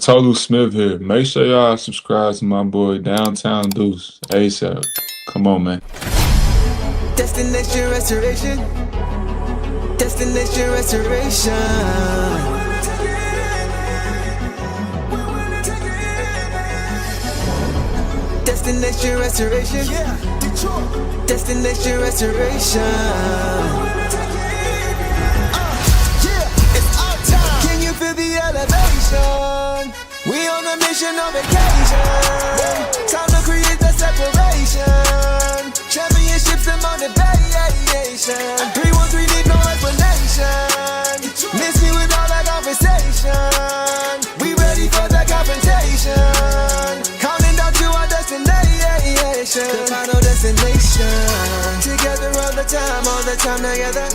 Total Smith here. Make sure y'all subscribe to my boy Downtown Deuce ASAP. Come on, man. Destination restoration. Destination restoration. Destination restoration. Destination restoration. It's our time. Can you feel the elevation? We on a mission on vacation. Time to create the separation. Championships and motivation. 313 need no explanation. Miss me with all that conversation. We ready for the confrontation. Counting down to our destination. The final destination. Together all the time together.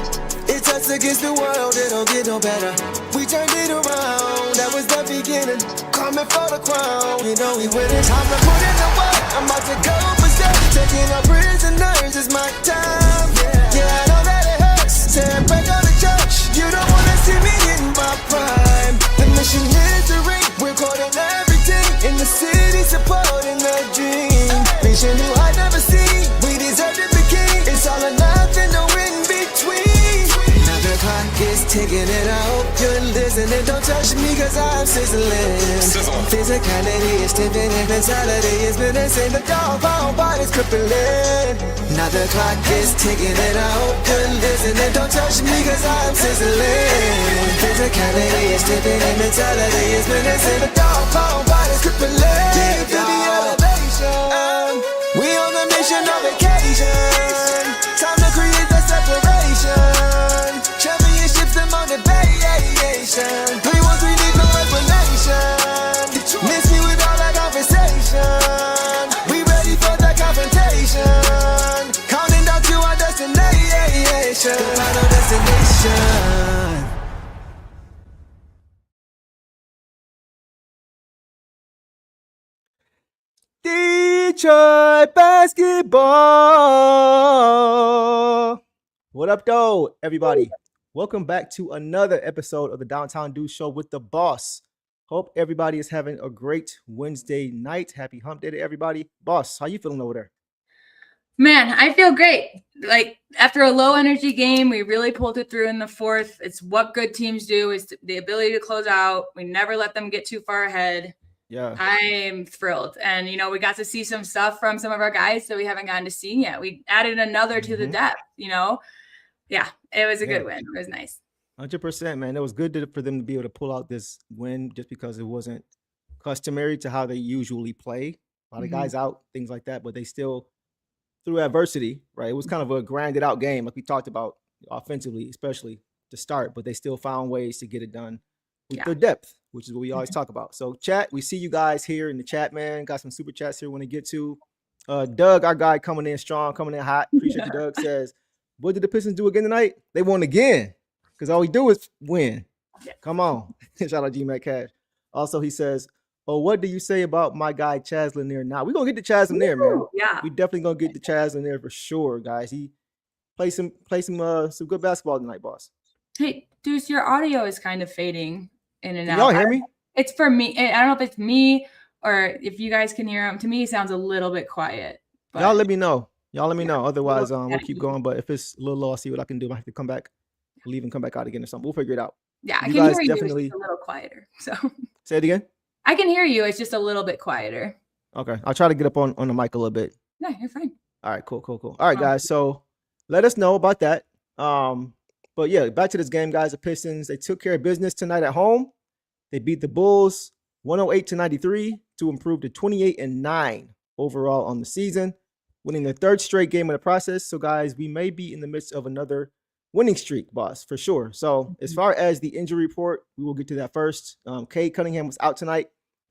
It's us against the world, it don't get no better. We turned it around, that was the beginning. Coming for the crown, you know we winning. Time to put in the work, I'm about to go berserk. Taking our prisoners, it's my time. Yeah, I know that it hurts. Tear back on the church, you don't wanna see me in my prime. The mission is to ring, we're caught in everything. In the city, supporting the dream. Vision who I never seen, we deserve to be king. It's all or nothing, no in between. The clock is ticking and I hope you're listening. Don't touch me cause I'm sizzling. Physicality is tipping and mentality is menacing. The doggone body's crippling. Now the clock is ticking and I hope you're listening. Don't touch me cause I'm sizzling. Physicality is tipping and mentality is menacing. The doggone body's crippling. Yeah, feel the elevation. We on a mission on vacation. Time to create the separation. Championships and motivation. 313 need no explanation. Miss me with all that conversation. We ready for the confrontation. Counting down to our destination. The final destination. Detroit basketball. What up, though, everybody? Welcome back to another episode of the Downtown Deuce Show with the boss. Hope everybody is having a great Wednesday night. Happy hump day to everybody. Boss, how you feeling over there? Man, I feel great. Like, after a low energy game, we really pulled it through in the fourth. It's what good teams do, is the ability to close out. We never let them get too far ahead. Yeah, I'm thrilled. And, you know, we got to see some stuff from some of our guys that we haven't gotten to see yet. We added another to the depth, you know. Yeah, it was a good win. It was nice. 100%, man. It was good for them to be able to pull out this win just because it wasn't customary to how they usually play. A lot of guys out, things like that, but they still, through adversity, right? It was kind of a grinded out game, like we talked about offensively, especially to start, but they still found ways to get it done with their depth, which is what we always talk about. So, chat, we see you guys here in the chat, man. Got some super chats here we want to get to. Doug, our guy, coming in strong, coming in hot. Appreciate you, Doug. Says, what did the Pistons do again tonight? They won again because all we do is win. Come on. Shout out G-Mac Cash. Also, he says, oh, what do you say about my guy Chaz Lanier? Now, we're going to get to Chaz Lanier, man. Yeah. We definitely going to get to Chaz Lanier for sure, guys. He played some good basketball tonight, boss. Hey, Deuce, your audio is kind of fading in and out. Y'all hear me? It's for me. I don't know if it's me or if you guys can hear him. To me, it sounds a little bit quiet. But Y'all let me know. Otherwise, we'll keep going. But if it's a little low, I'll see what I can do. I have to come back, leave and come back out again or something. We'll figure it out. Yeah, I you can guys hear you. Definitely... It's just a little quieter. So say it again. I can hear you. It's just a little bit quieter. Okay, I'll try to get up on the mic a little bit. No, you're fine. All right, cool. All right, guys. So let us know about that. But yeah, back to this game, guys. The Pistons, they took care of business tonight at home. They beat the Bulls 108-93 to improve to 28-9 overall on the season, winning their third straight game in the process. So, guys, we may be in the midst of another winning streak, boss, for sure. So, as far as the injury report, we will get to that first. Cade Cunningham was out tonight.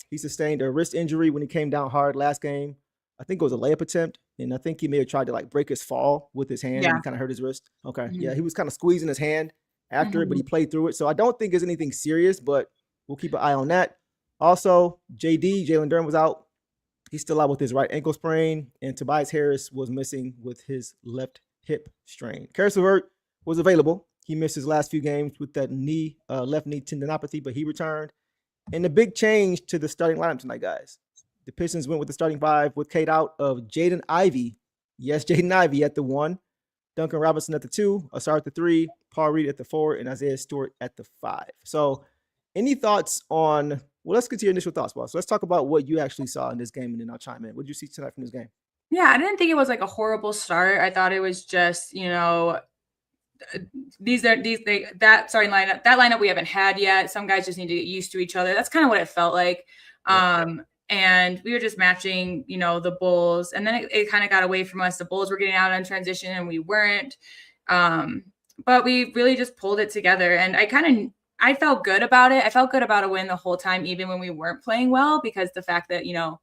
He sustained a wrist injury when he came down hard last game. I think it was a layup attempt, and I think he may have tried to break his fall with his hand and kind of hurt his wrist. Okay, yeah, he was kind of squeezing his hand after it, but he played through it. So I don't think it's anything serious, but we'll keep an eye on that. Also, Jalen Durham was out. He's still out with his right ankle sprain, and Tobias Harris was missing with his left hip strain. Caris LeVert was available. He missed his last few games with that left knee tendinopathy, but he returned. And the big change to the starting lineup tonight, guys. The Pistons went with the starting five with Kate out of Jaden Ivey. Yes, Jaden Ivey at the 1, Duncan Robinson at the 2, Ausar at the 3, Paul Reed at the 4, and Isaiah Stewart at the 5. So any thoughts on, well, let's get to your initial thoughts, boss. Let's talk about what you actually saw in this game, and then I'll chime in. What did you see tonight from this game? Yeah, I didn't think it was like a horrible start. I thought it was just, you know, that starting lineup, that lineup we haven't had yet. Some guys just need to get used to each other. That's kind of what it felt like. And we were just matching, you know, the Bulls, and then it kind of got away from us. The Bulls were getting out on transition and we weren't. But we really just pulled it together, and I felt good about it. I felt good about a win the whole time, even when we weren't playing well, because the fact that, you know,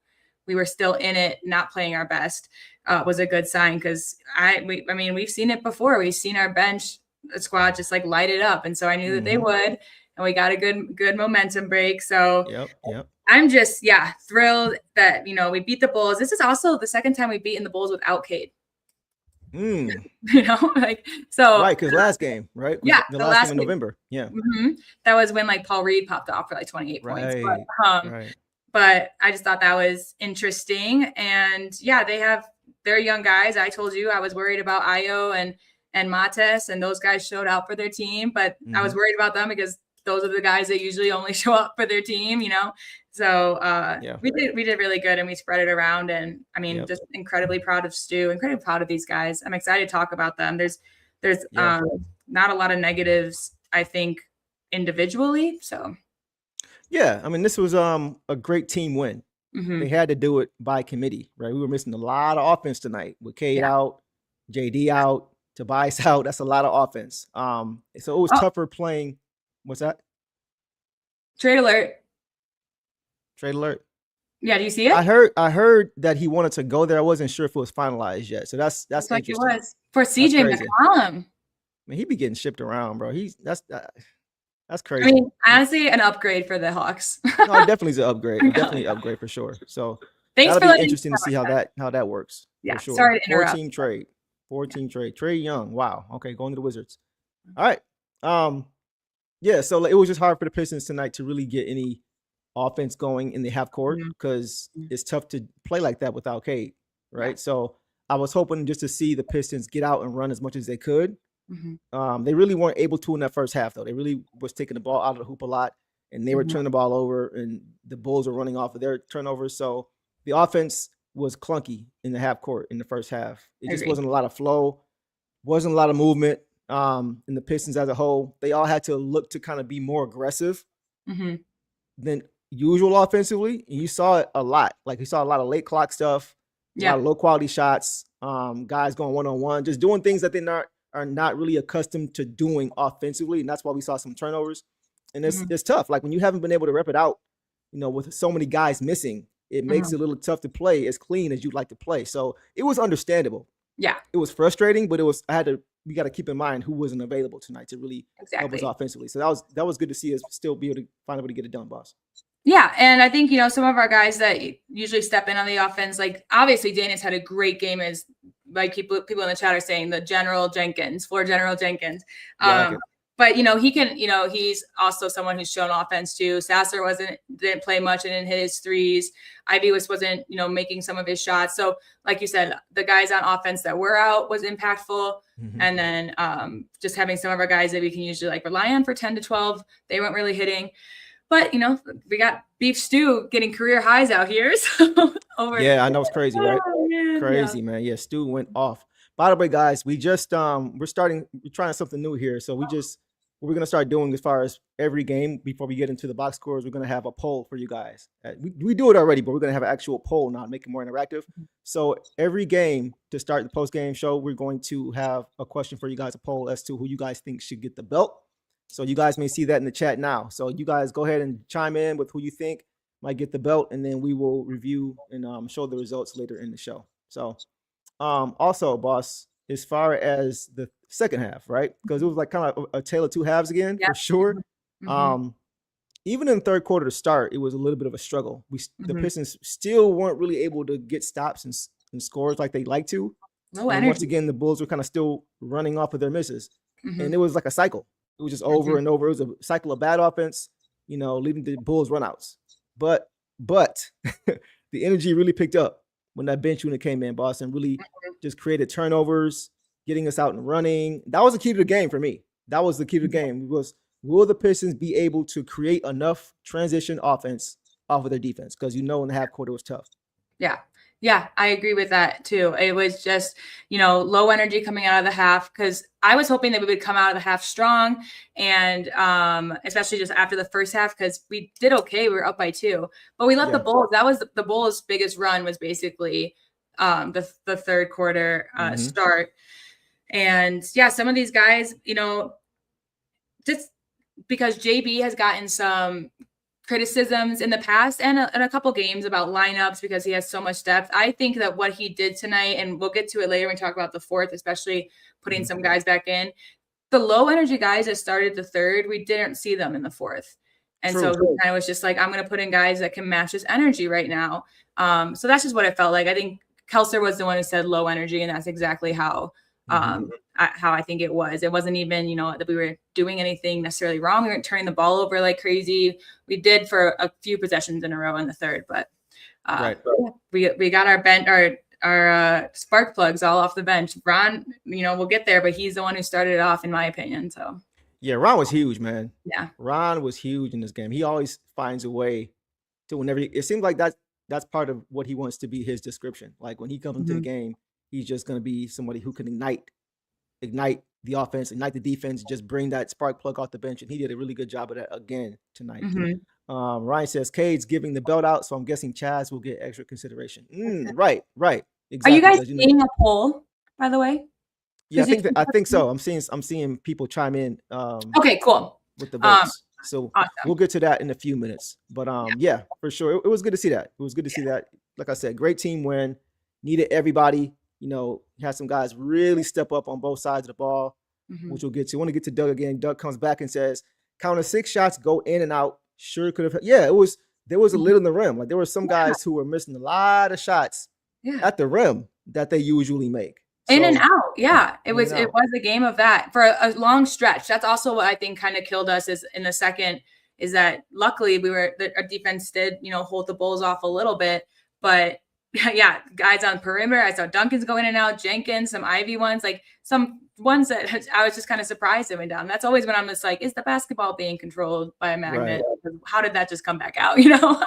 we were still in it, not playing our best, was a good sign. Because we've seen it before. We've seen our bench squad just like light it up, and so I knew that they would, and we got a good momentum break. So yep. I'm just thrilled that, you know, we beat the Bulls. This is also the second time we've beaten the Bulls without Cade. You know, like, so right, because last game, right? Yeah, the last game in November. Yeah, that was when like Paul Reed popped off for like 28 points. Right. But I just thought that was interesting. And yeah, they're young guys. I told you I was worried about Ayo and Mates, and those guys showed out for their team. But I was worried about them because those are the guys that usually only show up for their team, you know? So we did really good, and we spread it around. And I mean, just incredibly proud of Stu, incredibly proud of these guys. I'm excited to talk about them. There's not a lot of negatives, I think, individually. So yeah, I mean, this was a great team win. They had to do it by committee, right? We were missing a lot of offense tonight with Cade out, JD out, Tobias out. That's a lot of offense. So it was tougher playing. What's that? Trade alert. Yeah, do you see it? I heard that he wanted to go there. I wasn't sure if it was finalized yet. So that's like interesting. It was for CJ McCollum. Man, he be getting shipped around, bro. That's crazy. I mean, honestly, an upgrade for the Hawks. No, it definitely is an upgrade. Definitely an upgrade for sure. So thanks that'll for be interesting to see how that works. Yeah, for sure. Sorry to interrupt. 4-team trade. Trey Young. Wow. Okay, going to the Wizards. All right. Yeah, so it was just hard for the Pistons tonight to really get any offense going in the half court because it's tough to play like that without Cade, right? So I was hoping just to see the Pistons get out and run as much as they could. They really weren't able to in that first half, though. They really was taking the ball out of the hoop a lot, and they were turning the ball over, and the Bulls were running off of their turnovers. So the offense was clunky in the half court in the first half. It just wasn't a lot of flow, wasn't a lot of movement. And the Pistons as a whole, they all had to look to kind of be more aggressive than usual offensively. And you saw it a lot. Like you saw a lot of late clock stuff, a lot of low quality shots, guys going one-on-one, just doing things that they are not really accustomed to doing offensively. And that's why we saw some turnovers. And it's tough. Like when you haven't been able to rep it out, you know, with so many guys missing, it makes it a little tough to play as clean as you'd like to play. So it was understandable. Yeah. It was frustrating, but we got to keep in mind who wasn't available tonight to really help us offensively. So that was good to see us still be able to find a way to get it done, boss. Yeah, and I think, you know, some of our guys that usually step in on the offense, like obviously Daniss had a great game, as like people in the chat are saying, the floor general Jenkins. But, you know, he can, you know, he's also someone who's shown offense too. Sasser didn't play much and didn't hit his threes. Ivy wasn't, you know, making some of his shots. So like you said, the guys on offense that were out was impactful. And then just having some of our guys that we can usually like rely on for 10 to 12, they weren't really hitting. But, you know, we got Beef Stew getting career highs out here. So I know it's crazy, right? Crazy, man. Yeah, Stew went off. By the way, guys, we just we're trying something new here. So what we're going to start doing as far as every game before we get into the box scores, we're going to have a poll for you guys. We do it already, but we're going to have an actual poll now to make it more interactive. So every game to start the post-game show, we're going to have a question for you guys, a poll as to who you guys think should get the belt. So you guys may see that in the chat now. So you guys go ahead and chime in with who you think might get the belt, and then we will review and show the results later in the show. So also, boss, as far as the second half, right? Because it was like kind of a tale of two halves again, for sure. Even in the third quarter to start, it was a little bit of a struggle. The Pistons still weren't really able to get stops and scores like they'd like to. And once again, the Bulls were kind of still running off of their misses. And it was like a cycle. It was just over and over. It was a cycle of bad offense, leaving the Bulls runouts. But the energy really picked up when that bench unit came in, boss, and really just created turnovers, getting us out and running. That was the key to the game for me. That was the key to the game. Will the Pistons be able to create enough transition offense off of their defense? Because in the half court it was tough. Yeah, I agree with that too. It was just, low energy coming out of the half, because I was hoping that we would come out of the half strong, and especially just after the first half, because we did okay. We were up by 2, but we let the Bulls. That was the Bulls' biggest run, was basically the third quarter start. And some of these guys, just because JB has gotten some criticisms in the past and a couple games about lineups because he has so much depth. I think that what he did tonight, and we'll get to it later when we talk about the fourth, especially putting some guys back in, the low energy guys that started the third, we didn't see them in the fourth. And so he kind of was just like, I'm going to put in guys that can match this energy right now. So that's just what it felt like. I think Kelser was the one who said low energy, and that's exactly how I think it was. It wasn't even, that we were doing anything necessarily wrong. We weren't turning the ball over like crazy. We did for a few possessions in a row in the third, but we got our spark plugs all off the bench. Ron, we'll get there, but he's the one who started it off, in my opinion. So yeah, Ron was huge, man. Yeah, Ron was huge in this game. He always finds a way to, whenever it seems like that's part of what he wants to be, his description. Like when he comes into the game, he's just going to be somebody who can ignite the offense, ignite the defense, just bring that spark plug off the bench. And he did a really good job of that again tonight. Ryan says Cade's giving the belt out, so I'm guessing Chaz will get extra consideration. Right. Exactly. Are you guys seeing a poll, by the way? Yeah, I think so. I'm seeing people chime in. Okay, cool. With the votes. So awesome. We'll get to that in a few minutes. But yeah, for sure. It was good to see that. It was good to see that. Like I said, great team win. Needed everybody. Had some guys really step up on both sides of the ball, which we'll get to. I want to get to Doug again. Doug comes back and says, counted 6 shots, go in and out. Sure could have. Yeah, there was a lid in the rim. Like there were some guys who were missing a lot of shots at the rim that they usually make. In and out. Yeah. It was a game of that for a long stretch. That's also what I think kind of killed us is in the second, is that luckily our defense did, hold the Bulls off a little bit, but yeah, guys on perimeter. I saw Duncan's going in and out, Jenkins, some Ivy ones, like some ones that I was just kind of surprised they went down. That's always when I'm just like, is the basketball being controlled by a magnet? Right. How did that just come back out?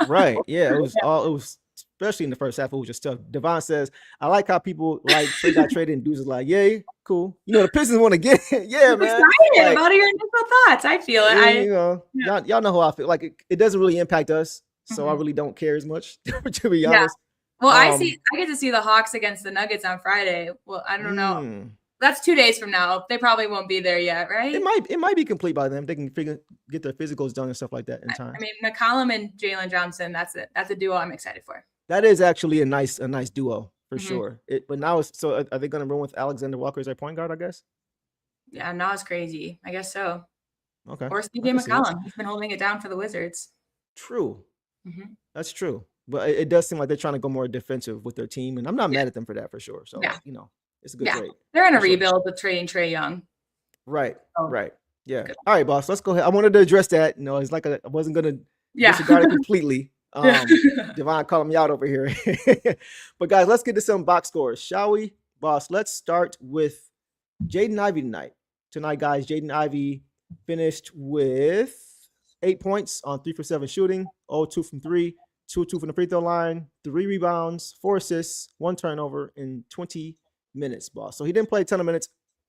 Right. Yeah. It was especially in the first half. It was just tough. Devon says, I like how people like got traded and dudes are like, yay, cool. The Pistons want to get it. Yeah, man. Excited about your initial thoughts. I feel it. Y'all know how I feel. Like it doesn't really impact us. So I really don't care as much, to be honest. Well, I get to see the Hawks against the Nuggets on Friday. Well, I don't know. That's 2 days from now. They probably won't be there yet, right? It might be complete by then. They can get their physicals done and stuff like that in time. I mean, McCollum and Jalen Johnson. That's it. That's a duo I'm excited for. That is actually a nice duo for sure. But now are they going to run with Alexander Walker as their point guard? I guess. Yeah, now it's crazy. I guess so. Okay. Or CJ McCollum. He's been holding it down for the Wizards. True. That's true. But it does seem like they're trying to go more defensive with their team, and I'm not mad at them for that for sure. So it's a good trade. They're in a rebuild with trading Trae Young. Right. Right. Yeah. Good. All right, boss. Let's go ahead. I wanted to address that. It's like I wasn't gonna disregard it completely. Devon calling me out over here. But guys, let's get to some box scores, shall we? Boss, let's start with Jaden Ivey tonight. Tonight, guys, Jaden Ivey finished with 8 points on 3 for 7 shooting, 0-2 from 3. 2-2 from the free throw line, 3 rebounds, 4 assists, 1 turnover in 20 minutes, boss. So he didn't play a ton of minutes,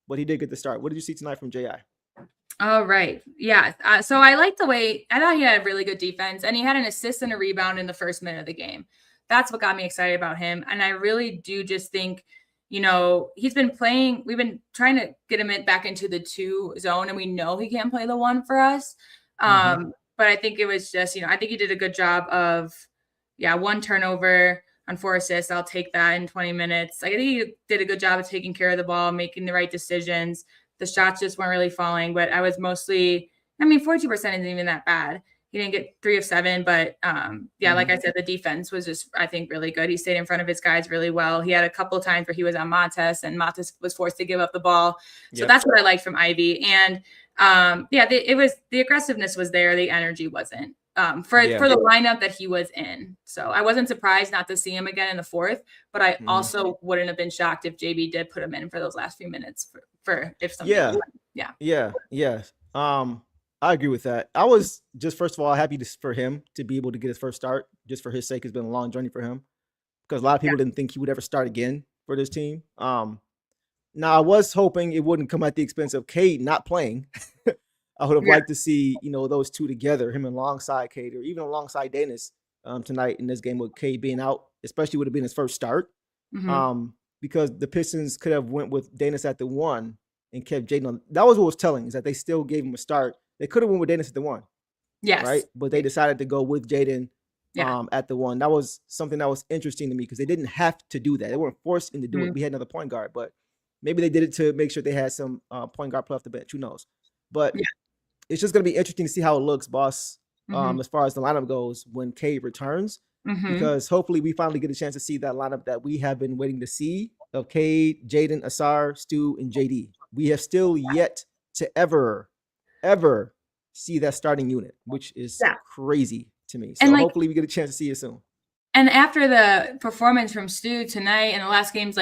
but he did get the start. What did you see tonight from J.I.? Oh, right. Yeah. So I liked the way – I thought he had really good defense, and he had an assist and a rebound in the first minute of the game. That's what got me excited about him. And I really do just think, he's been playing – we've been trying to get him back into the 2 zone, and we know he can't play the 1 for us. But I think it was just, I think he did a good job of, 1 turnover on 4 assists. I'll take that in 20 minutes. I think he did a good job of taking care of the ball, making the right decisions. The shots just weren't really falling, but I was mostly, 42% isn't even that bad. He didn't get 3 of 7, but like I said, the defense was just, I think, really good. He stayed in front of his guys really well. He had a couple of times where he was on Montes, and Montes was forced to give up the ball. So that's what I liked from Ivy. And it was the aggressiveness was there, the energy wasn't. For the lineup that he was in. So I wasn't surprised not to see him again in the fourth, but I also wouldn't have been shocked if JB did put him in for those last few minutes for if something. Yeah. I agree with that. I was just, first of all, happy for him to be able to get his first start, just for his sake. It's been a long journey for him because a lot of people didn't think he would ever start again for this team. Now I was hoping it wouldn't come at the expense of Cade not playing. I would have liked to see, those two together, him alongside Cade or even alongside Daniss tonight in this game with Cade being out, especially would have been his first start. Because the Pistons could have went with Daniss at the 1 and kept Jaden on. That was what was telling, is that they still gave him a start. They could have went with Daniss at the 1. Yes. Right. But they decided to go with Jaden at the 1. That was something that was interesting to me because they didn't have to do that. They weren't forced into doing it. We had another point guard, but maybe they did it to make sure they had some point guard play off the bench. Who knows? But it's just going to be interesting to see how it looks, boss, as far as the lineup goes when Cade returns, because hopefully we finally get a chance to see that lineup that we have been waiting to see of Cade, Jaden, Ausar, Stu, and JD. We have still yet to ever see that starting unit, which is crazy to me. So hopefully we get a chance to see it soon. And after the performance from Stu tonight and the last games,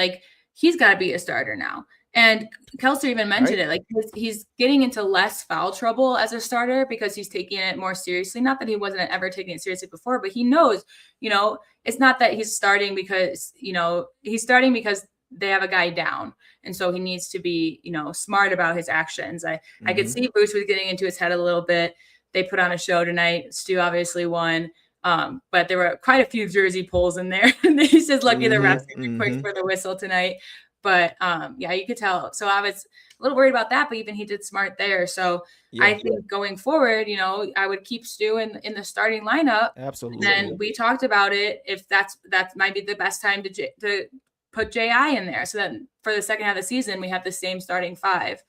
he's got to be a starter now. And Kelser even mentioned it, he's getting into less foul trouble as a starter because he's taking it more seriously. Not that he wasn't ever taking it seriously before, but he knows, it's not that he's starting because, he's starting because they have a guy down. And so he needs to be, smart about his actions. I could see Bruce was getting into his head a little bit. They put on a show tonight. Stu obviously won. But there were quite a few jersey pulls in there. And he's just lucky the refs didn't quick for the whistle tonight. But you could tell. So I was a little worried about that, but even he did smart there. So I think going forward, I would keep Stu in the starting lineup. Absolutely. And we talked about it. If that might be the best time to put JI in there. So that for the second half of the season, we have the same starting 5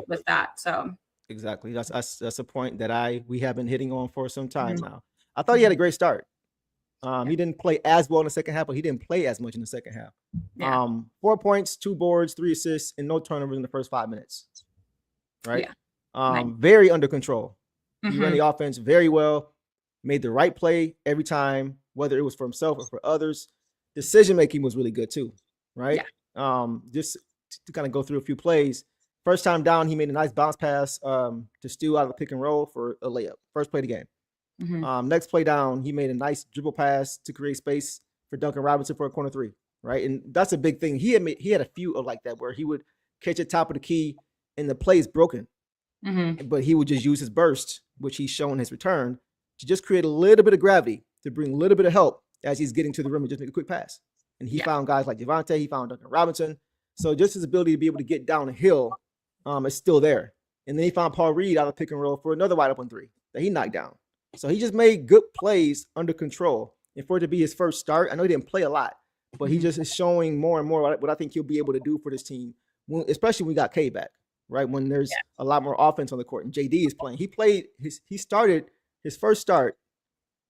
with that. So exactly. That's a point that we have been hitting on for some time now. I thought he had a great start. He didn't play as well in the second half, but he didn't play as much in the second half. 4 points, 2 boards, 3 assists, and no turnovers in the first 5 minutes. Right? Very under control. He ran the offense very well, made the right play every time, whether it was for himself or for others. Decision-making was really good too, right? Just to kind of go through a few plays. First time down, he made a nice bounce pass to Stu out of the pick and roll for a layup. First play of the game. Next play down, he made a nice dribble pass to create space for Duncan Robinson for a corner 3, right? And that's a big thing. He had a few of like that where he would catch at top of the key and the play is broken, but he would just use his burst, which he's shown his return, to just create a little bit of gravity, to bring a little bit of help as he's getting to the rim and just make a quick pass. And he found guys like Javonte, he found Duncan Robinson. So just his ability to be able to get down a hill is still there. And then he found Paul Reed out of pick and roll for another wide open 3 that he knocked down. So he just made good plays under control. And for it to be his first start, I know he didn't play a lot, but he just is showing more and more what I think he'll be able to do for this team, especially when we got Cade back, right? When there's a lot more offense on the court and JD is playing. He started his first start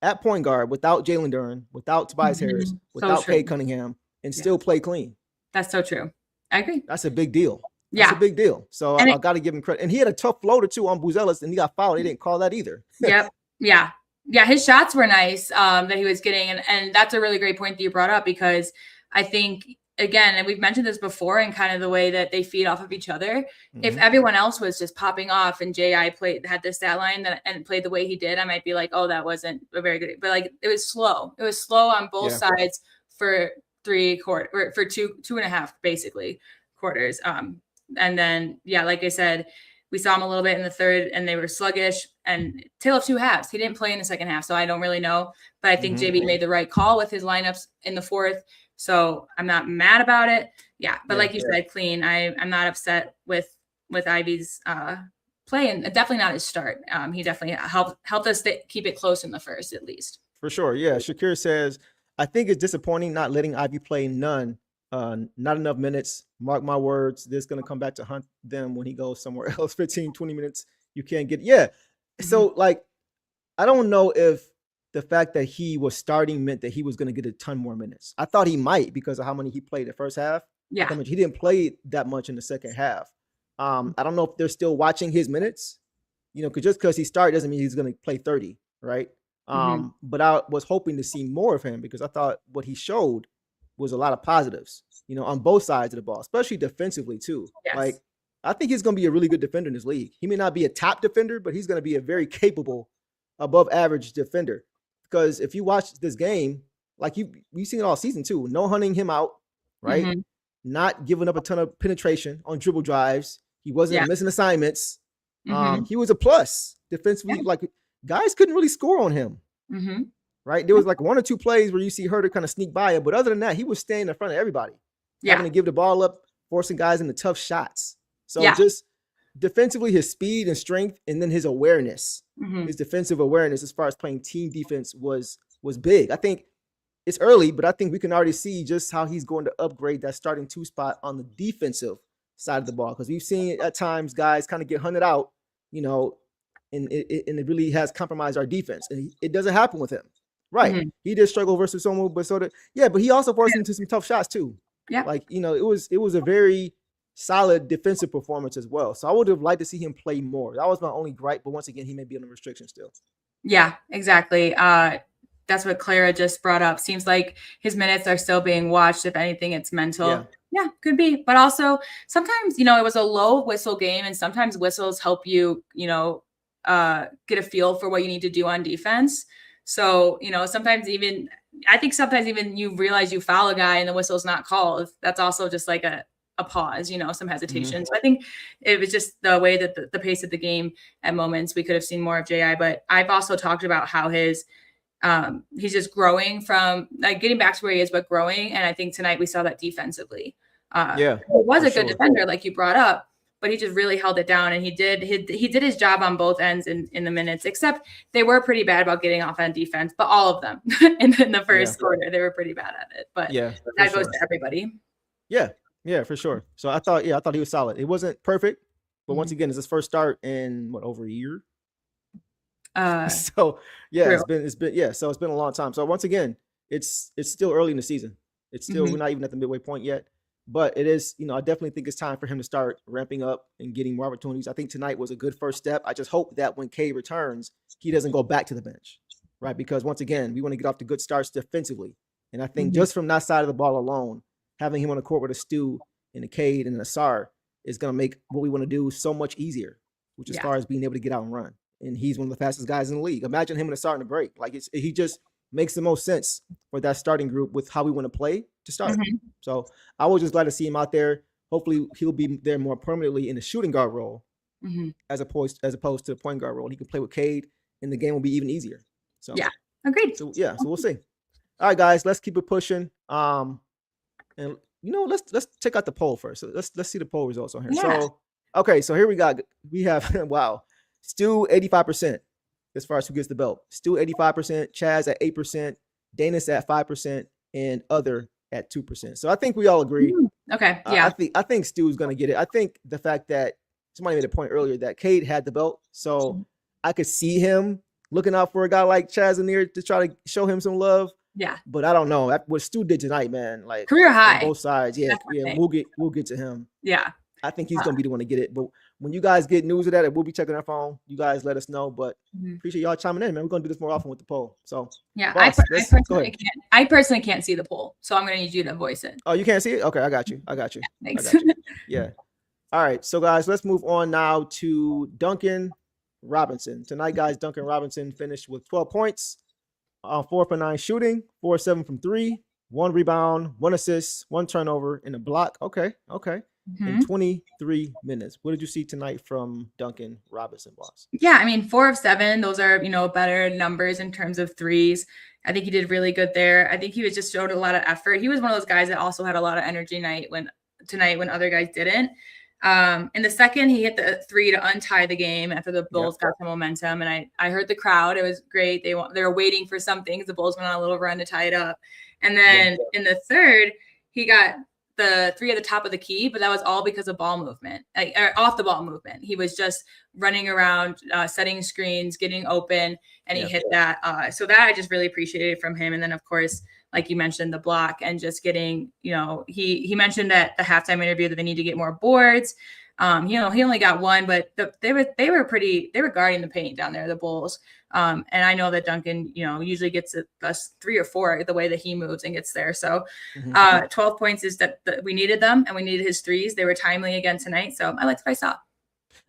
at point guard without Jalen Duren, without Tobias Harris, without Cade Cunningham, and still play clean. That's so true. I agree. That's a big deal. That's a big deal. So I got to give him credit. And he had a tough floater too on Buzelis, and he got fouled. They didn't call that either. Yeah, his shots were nice that he was getting. And that's a really great point that you brought up, because I think, again, and we've mentioned this before, and kind of the way that they feed off of each other. If everyone else was just popping off and J.I. had this stat line and played the way he did, I might be like, oh, that wasn't a very good. But it was slow. It was slow on both sides for 3 quarters, or for two and a half, basically, quarters. And then, like I said, we saw him a little bit in the third, and they were sluggish. And tale of 2 halves. He didn't play in the second half, so I don't really know. But I think JB made the right call with his lineups in the fourth. So I'm not mad about it. But like you said, clean. I'm not upset with Ivey's play, and definitely not his start. He definitely helped us keep it close in the first, at least. For sure. Yeah. Shakir says, I think it's disappointing not letting Ivey play not enough minutes. Mark my words, this is going to come back to hunt them when he goes somewhere else. 15, 20 minutes, you can't get. So, I don't know if the fact that he was starting meant that he was going to get a ton more minutes. I thought he might because of how many he played the first half. He didn't play that much in the second half. I don't know if they're still watching his minutes, because just because he started doesn't mean he's going to play 30, right? But I was hoping to see more of him because I thought what he showed was a lot of positives, on both sides of the ball, especially defensively too. Yes. Like, I think he's going to be a really good defender in this league. He may not be a top defender, but he's going to be a very capable, above average defender. Because if you watch this game, like we've seen it all season too, no hunting him out, right? Not giving up a ton of penetration on dribble drives. He wasn't missing assignments. He was a plus defensively. Yeah. Like, guys couldn't really score on him, right? There was like one or two plays where you see Herter kind of sneak by him, but other than that, he was staying in front of everybody, having to give the ball up, forcing guys into tough shots. So just defensively, his speed and strength, and then his awareness, his defensive awareness as far as playing team defense was big. I think it's early, but I think we can already see just how he's going to upgrade that starting 2 spot on the defensive side of the ball. Because we've seen at times guys kind of get hunted out, and it really has compromised our defense. And it doesn't happen with him. Right. He did struggle versus someone, but but he also forced into some tough shots too. Yeah. Like, it was a very solid defensive performance as well. So I would have liked to see him play more. That was my only gripe, but once again, he may be under restriction still. Yeah, exactly. That's what Clara just brought up. Seems like his minutes are still being watched. If anything, it's mental. Yeah, could be. But also sometimes, it was a low whistle game, and sometimes whistles help you, get a feel for what you need to do on defense. So, sometimes even you realize you foul a guy and the whistle's not called. That's also just like a pause, some hesitation. So I think it was just the way that the pace of the game at moments we could have seen more of JI, but I've also talked about how he's just growing from like getting back to where he is, but growing. And I think tonight we saw that defensively. He was a good defender, like you brought up, but he just really held it down, and he did his job on both ends in the minutes, except they were pretty bad about getting off on defense, but all of them in the first quarter, they were pretty bad at it, but that goes to everybody. Yeah, for sure. So I thought he was solid. It wasn't perfect, but once again, it's his first start in over a year. So it's been so it's been a long time. So once again, it's still early in the season. It's still we're not even at the midway point yet, but it is. I definitely think it's time for him to start ramping up and getting more opportunities. I think tonight was a good first step. I just hope that when Cade returns, he doesn't go back to the bench, right? Because once again, we want to get off to good starts defensively, and I think just from that side of the ball alone, having him on the court with a Stu and a Cade and an Ausar is going to make what we want to do so much easier, which as far as being able to get out and run. And he's one of the fastest guys in the league. Imagine him and Ausar in the break. Like he just makes the most sense for that starting group with how we want to play to start. So I was just glad to see him out there. Hopefully he'll be there more permanently in the shooting guard role as opposed to the point guard role. And he can play with Cade and the game will be even easier. So agreed. So we'll see. All right, guys, let's keep it pushing. And let's check out the poll first. So let's see the poll results on here. So so here we have wow, Stu 85% as far as who gets the belt. Stu 85%, Chaz at 8%, Daniss at 5%, and other at 2%. So I think we all agree. Okay. I think Stu's gonna get it. I think the fact that somebody made a point earlier that Cade had the belt, so I could see him looking out for a guy like Chaz Lanier to try to show him some love. Yeah, but I don't know what Stu did tonight, man. Like career high, both sides. We'll get to him. Yeah, I think he's gonna be the one to get it. But when you guys get news of that, we'll be checking our phone. You guys let us know. But appreciate y'all chiming in, man. We're gonna do this more often with the poll. So boss, I personally can't see the poll, so I'm gonna need you to voice it. Oh, you can't see it? Okay, I got you. Yeah, thanks. All right, so guys, let's move on now to Duncan Robinson. Tonight, guys, Duncan Robinson finished with 12 points. 4 for 9 shooting, 4 7 from 3, 1 rebound, 1 assist, 1 turnover, and a block. Okay. In 23 minutes. What did you see tonight from Duncan Robinson, boss? Yeah, I mean, 4 of 7. Those are better numbers in terms of threes. I think he did really good there. I think he just showed a lot of effort. He was one of those guys that also had a lot of energy tonight when other guys didn't. In the second, he hit the 3 to untie the game after the Bulls got some momentum. And I heard the crowd. It was great. They were waiting for something because the Bulls went on a little run to tie it up. And then in the third, he got the 3 at the top of the key, but that was all because of ball movement, off the ball movement. He was just running around, setting screens, getting open, and he hit that. So that I just really appreciated from him. And then, of course, like you mentioned, the block and just getting, he mentioned at the halftime interview that they need to get more boards. He only got one, but they were guarding the paint down there, the Bulls. And I know that Duncan, usually gets us 3 or 4 the way that he moves and gets there. So 12 points is that we needed them, and we needed his threes. They were timely again tonight. So I liked what I saw.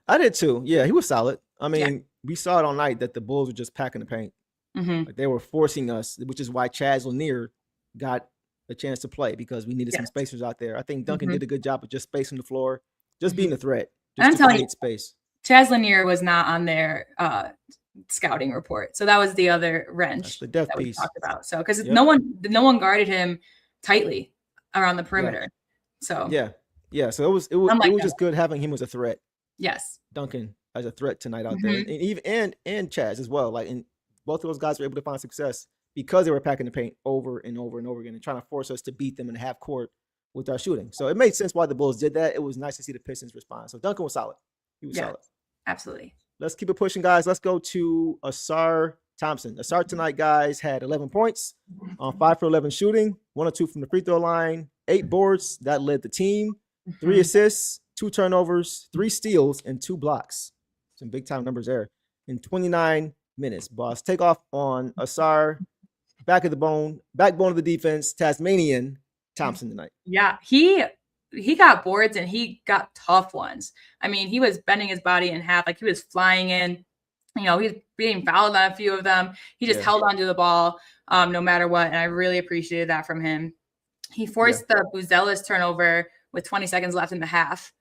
I did too. Yeah, he was solid. I mean, we saw it all night that the Bulls were just packing the paint. Like they were forcing us, which is why Chaz Lanier got a chance to play, because we needed some spacers out there. I think Duncan did a good job of just spacing the floor, just being a threat. Just I'm telling you, space. Chaz Lanier was not on their scouting report, so that was the other wrench. That's the death that piece we talked about. So because no one guarded him tightly around the perimeter. So so it was just good having him as a threat. Yes, Duncan as a threat tonight out there, and even and Chaz as well. Like, and both of those guys were able to find success because they were packing the paint over and over and over again and trying to force us to beat them in half court with our shooting. So it made sense why the Bulls did that. It was nice to see the Pistons respond. So Duncan was solid. He was solid. Absolutely. Let's keep it pushing, guys. Let's go to Ausar Thompson. Ausar tonight, guys, had 11 points on 5 for 11 shooting, 1 or 2 from the free throw line, 8 boards. That led the team. 3 assists, 2 turnovers, 3 steals, and 2 blocks. Some big time numbers there in 29 minutes. Boss, take off on Ausar, backbone of the defense, Tasmanian Thompson tonight. Yeah, he got boards, and he got tough ones. I mean, he was bending his body in half, like he was flying in. He was being fouled on a few of them. He just held onto the ball no matter what, and I really appreciated that from him. He forced the Buzelis turnover with 20 seconds left in the half,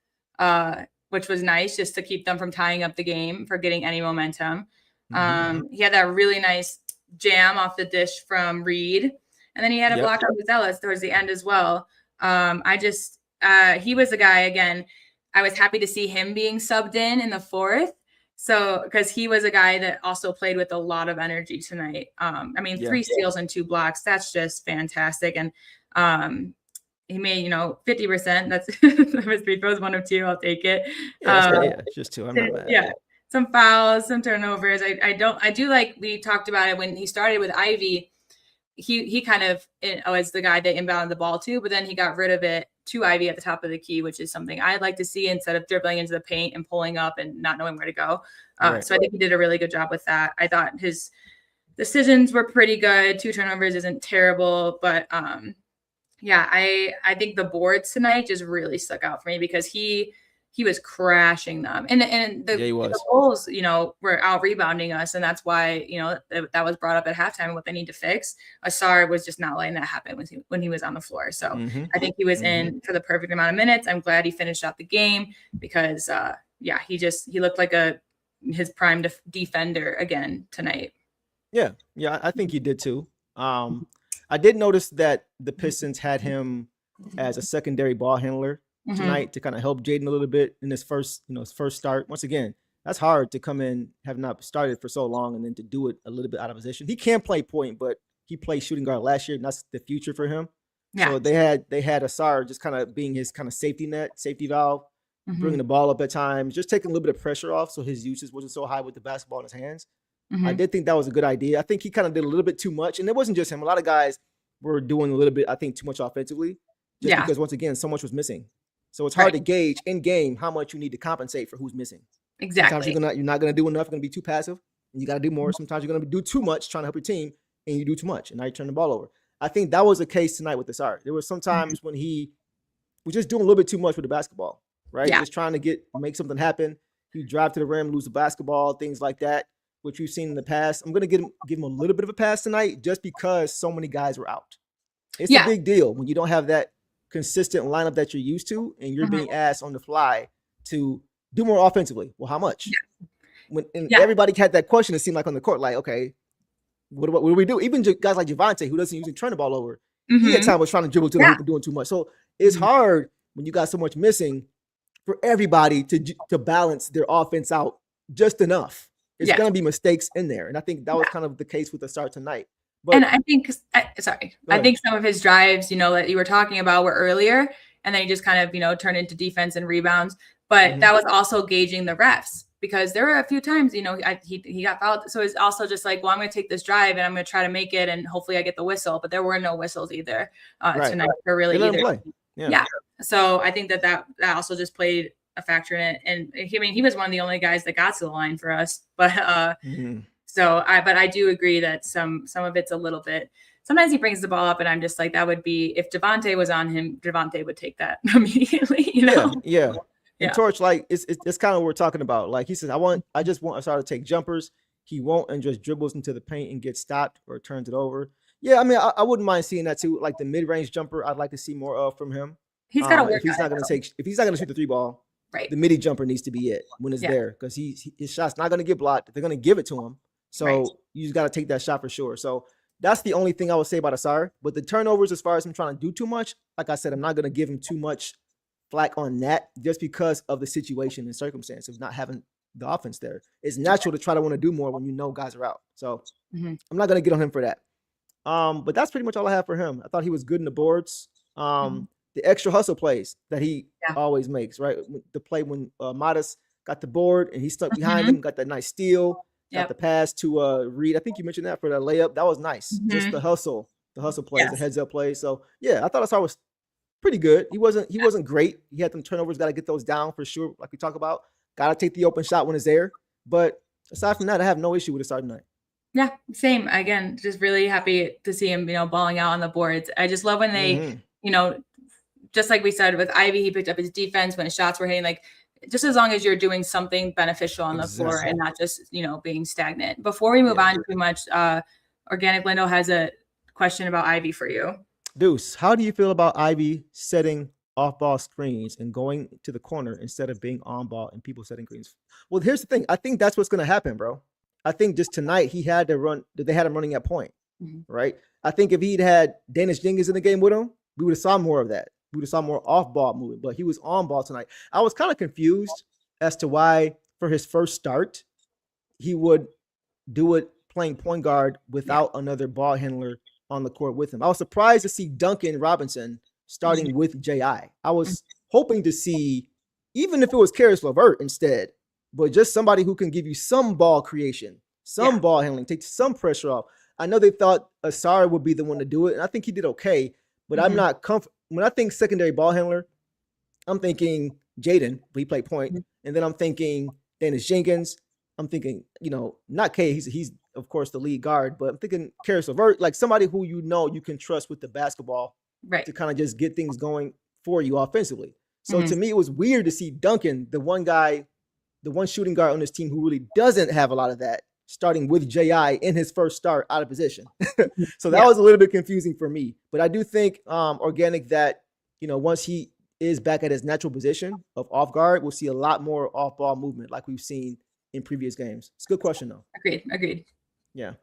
which was nice, just to keep them from tying up the game for getting any momentum. He had that really nice jam off the dish from Reed, and then he had a block on Buzelis towards the end as well. He was a guy, again, I was happy to see him being subbed in the 4th. So, because he was a guy that also played with a lot of energy tonight. 3 steals and 2 blocks. That's just fantastic. And he made, 50%. That's his free throws, 1 of 2. I'll take it. Just 2. I'm not mad. Yeah. Some fouls, some turnovers. I do like, we talked about it when he started with Ivy. He kind of was the guy that inbounded the ball to, but then he got rid of it to Ivy at the top of the key, which is something I'd like to see instead of dribbling into the paint and pulling up and not knowing where to go. So I think he did a really good job with that. I thought his decisions were pretty good. 2 turnovers isn't terrible, but I think the boards tonight just really stuck out for me because he was crashing them. And the Bulls, were out rebounding us. And that's why, that was brought up at halftime and what they need to fix. Ausar was just not letting that happen when he was on the floor. So I think he was in for the perfect amount of minutes. I'm glad he finished out the game because, he looked like his prime defender again tonight. Yeah, I think he did too. I did notice that the Pistons had him as a secondary ball handler tonight to kind of help Jaden a little bit in his first start. Once again, that's hard to come in, have not started for so long, and then to do it a little bit out of position. He can play point, but he played shooting guard last year, and that's the future for him. Yeah. So they had Ausar just kind of being his kind of safety valve, bringing the ball up at times, just taking a little bit of pressure off so his usage wasn't so high with the basketball in his hands. I did think that was a good idea. I think he kind of did a little bit too much, and it wasn't just him. A lot of guys were doing a little bit, I think, too much offensively, because once again, so much was missing. So it's hard to gauge in game how much you need to compensate for who's missing. Exactly. Sometimes you're not going to do enough. You're going to be too passive, and you got to do more. Sometimes you're going to do too much trying to help your team, and you do too much, and now you turn the ball over. I think that was the case tonight with Ausar. There were some times when he was just doing a little bit too much with the basketball, right? Yeah. Just trying to make something happen. He drive to the rim, lose the basketball, things like that, which we've seen in the past. I'm going to give him a little bit of a pass tonight just because so many guys were out. It's a big deal when you don't have that consistent lineup that you're used to, and you're being asked on the fly to do more offensively. Well, how much? Everybody had that question, it seemed like on the court, like, okay, what do we do? Even guys like Javonte, who doesn't usually turn the ball over, he at times was trying to dribble to the hoop and doing too much. So it's hard when you got so much missing for everybody to balance their offense out just enough. It's going to be mistakes in there. And I think that was kind of the case with the start tonight. But, and I think some of his drives, that you were talking about were earlier, and then he just kind of, turned into defense and rebounds. But that was also gauging the refs, because there were a few times, he got fouled. So it's also just like, well, I'm going to take this drive and I'm going to try to make it, and hopefully I get the whistle. But there were no whistles either tonight for really either. Yeah. So I think that also just played a factor in it. And I mean, he was one of the only guys that got to the line for us. But but I do agree that some of it's a little bit. Sometimes he brings the ball up, and I'm just like, that would be if Javonte was on him, Javonte would take that immediately. You know? Yeah. And Torch, like it's kind of what we're talking about. Like he says, I just want Ausar to take jumpers. He won't and just dribbles into the paint and gets stopped or turns it over. Yeah, I mean, I wouldn't mind seeing that too. Like the mid-range jumper, I'd like to see more of from him. He's got to work. If he's not going to shoot the 3 ball, right? The midi jumper needs to be it when it's there, because his shot's not going to get blocked. They're going to give it to him, so you just got to take that shot for sure. So that's the only thing I would say about Ausar. But the turnovers, as far as him trying to do too much, like I said, I'm not going to give him too much flack on that, just because of the situation and circumstance of not having the offense there. It's natural to try to want to do more when you know guys are out. So I'm not going to get on him for that. But that's pretty much all I have for him. I thought he was good in the boards. The extra hustle plays that he always makes, right? The play when Modest got the board and he stuck behind him, got that nice steal, got the pass to Reed. I think you mentioned that for the layup. That was nice. Just the hustle plays, the heads up plays. So yeah, I thought Ausar was pretty good. He wasn't great. He had them turnovers, got to get those down for sure. Like we talk about, got to take the open shot when it's there. But aside from that, I have no issue with Ausar tonight. Yeah, same. Again, just really happy to see him, balling out on the boards. I just love when they, just like we said with Ivy, he picked up his defense when his shots were hitting. Like, just as long as you're doing something beneficial on the floor and not just, being stagnant. Before we move on too much, Organic Lindo has a question about Ivy for you. Deuce, how do you feel about Ivy setting off-ball screens and going to the corner instead of being on ball and people setting screens? Well, here's the thing. I think that's what's going to happen, bro. I think just tonight they had him running at point, right? I think if he'd had Daniss Jenkins in the game with him, we would have saw more of that. We would have saw more off-ball movement, but he was on ball tonight. I was kind of confused as to why, for his first start, he would do it playing point guard without another ball handler on the court with him. I was surprised to see Duncan Robinson starting with J.I. I was hoping to see, even if it was Caris LeVert instead, but just somebody who can give you some ball creation, some ball handling, take some pressure off. I know they thought Ausar would be the one to do it, and I think he did okay, but I'm not comfortable. When I think secondary ball handler, I'm thinking Jaden, he played point, and then I'm thinking Daniss Jenkins. I'm thinking, not K, he's of course the lead guard, but I'm thinking Caris LeVert, like somebody who you can trust with the basketball to kind of just get things going for you offensively. So to me, it was weird to see Duncan, the one shooting guard on this team who really doesn't have a lot of that, starting with J.I. in his first start out of position. So that was a little bit confusing for me. But I do think Organic that, once he is back at his natural position of off guard, we'll see a lot more off ball movement like we've seen in previous games. It's a good question though. Agreed. Yeah.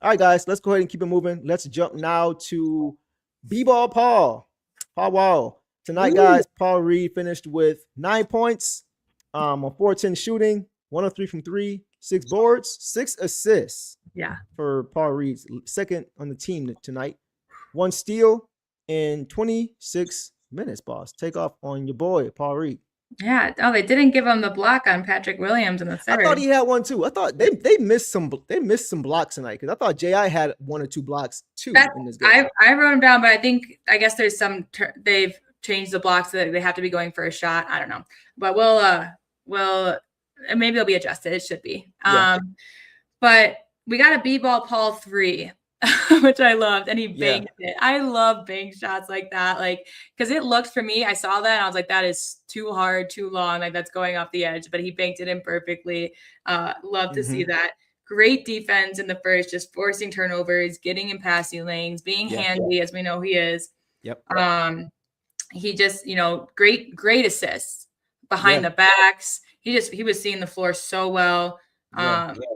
All right, guys, let's go ahead and keep it moving. Let's jump now to B-ball Paul Wall. Tonight, guys, Paul Reed finished with 9 points on 4-10 shooting, 1 of 3 from 3, 6 boards, 6 assists. Yeah. For Paul Reed, second on the team tonight. 1 steal in 26 minutes, boss. Take off on your boy, Paul Reed. Yeah. Oh, they didn't give him the block on Patrick Williams in the third. I thought he had one too. I thought they missed some blocks tonight because I thought J.I. had 1 or 2 blocks too in this game. I wrote them down, but I guess there's some they've changed the blocks so that they have to be going for a shot. I don't know, but we'll maybe it'll be adjusted. It should be. But we got a B-ball Paul 3. Which I loved, and he banked it. I love bank shots like that, because it looked for me. I saw that and I was like, that is too hard, too long, like that's going off the edge. But he banked it in perfectly. Love to see that. Great defense in the first, just forcing turnovers, getting in passing lanes, being handy as we know he is. Yep. He just, great assists behind the backs. He was seeing the floor so well.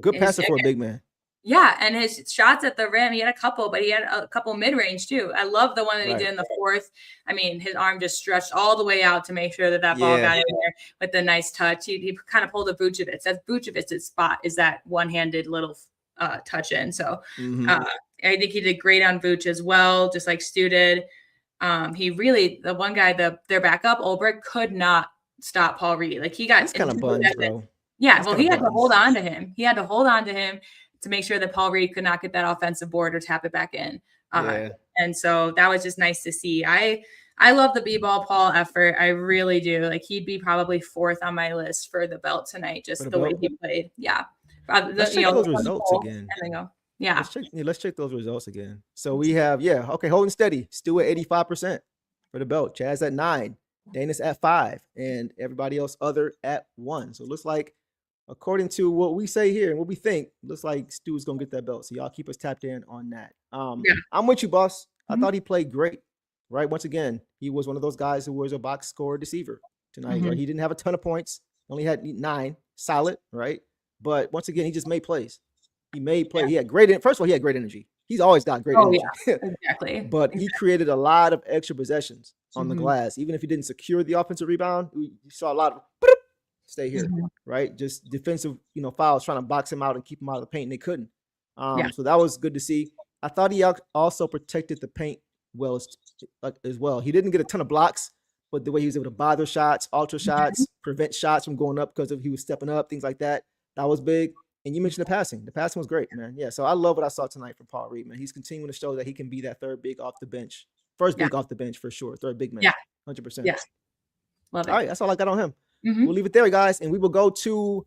Good passer for a big man. Yeah, and his shots at the rim, he had a couple, but he had a couple mid-range too. I love the one that he did in the fourth. I mean, his arm just stretched all the way out to make sure that ball got in there with a nice touch. He kind of pulled a Vucevic. That's Vucevic's spot, is that one-handed little touch in. So I think he did great on Vuce as well, just like Stu did. He really, the one guy, their backup, Ulbrich, could not stop Paul Reed. Like he got kind of buns, bro. Yeah, well, he had to hold on to him. To make sure that Paul Reed could not get that offensive board or tap it back in. And so that was just nice to see. I I love the B-ball Paul effort. I really do. Like, he'd be probably 4th on my list for the belt tonight, just the way he played. Yeah. Let's check those results again. Yeah. Let's check those results again. So we have, okay, holding steady. Stewart 85% for the belt. Chaz at 9. Daniss at 5. And everybody else other at 1. So it looks like, according to what we say here and what we think, looks like Stu's going to get that belt. So y'all keep us tapped in on that. I'm with you, boss. I thought he played great. Right. Once again, he was one of those guys who was a box score deceiver tonight. Right? He didn't have a ton of points. Only had 9. Solid. Right. But once again, he just made plays. He made plays. He had first of all, he had great energy. He's always got great energy. Yeah, exactly. But he created a lot of extra possessions on the glass. Even if he didn't secure the offensive rebound, you saw a lot of stay here. Right. Just defensive, fouls trying to box him out and keep him out of the paint. And they couldn't. So that was good to see. I thought he also protected the paint well as well. He didn't get a ton of blocks, but the way he was able to bother shots, ultra shots, prevent shots from going up because he was stepping up, things like that. That was big. And you mentioned the passing. The passing was great, man. Yeah, so I love what I saw tonight from Paul Reed, man. He's continuing to show that he can be that third big off the bench. First big off the bench for sure. Third big man. Yeah. 100%. Yeah. Love it. All right, that's all I got on him. We'll leave it there, guys, and we will go to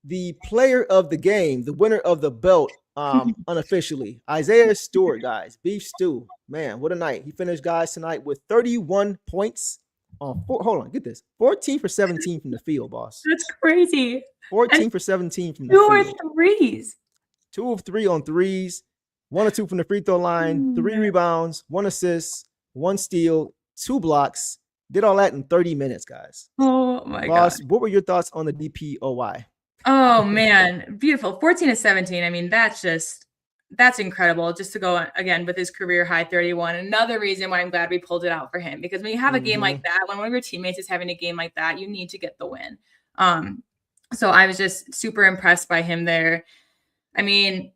the player of the game, the winner of the belt, unofficially, Isaiah Stewart, guys. Beef Stew, man, what a night. He finished, guys, tonight with 31 points on hold on, get this, 14 for 17 from the field, boss. That's crazy. 14 for 17 from the 2 field. 2 threes. 2 of 3 on threes, 1 or 2 from the free throw line, 3 rebounds, 1 assist, 1 steal, 2 blocks. Did all that in 30 minutes, guys. Oh my boss, God. What were your thoughts on the DPOY? Oh man, beautiful. 14 to 17. I mean, that's incredible. Just to go again with his career high 31. Another reason why I'm glad we pulled it out for him, because when you have a game like that, when one of your teammates is having a game like that, you need to get the win. So I was just super impressed by him there. I mean,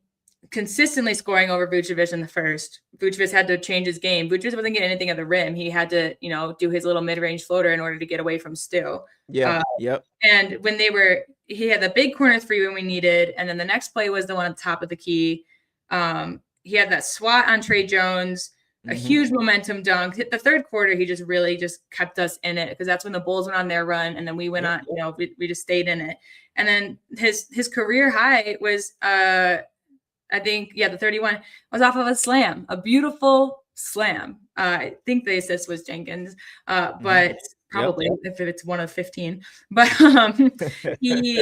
consistently scoring over Vucevic in the first. Vucevic had to change his game. Vucevic wasn't getting anything at the rim. He had to, do his little mid-range floater in order to get away from Stu. Yeah. Yep. And when he had the big corner 3 when we needed, and then the next play was the one at the top of the key. He had that swat on Trey Jones, a huge momentum dunk. The third quarter, he just really just kept us in it, because that's when the Bulls went on their run, and then we went on, we just stayed in it. And then his career high was, I think, the 31 was off of a slam, a beautiful slam. I think the assist was Jenkins, but probably if it's 1 of 15. But he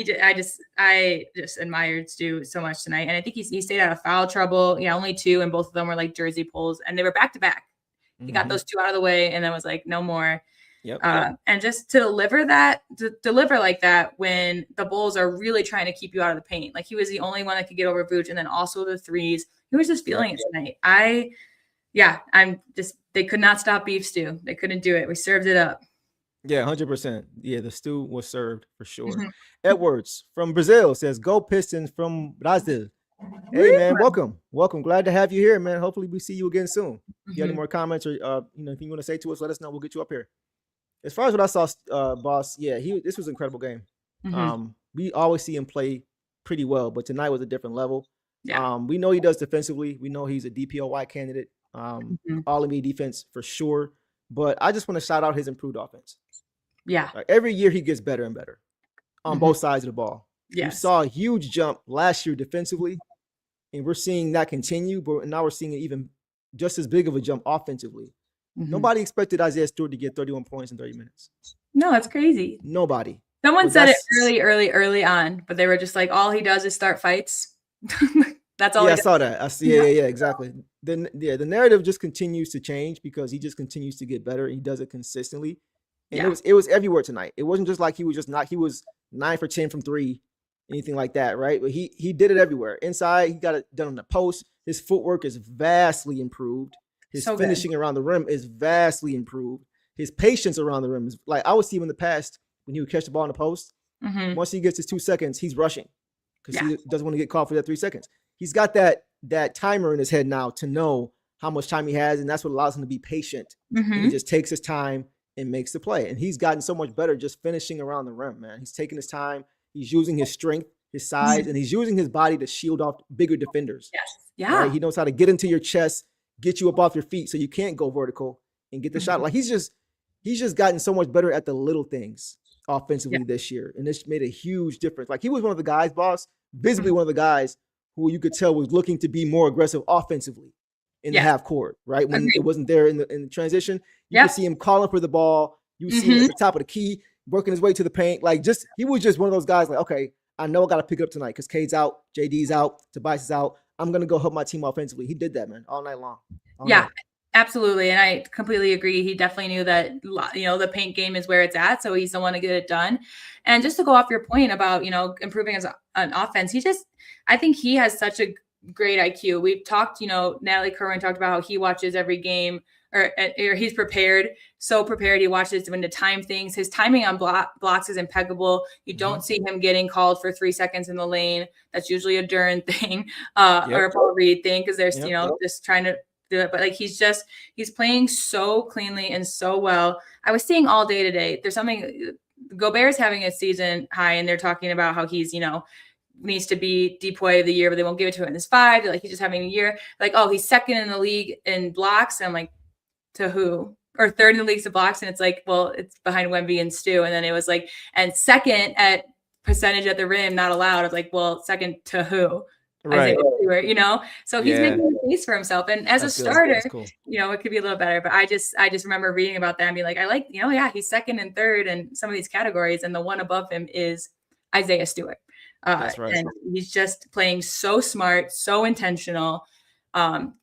did. I just admired Stu so much tonight, and I think he stayed out of foul trouble. Yeah, only 2, and both of them were like jersey pulls, and they were back to back. He got those 2 out of the way, and then was like, no more. And just to deliver like that when the Bulls are really trying to keep you out of the paint. Like, he was the only one that could get over Vooch, and then also the threes. He was just feeling it tonight. They could not stop Beef Stew. They couldn't do it. We served it up. Yeah, 100%. Yeah, the stew was served for sure. Edwards from Brazil says, "Go Pistons from Brazil." Hey man, welcome. Glad to have you here, man. Hopefully we see you again soon. If you have any more comments or if you want to say to us, let us know. We'll get you up here. As far as what I saw, boss, this was an incredible game. We always see him play pretty well, but tonight was a different level. We know he does defensively. We know he's a DPOY candidate. All-NBA defense for sure. But I just want to shout out his improved offense. Yeah. Every year he gets better and better on both sides of the ball. We saw a huge jump last year defensively, and we're seeing that continue, but now we're seeing it even just as big of a jump offensively. Nobody expected Isaiah Stewart to get 31 points in 30 minutes. No, that's crazy. Nobody. Someone said it early on, but they were just like, all he does is start fights. That's all. Yeah, I saw that. I see. Yeah, exactly. Then the narrative just continues to change because he just continues to get better. He does it consistently, and it was everywhere tonight. It wasn't just like he was 9 for 10 from 3, anything like that, right? But he did it everywhere. Inside, he got it done on the post. His footwork is vastly improved. His finishing around the rim is vastly improved. His patience around the rim is like, I would see him in the past when he would catch the ball in the post. Once he gets his 2 seconds, he's rushing because he doesn't want to get caught for that 3 seconds. He's got that timer in his head now to know how much time he has, and that's what allows him to be patient. He just takes his time and makes the play. And he's gotten so much better just finishing around the rim, man. He's taking his time. He's using his strength, his size, and he's using his body to shield off bigger defenders. Yes. Yeah. Right? He knows how to get into your chest, get you up off your feet so you can't go vertical, and get the shot. Like he's just gotten so much better at the little things offensively this year, and this made a huge difference. Like he was one of the guys, boss, visibly one of the guys who you could tell was looking to be more aggressive offensively in the half court, right? When it wasn't there in the transition, you could see him calling for the ball. You see him at the top of the key, working his way to the paint. Like he was just one of those guys like, okay, I know I got to pick it up tonight because Cade's out, JD's out, Tobias is out. I'm going to go help my team offensively. He did that, man, all night long. All night. Absolutely. And I completely agree. He definitely knew that, the paint game is where it's at. So he's the one to get it done. And just to go off your point about, improving as an offense, I think he has such a great IQ. We've talked, Natalie Kerwin talked about how he watches every game or he's prepared, so prepared. He watches when to time things. His timing on blocks is impeccable. You don't see him getting called for 3 seconds in the lane. That's usually a Duren thing or a Paul Reed thing because they're, just trying to do it. But like he's playing so cleanly and so well. I was seeing all day today. There's something Gobert's having a season high, and they're talking about how he's, needs to be DPOY of the year, but they won't give it to him in his 5. They're like, he's just having a year. Like, oh, he's second in the league in blocks. And I'm like, to who? Or third in the league of blocks. And it's like, well, it's behind Wemby and Stu. And then it was like, and second at percentage at the rim, not allowed. I was like, well, second to who? Right. Stewart, so he's making a case for himself. And as a starter, cool. It could be a little better. But I just remember reading about that and being like, I like, he's second and third in some of these categories. And the one above him is Isaiah Stewart. That's right. And he's just playing so smart, so intentional, and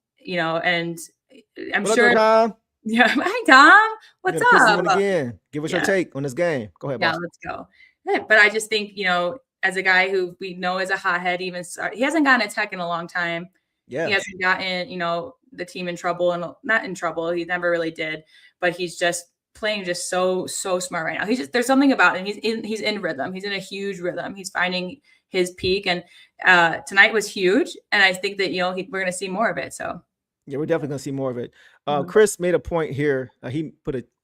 I'm sure. Tom. Yeah. Hi, Tom. What's up? Again. Give us your take on this game. Go ahead. Yeah, let's go. Yeah, but I just think, as a guy who we know is a hothead, he hasn't gotten a tech in a long time. Yeah. He hasn't gotten, the team in trouble and not in trouble. He never really did, but he's just playing just so smart right now. There's something about him. He's in rhythm. He's in a huge rhythm. He's finding his peak, and tonight was huge. And I think that we're going to see more of it. So yeah, we're definitely going to see more of it. Chris made a point here. Here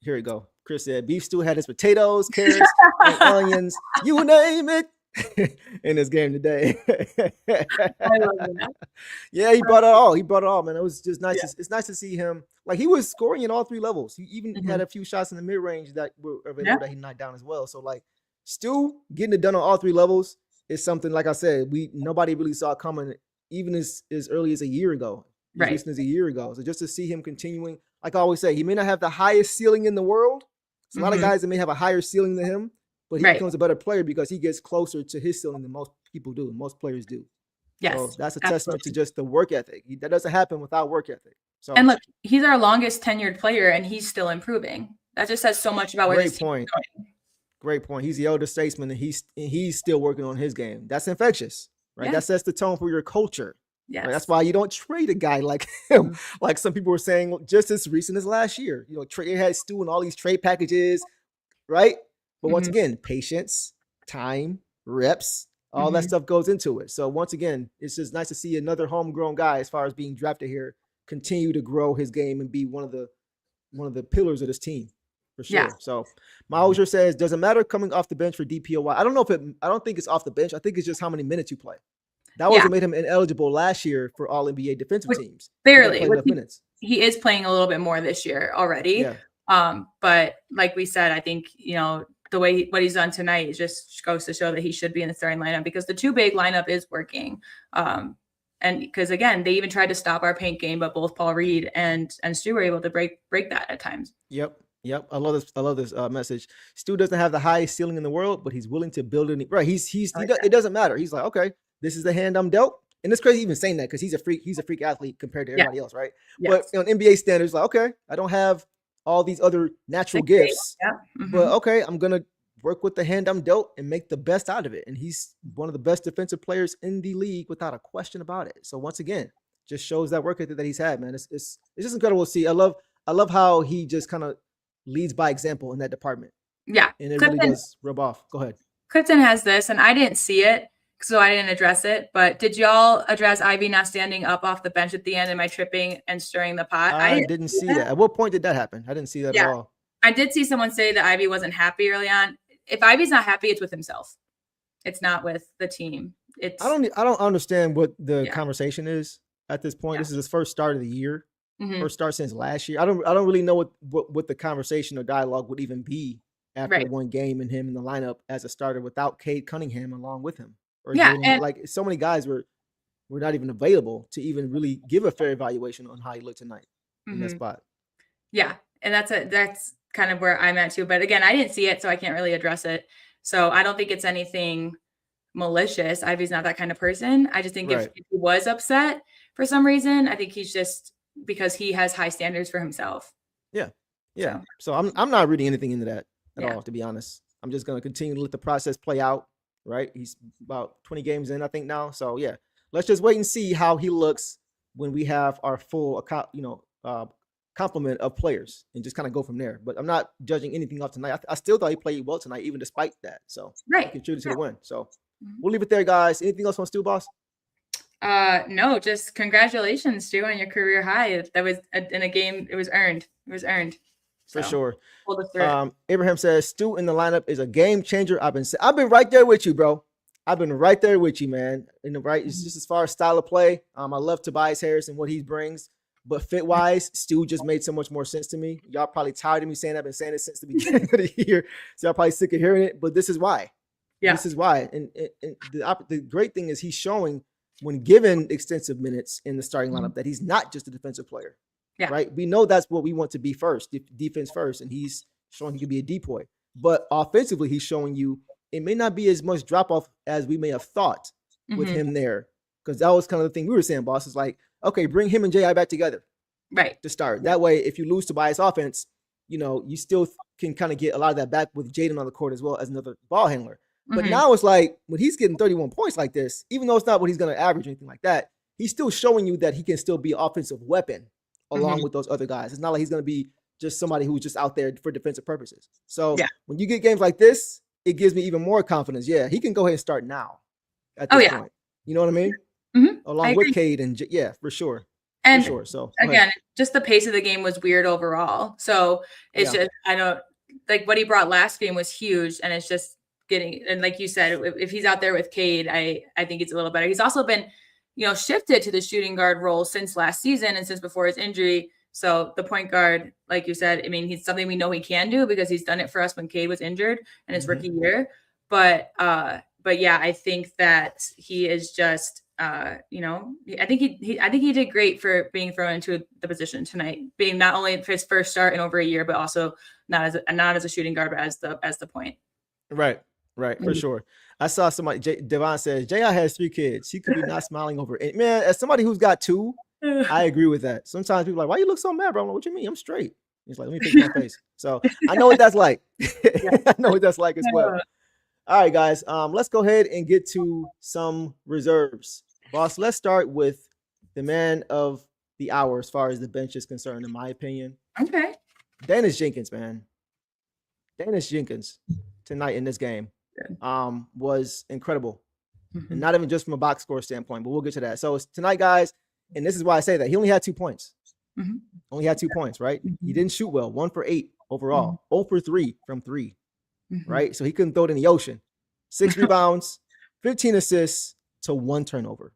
we go. Chris said beef stew had his potatoes, carrots, and onions. You name it. In this game today. I love that. Yeah, he brought it all, man. It was just nice. Yeah. It's nice to see him. Like he was scoring in all 3 levels. He even had a few shots in the mid-range that were available that he knocked down as well. So like Stu getting it done on all 3 levels is something, like I said, nobody really saw it coming even as early as a year ago. Right. As a year ago. So just to see him continuing, like I always say, he may not have the highest ceiling in the world. There's a lot of guys that may have a higher ceiling than him. But he becomes a better player because he gets closer to his ceiling than most people do, and most players do. Yes, so that's a testament to just the work ethic. That doesn't happen without work ethic. So, and look, he's our longest tenured player, and he's still improving. That just says so much about where his point. Great point. He's the elder statesman, and he's still working on his game. That's infectious, right? Yeah. That sets the tone for your culture. Yes. Right? That's why you don't trade a guy like him, like some people were saying just as recent as last year. They had Stu and all these trade packages, right? But once again, patience, time, reps, all that stuff goes into it. So once again, it's just nice to see another homegrown guy, as far as being drafted here, continue to grow his game and be one of the pillars of this team for sure. Yeah. So my Outtro says, doesn't matter coming off the bench for DPOY. I don't think it's off the bench. I think it's just how many minutes you play. That was what made him ineligible last year for all NBA defensive teams. Barely. He is playing a little bit more this year already. Yeah. But like we said, I think, the way what he's done tonight just goes to show that he should be in the starting lineup because the 2 big lineup is working. And because again, they even tried to stop our paint game, but both Paul Reed and Stu were able to break that at times. Yep. I love this message. Stu doesn't have the highest ceiling in the world, but he's willing to build it. Right. It doesn't matter. He's like, okay, this is the hand I'm dealt. And it's crazy even saying that because he's a freak athlete compared to everybody else. Right. Yes. But on NBA standards, like, okay, I don't have all these other natural gifts, but okay, I'm going to work with the hand I'm dealt and make the best out of it. And he's one of the best defensive players in the league without a question about it. So once again, just shows that work ethic that he's had, man. It's just incredible to see. I love how he just kind of leads by example in that department. Yeah. And it really does rub off. Go ahead. Clifton has this, and I didn't see it, so I didn't address it. But did y'all address Ivy not standing up off the bench at the end? Am I tripping and stirring the pot? I didn't see that. At what point did that happen? I didn't see that at all. I did see someone say that Ivy wasn't happy early on. If Ivy's not happy, it's with himself. It's not with the team. I don't understand what the conversation is at this point. Yeah. This is his first start of the year. first start since last year. I don't really know what the conversation or dialogue would even be after one game and him in the lineup as a starter without Cade Cunningham along with him. Or Jaden, like so many guys were not even available to even really give a fair evaluation on how he looked tonight in that spot. Yeah, and that's kind of where I'm at too. But again, I didn't see it, so I can't really address it. So I don't think it's anything malicious. Ivey's not that kind of person. I just think if he was upset for some reason, I think he's just because he has high standards for himself. Yeah. So I'm not reading anything into that at all, to be honest. I'm just going to continue to let the process play out. Right, he's about 20 games in, I think now. So yeah, let's just wait and see how he looks when we have our full, complement of players, and just kind of go from there. But I'm not judging anything off tonight. I still thought he played well tonight, even despite that. So he contributed to the win. So we'll leave it there, guys. Anything else on Stu, boss? No, just congratulations, Stu, on your career high. That was in a game. It was earned. For sure. Abraham says Stu in the lineup is a game changer. I've been right there with you, bro. I've been right there with you, man. It's just as far as style of play. I love Tobias Harris and what he brings, but fit wise, Stu just made so much more sense to me. Y'all probably tired of me saying I've been saying it since the beginning of the year, so y'all probably sick of hearing it. But this is why. Yeah, this is why. And the great thing is he's showing when given extensive minutes in the starting lineup that he's not just a defensive player. Yeah. Right. We know that's what we want to be first, defense first. And he's showing he can be a decoy. But offensively, he's showing you it may not be as much drop off as we may have thought with him there. Because that was kind of the thing we were saying, boss. Is like, okay, bring him and J.I. back together. Right. To start. That way, if you lose Tobias offense, you still can kind of get a lot of that back with Jaden on the court as well as another ball handler. But now it's like when he's getting 31 points like this, even though it's not what he's going to average or anything like that, he's still showing you that he can still be an offensive weapon along with those other guys. It's not like he's going to be just somebody who's just out there for defensive purposes. So when you get games like this, it gives me even more confidence. Yeah, he can go ahead and start now at this point. You know what I mean? Along with Cade and for sure. And for sure. So again, just the pace of the game was weird overall. So it's just, I don't like what he brought last game was huge. And it's just getting, and like you said, if he's out there with Cade, I think it's a little better. He's also been, shifted to the shooting guard role since last season and since before his injury. So the point guard, like you said, I mean, he's something we know he can do because he's done it for us when Cade was injured in his rookie year. But yeah, I think that he is just, I think he did great for being thrown into the position tonight, being not only his first start in over a year, but also not as a shooting guard, but as the point. Right, for sure. I saw somebody, Devon says, J.I. has 3 kids. He could be not smiling over it. Man, as somebody who's got 2, I agree with that. Sometimes people are like, why you look so mad, bro? I'm like, what you mean? I'm straight. He's like, let me fix my face. So I know what that's like. I know what that's like as well. All right, guys. Let's go ahead and get to some reserves. Boss, let's start with the man of the hour as far as the bench is concerned, in my opinion. Okay. Daniss Jenkins, man. Daniss Jenkins tonight in this game was incredible. And not even just from a box score standpoint, but we'll get to that. So tonight, guys, and this is why I say that, he only had 2 points. Only had 2 points, right? He didn't shoot well. 1 for 8 overall. 0 for 3 from 3, right? So he couldn't throw it in the ocean. 6 rebounds, 15 assists to 1 turnover.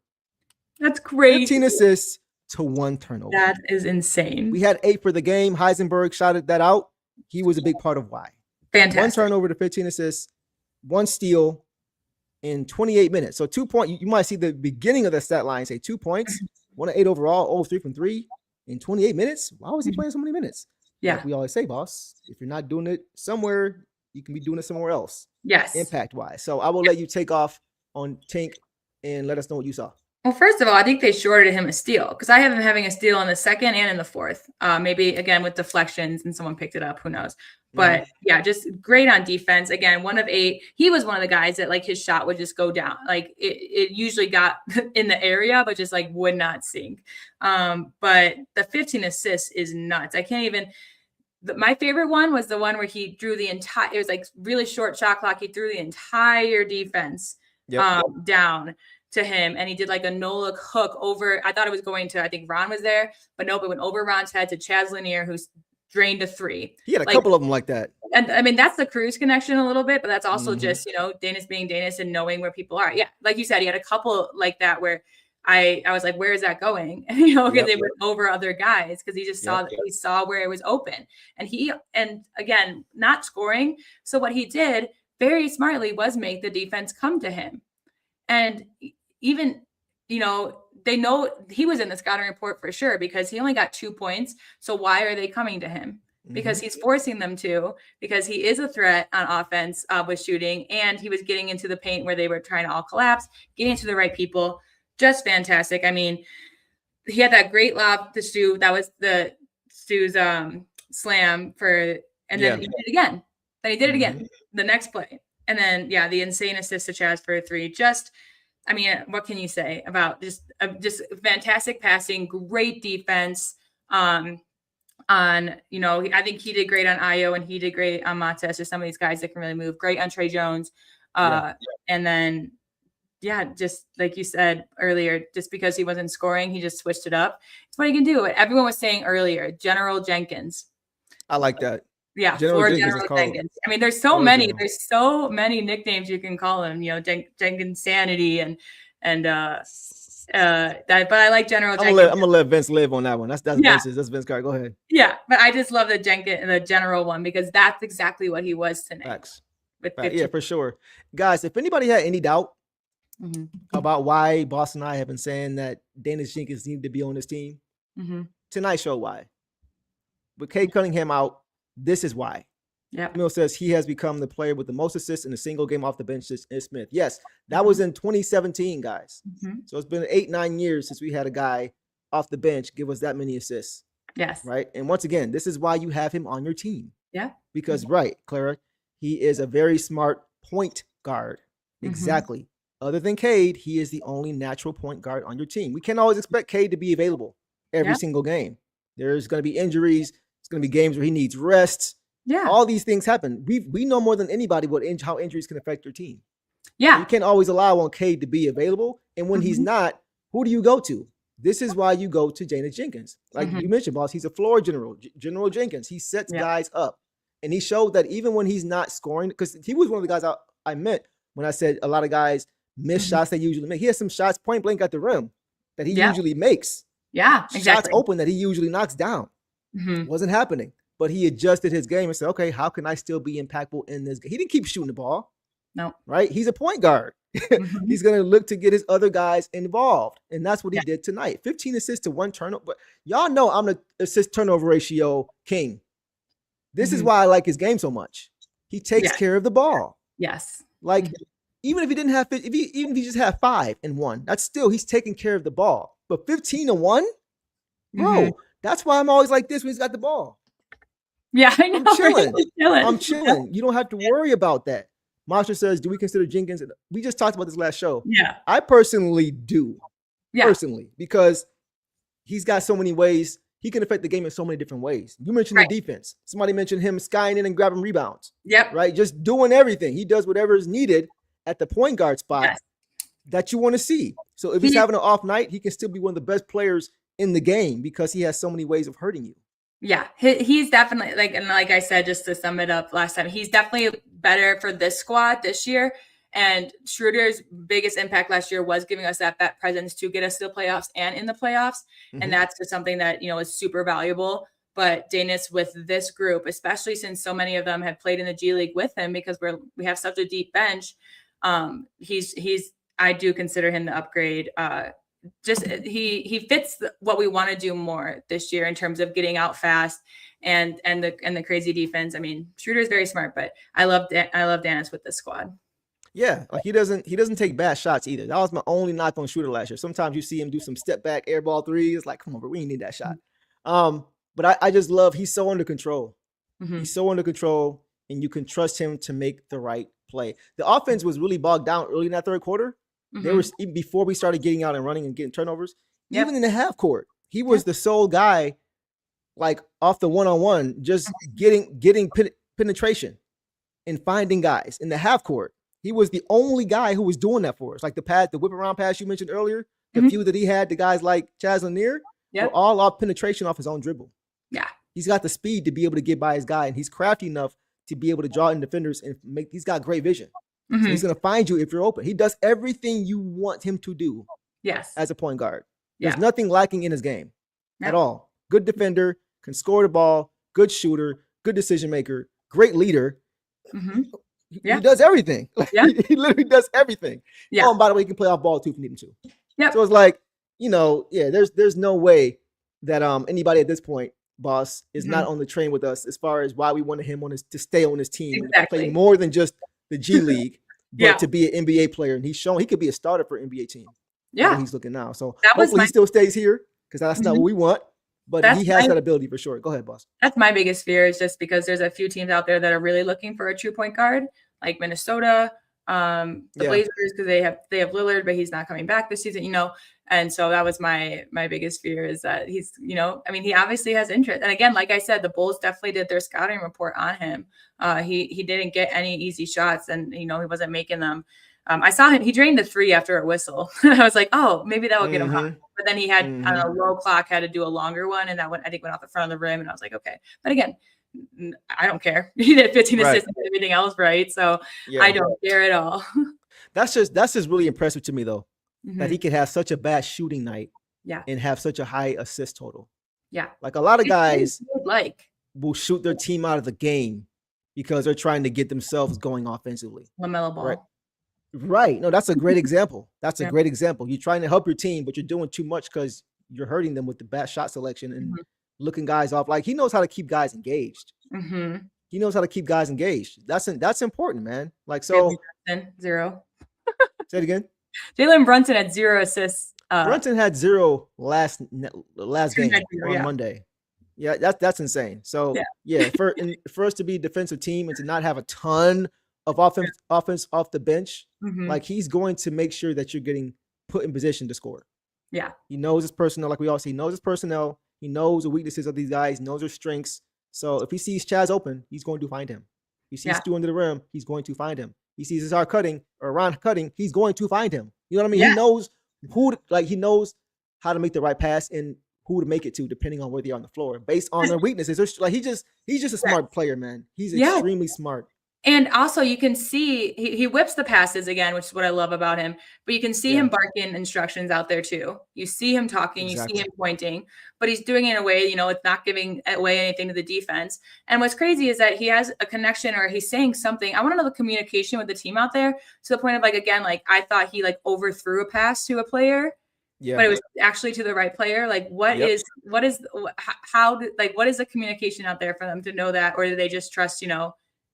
That's crazy. 15 assists to 1 turnover. That is insane. We had 8 for the game. Heisenberg shouted that out. He was a big part of why. Fantastic. 1 turnover to 15 assists, 1 steal in 28 minutes. So 2 points. You might see the beginning of the stat line say 2 points, 1 of 8 overall, 0 3 from 3 in 28 minutes. Why was he playing so many minutes? Yeah. Like we always say, boss, if you're not doing it somewhere, you can be doing it somewhere else. Yes. Impact wise. So I will let you take off on Tink and let us know what you saw. Well, first of all, I think they shorted him a steal because I have him having a steal in the second and in the fourth. Maybe again with deflections and someone picked it up. Who knows? But yeah, just great on defense. Again, 1 of 8. He was one of the guys that like his shot would just go down. Like it usually got in the area, but just like would not sink. But the 15 assists is nuts. I can't even. My favorite one was the one where he drew the entire. It was like really short shot clock. He threw the entire defense down to him, and he did like a no-look hook over. I thought it was going to. I think Ron was there, but nope, it went over Ron's head to Chaz Lanier, who's drained a 3. He had a couple of them like that. And I mean, that's the cruise connection a little bit, but that's also just, Daniss being Daniss and knowing where people are. Yeah. Like you said, he had a couple like that where I was like, where is that going? Because Yep. they went over other guys because he just saw Yep. that he saw where it was open. And again, not scoring. So what he did very smartly was make the defense come to him. And even, they know he was in the scouting report for sure because he only got 2 points. So why are they coming to him? Because he's forcing them to, because he is a threat on offense with shooting, and he was getting into the paint where they were trying to all collapse, getting to the right people. Just fantastic. I mean, he had that great lob to Stu. That was Stu's slam and then he did it again. Then he did it again the next play. And then, the insane assist to Chaz for a 3. What can you say about just fantastic passing, great defense. I think he did great on Ayo and he did great on Mates. Just some of these guys that can really move. Great on Trey Jones. And then, just like you said earlier, just because he wasn't scoring, he just switched it up. It's what he can do. Everyone was saying earlier, General Jenkins. I like that. Yeah, General Jenkins. I mean, there's so many. There's so many nicknames you can call him. Jenkins Sanity and that. But I like General Jenkins. I'm gonna let Vince live on that one. That's Vince's. That's Vince's card. Go ahead. Yeah, but I just love the General one because that's exactly what he was tonight. Facts. With yeah, for sure, guys. If anybody had any doubt about why Boss and I have been saying that Daniss Jenkins needed to be on this team, tonight showed why. With Cade Cunningham out, this is why. Yeah. Emil says he has become the player with the most assists in a single game off the bench since Smith. Yes, that was in 2017, guys. So it's been 8-9 years since we had a guy off the bench give us that many assists. Yes. Right. And once again, this is why you have him on your team. Yeah. Because, right, Clara, he is a very smart point guard. Exactly. Other than Cade, he is the only natural point guard on your team. We can't always expect Cade to be available every single game. There's going to be injuries. It's going to be games where he needs rest. Yeah. All these things happen. We know more than anybody how injuries can affect your team. Yeah. You can't always allow on Cade to be available. And when he's not, who do you go to? This is why you go to Jaden Jenkins. Like you mentioned, boss, he's a floor general, General Jenkins. He sets guys up. And he showed that even when he's not scoring, because he was one of the guys I meant when I said a lot of guys miss shots they usually make. He has some shots point blank at the rim that he usually makes. Yeah, exactly. Shots open that he usually knocks down. Wasn't happening. But he adjusted his game and said, okay, how can I still be impactful in this game? He didn't keep shooting the ball. No. Right? He's a point guard. He's going to look to get his other guys involved. And that's what he did tonight. 15 assists to 1 turnover. But y'all know I'm the assist turnover ratio king. This is why I like his game so much. He takes care of the ball. Yes. Like, even if he didn't have, even if he just had 5 and 1, that's still, he's taking care of the ball. But 15 and 1, bro, that's why I'm always like this when he's got the ball. Yeah, I know. I'm chilling. I'm chilling. You don't have to worry about that. Masha says, do we consider Jenkins? We just talked about this last show. Yeah. I personally do. Yeah. Personally, because he's got so many ways. He can affect the game in so many different ways. You mentioned the defense. Somebody mentioned him skying in and grabbing rebounds. Yep. Right? Just doing everything. He does whatever is needed at the point guard spot that you want to see. So if he's having an off night, he can still be one of the best players in the game because he has so many ways of hurting you. Yeah, he's definitely like I said, just to sum it up last time, he's definitely better for this squad this year. And Schroeder's biggest impact last year was giving us that presence to get us to the playoffs and in the playoffs. And that's just something that, is super valuable. But Daniss with this group, especially since so many of them have played in the G League with him because we have such a deep bench. I do consider him the upgrade. He fits what we want to do more this year in terms of getting out fast and the crazy defense. I mean, Schroeder's very smart, but I love Daniss with this squad. Yeah, like he doesn't take bad shots either. That was my only knock on Schroeder last year. Sometimes you see him do some step back air ball threes. Like, come on, bro, we need that shot. But I just love he's so under control. He's so under control, and you can trust him to make the right play. The offense was really bogged down early in that third quarter. There was even before we started getting out and running and getting turnovers. Even in the half court, he was the sole guy, like off the one-on-one, just getting penetration and finding guys in the half court. He was the only guy who was doing that for us. Like the whip around pass you mentioned earlier, the few that he had, the guys like Chaz Lanier, were all off penetration off his own dribble. Yeah, he's got the speed to be able to get by his guy, and he's crafty enough to be able to draw in defenders and he's got great vision. So he's going to find you if you're open. He does everything you want him to do Yes. as a point guard. There's Yeah. nothing lacking in his game Yep. at all. Good defender, can score the ball, good shooter, good decision maker, great leader. Mhm. He Yeah. does everything. Yeah. He literally does everything. Yeah. Oh, and by the way, he can play off ball too if you need him to. Yep. So it's like, there's no way that anybody at this point, boss, is not on the train with us as far as why we wanted him to stay on his team, Exactly. play more than just the G League, but Yeah. to be an NBA player. And he's shown he could be a starter for an NBA team. Yeah. He's looking now. So That was hopefully he still stays here because that's not Mhm. what we want. But That's he has my- that ability for sure. Go ahead, boss. That's my biggest fear, is just because there's a few teams out there that are really looking for a true point guard, like Minnesota, the Yeah. Blazers, because they have Lillard, but he's not coming back this season, And so that was my biggest fear, is that he's, he obviously has interest. And again, like I said, the Bulls definitely did their scouting report on him. He didn't get any easy shots, and he wasn't making them. I saw him, he drained the 3 after a whistle. I was like, oh, maybe that will get him hot. But then he had on a low clock, had to do a longer one, and that one I think went off the front of the rim, and I was like, okay. But again, I don't care. He did 15 assists and everything else, right? So Yeah. I don't care at all. That's just really impressive to me though, Mhm. that he could have such a bad shooting night Yeah. and have such a high assist total. Yeah. Like a lot of guys like will shoot their team out of the game because they're trying to get themselves going offensively. LaMelo Ball. Right. Right. No, that's a great example. That's a Yeah. great example. You're trying to help your team, but you're doing too much because you're hurting them with the bad shot selection and looking guys off. Like he knows how to keep guys engaged. Mm-hmm. He knows how to keep guys engaged. That's important, man. Like so. Zero. Say it again. Jalen Brunson had 0 assists. Brunson had 0 last game had 0, on yeah. Monday. Yeah, that's insane. So yeah, for us to be a defensive team and to not have a ton of offense off the bench, Mhm. like he's going to make sure that you're getting put in position to score. Yeah. He knows his personnel, like we all say, he knows his personnel. He knows the weaknesses of these guys, knows their strengths. So if he sees Chaz open, he's going to find him. He sees Stu under the rim, he's going to find him. He sees Ausar cutting or Ron cutting, he's going to find him. You know what I mean? Yeah. He knows he knows how to make the right pass and who to make it to, depending on where they are on the floor, based on their weaknesses. Like he's just a smart player, man. He's extremely smart. And also you can see he whips the passes again, which is what I love about him, but you can see him barking instructions out there too. You see him talking, you see him pointing, but he's doing it in a way, it's not giving away anything to the defense. And what's crazy is that he has a connection, or he's saying something. I want to know the communication with the team out there, to the point of I thought he overthrew a pass to a player. Yeah. But it was actually to the right player. Like what is the communication out there for them to know that, or do they just trust,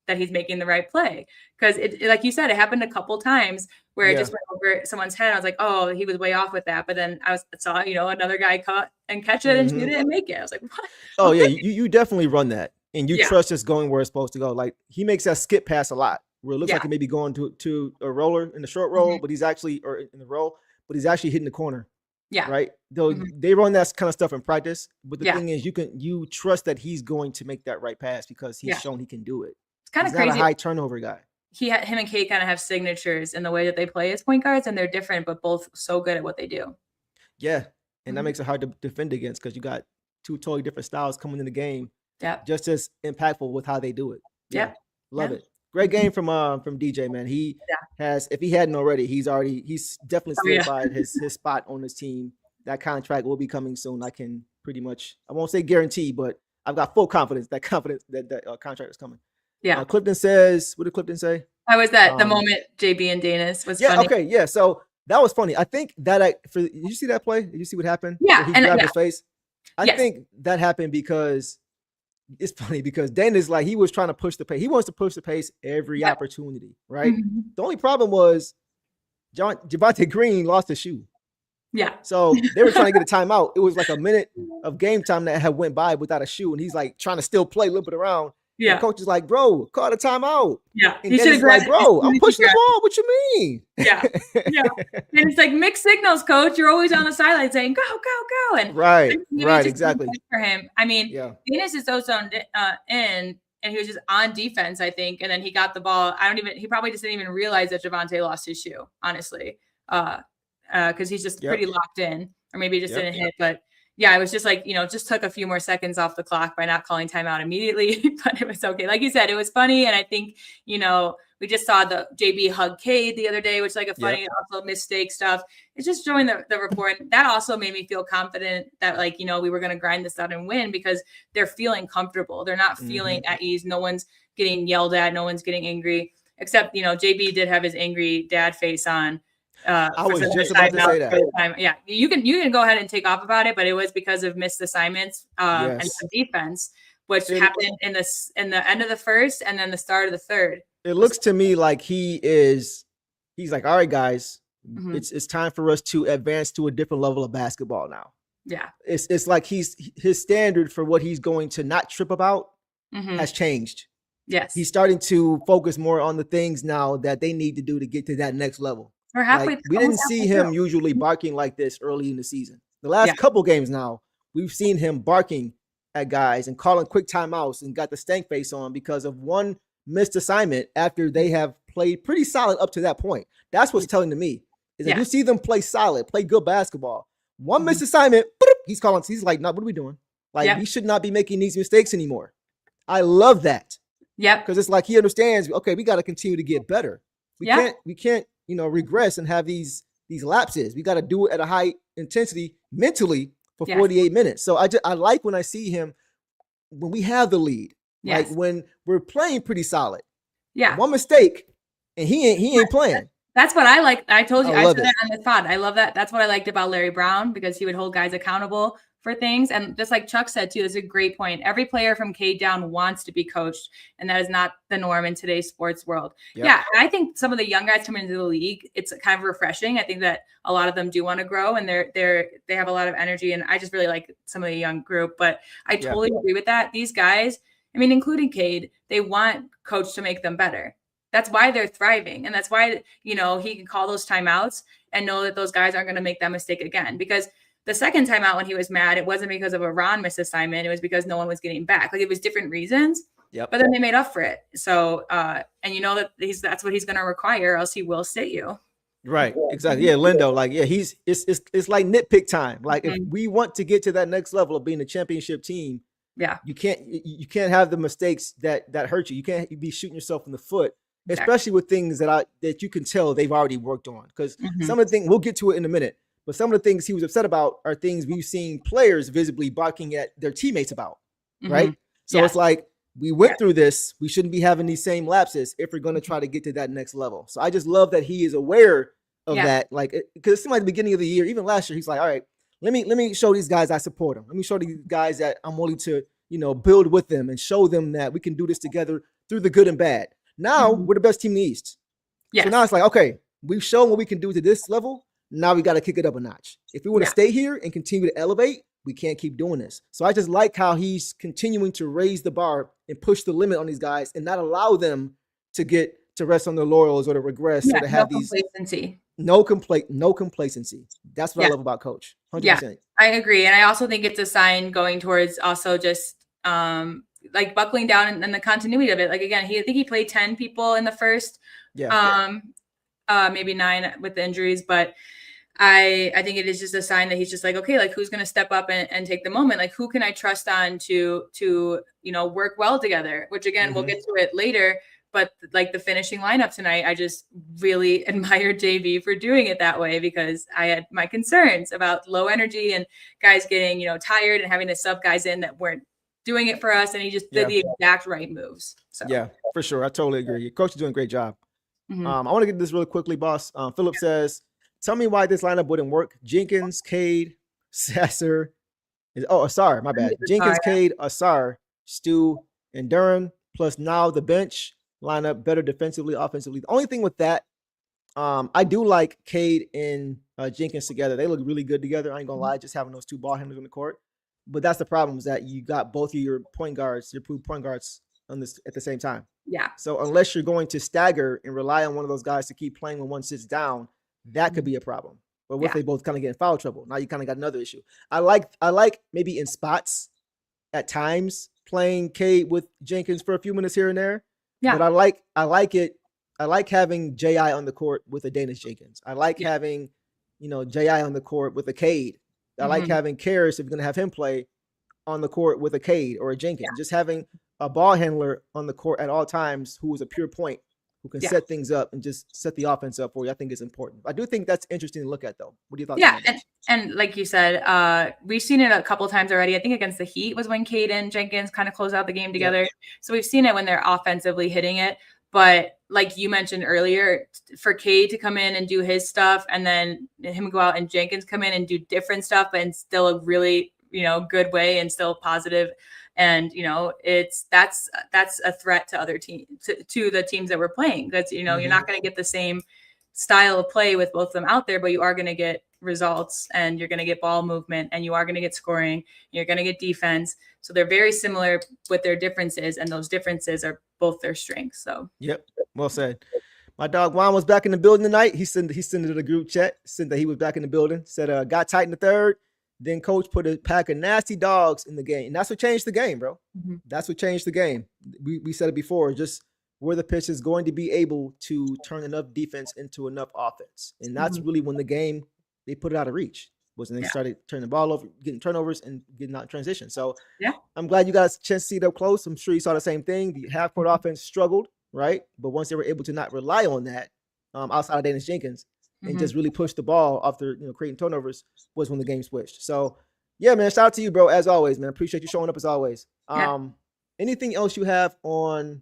that he's making the right play? Because it, like you said, it happened a couple times where it just went over someone's head. I was like, oh, he was way off with that. But then I saw, another guy cut and catch it and shoot it and make it. I was like, what? Oh yeah, you definitely run that, and you trust it's going where it's supposed to go. Like he makes that skip pass a lot, where it looks like he may be going to a roller in the short roll, but he's actually, or in the roll, but he's actually hitting the corner. Yeah. Right. Though they run that kind of stuff in practice, but the thing is, you trust that he's going to make that right pass because he's shown he can do it. It's kind of crazy. Not a high turnover guy. Him and Kate kind of have signatures in the way that they play as point guards, and they're different, but both so good at what they do. Yeah, and that makes it hard to defend against because you got 2 totally different styles coming in the game. Yeah, just as impactful with how they do it. Yeah, love it. Great game from DJ, man. He has, if he hadn't already, he's definitely solidified his spot on his team. That contract will be coming soon. I can pretty much, I won't say guarantee, but I've got full confidence that contract is coming. Yeah. Clifton says, what did Clifton say? I was at the moment JB and Daniss was funny. Okay, yeah. So that was funny. I think that did you see that play? Did you see what happened? Yeah, he grabbed his face. I think that happened because it's funny because Daniss, he was trying to push the pace. He wants to push the pace every opportunity, right? Mm-hmm. The only problem was Javonte Green lost his shoe. Yeah. So they were trying to get a timeout. It was like a minute of game time that had went by without a shoe, and he's trying to still play, limping around. Yeah. The coach is like, bro, call the timeout. Yeah. And he's like, bro, I'm pushing the ball. What you mean? Yeah. Yeah. And it's like mixed signals, coach. You're always on the sideline saying, go, go, go. And right, exactly. For him. I mean, Daniss is so zoned in, and he was just on defense, I think. And then he got the ball. He probably just didn't even realize that Javonte lost his shoe, honestly. Because he's just pretty locked in. Or maybe he just didn't hit. But yeah, it was just like, just took a few more seconds off the clock by not calling timeout immediately, but it was okay. Like you said, it was funny. And I think, we just saw the JB hug Cade the other day, which is like a funny also mistake stuff. It's just showing the rapport. And that also made me feel confident that we were going to grind this out and win because they're feeling comfortable. They're not feeling at ease. No one's getting yelled at. No one's getting angry, except, JB did have his angry dad face on. I was just about to say that. Yeah, you can go ahead and take off about it, but it was because of missed assignments and some defense, which happened in the end of the first and then the start of the third. It looks to me like he's like, all right, guys, it's time for us to advance to a different level of basketball now. Yeah, it's like his standard for what he's going to not trip about has changed. Yes, he's starting to focus more on the things now that they need to do to get to that next level. We're halfway. Like, we didn't see him usually barking like this early in the season. The last couple games now, we've seen him barking at guys and calling quick timeouts and got the stank face on because of one missed assignment after they have played pretty solid up to that point. That's what's telling to me is that you see them play solid, play good basketball. One missed assignment, he's like, no, what are we doing? Like, we should not be making these mistakes anymore. I love that. Yep. Because it's like he understands, okay, we got to continue to get better. We can't regress and have these lapses. We got to do it at a high intensity mentally for 48 minutes. So I like when I see him when we have the lead, like when we're playing pretty solid. Yeah, one mistake and he ain't playing. That's what I like. I told you, I said that on the pod. I love that. That's what I liked about Larry Brown because he would hold guys accountable for things. And just like Chuck said too, it's a great point. Every player from Cade down wants to be coached, and that is not the norm in today's sports world. Yeah, and I think some of the young guys coming into the league, it's kind of refreshing. I think that a lot of them do want to grow, and they have a lot of energy. And I just really like some of the young group. But I totally agree with that. These guys, I mean, including Cade, they want coach to make them better. That's why they're thriving. And that's why, he can call those timeouts and know that those guys aren't going to make that mistake again. Because the second timeout when he was mad, it wasn't because of a Ron misassignment. It was because no one was getting back. Like, it was different reasons. But then they made up for it. So, and that's what he's going to require, or else he will sit you. Right. Exactly. Yeah. Lindo, it's like nitpick time. Like, if we want to get to that next level of being a championship team, you can't have the mistakes that hurt you. You can't be shooting yourself in the foot. Especially with things that you can tell they've already worked on. Because some of the things, we'll get to it in a minute, but some of the things he was upset about are things we've seen players visibly barking at their teammates about, right? So it's like, we went through this. We shouldn't be having these same lapses if we're going to try to get to that next level. So I just love that he is aware of that. Like, because it seemed like the beginning of the year, even last year, he's like, all right, let me show these guys I support them. Let me show these guys that I'm willing to, build with them and show them that we can do this together through the good and bad. Now we're the best team in the East. So now it's like, okay, we've shown what we can do to this level. Now we got to kick it up a notch. If we want to stay here and continue to elevate, we can't keep doing this. So I just like how he's continuing to raise the bar and push the limit on these guys and not allow them to rest on their laurels or to regress or to have complacency. No complacency. That's what I love about Coach. 100%. Yeah, I agree. And I also think it's a sign going towards also just like buckling down and the continuity of it. Like, again, I think he played 10 people in the first, maybe 9 with the injuries, but I think it is just a sign that he's just like, okay, like, who's going to step up and take the moment? Like, who can I trust on to work well together, which again, we'll get to it later, but like the finishing lineup tonight, I just really admired JV for doing it that way because I had my concerns about low energy and guys getting, tired and having to sub guys in that weren't doing it for us, and he just did the exact right moves. So yeah, for sure. I totally agree. Coach is doing a great job. I want to get this really quickly, boss. Philip says, tell me why this lineup wouldn't work. Jenkins, Cade, Sasser. Ausar, my bad. Jenkins, Cade, Ausar, Stu, and Duran, plus now the bench lineup better defensively, offensively. The only thing with that, I do like Cade and Jenkins together. They look really good together. I ain't gonna lie, just having those two ball handlers on the court. But that's the problem, is that you got both of your point guards on this at the same time. Yeah. So unless you're going to stagger and rely on one of those guys to keep playing when one sits down, that could be a problem. But what if they both kind of get in foul trouble? Now you kind of got another issue. I like maybe in spots at times playing Cade with Jenkins for a few minutes here and there. Yeah. But I like it. I like having J.I. on the court with a Daniss Jenkins. I like having, J.I. on the court with a Cade. I like having Caris, if you're going to have him play, on the court with a Cade or a Jenkins. Just having a ball handler on the court at all times who is a pure point, who can set things up and just set the offense up for you, I think is important. I do think that's interesting to look at, though. What do you thought? Yeah, and like you said, we've seen it a couple of times already. I think against the Heat was when Cade and Jenkins kind of closed out the game together. Yep. So we've seen it when they're offensively hitting it. But like you mentioned earlier, for Cade to come in and do his stuff, and then him go out and Jenkins come in and do different stuff, but in still a really, good way and still positive. And, that's a threat to other teams, to the teams that we're playing. That's, you're not going to get the same style of play with both of them out there, but you are going to get results, and you're going to get ball movement, and you are going to get scoring, you're going to get defense. So they're very similar with their differences, and those differences are both their strengths. So yep, well said. My dog Juan was back in the building tonight. He sent it to the group chat, said that he was back in the building, said got tight in the third. Then coach put a pack of nasty dogs in the game. And that's what changed the game, bro. That's what changed the game. We said it before, just where the pitch is going to be able to turn enough defense into enough offense. And that's really when the game, they put it out of reach, was when they started turning the ball over, getting turnovers and getting out in transition. So I'm glad you got a chance to see it up close. I'm sure you saw the same thing. The half-court offense struggled, right? But once they were able to not rely on that, outside of Daniss Jenkins, and just really push the ball after creating turnovers, was when the game switched. So yeah, man, shout out to you, bro, as always, man. Appreciate you showing up as always. Anything else you have on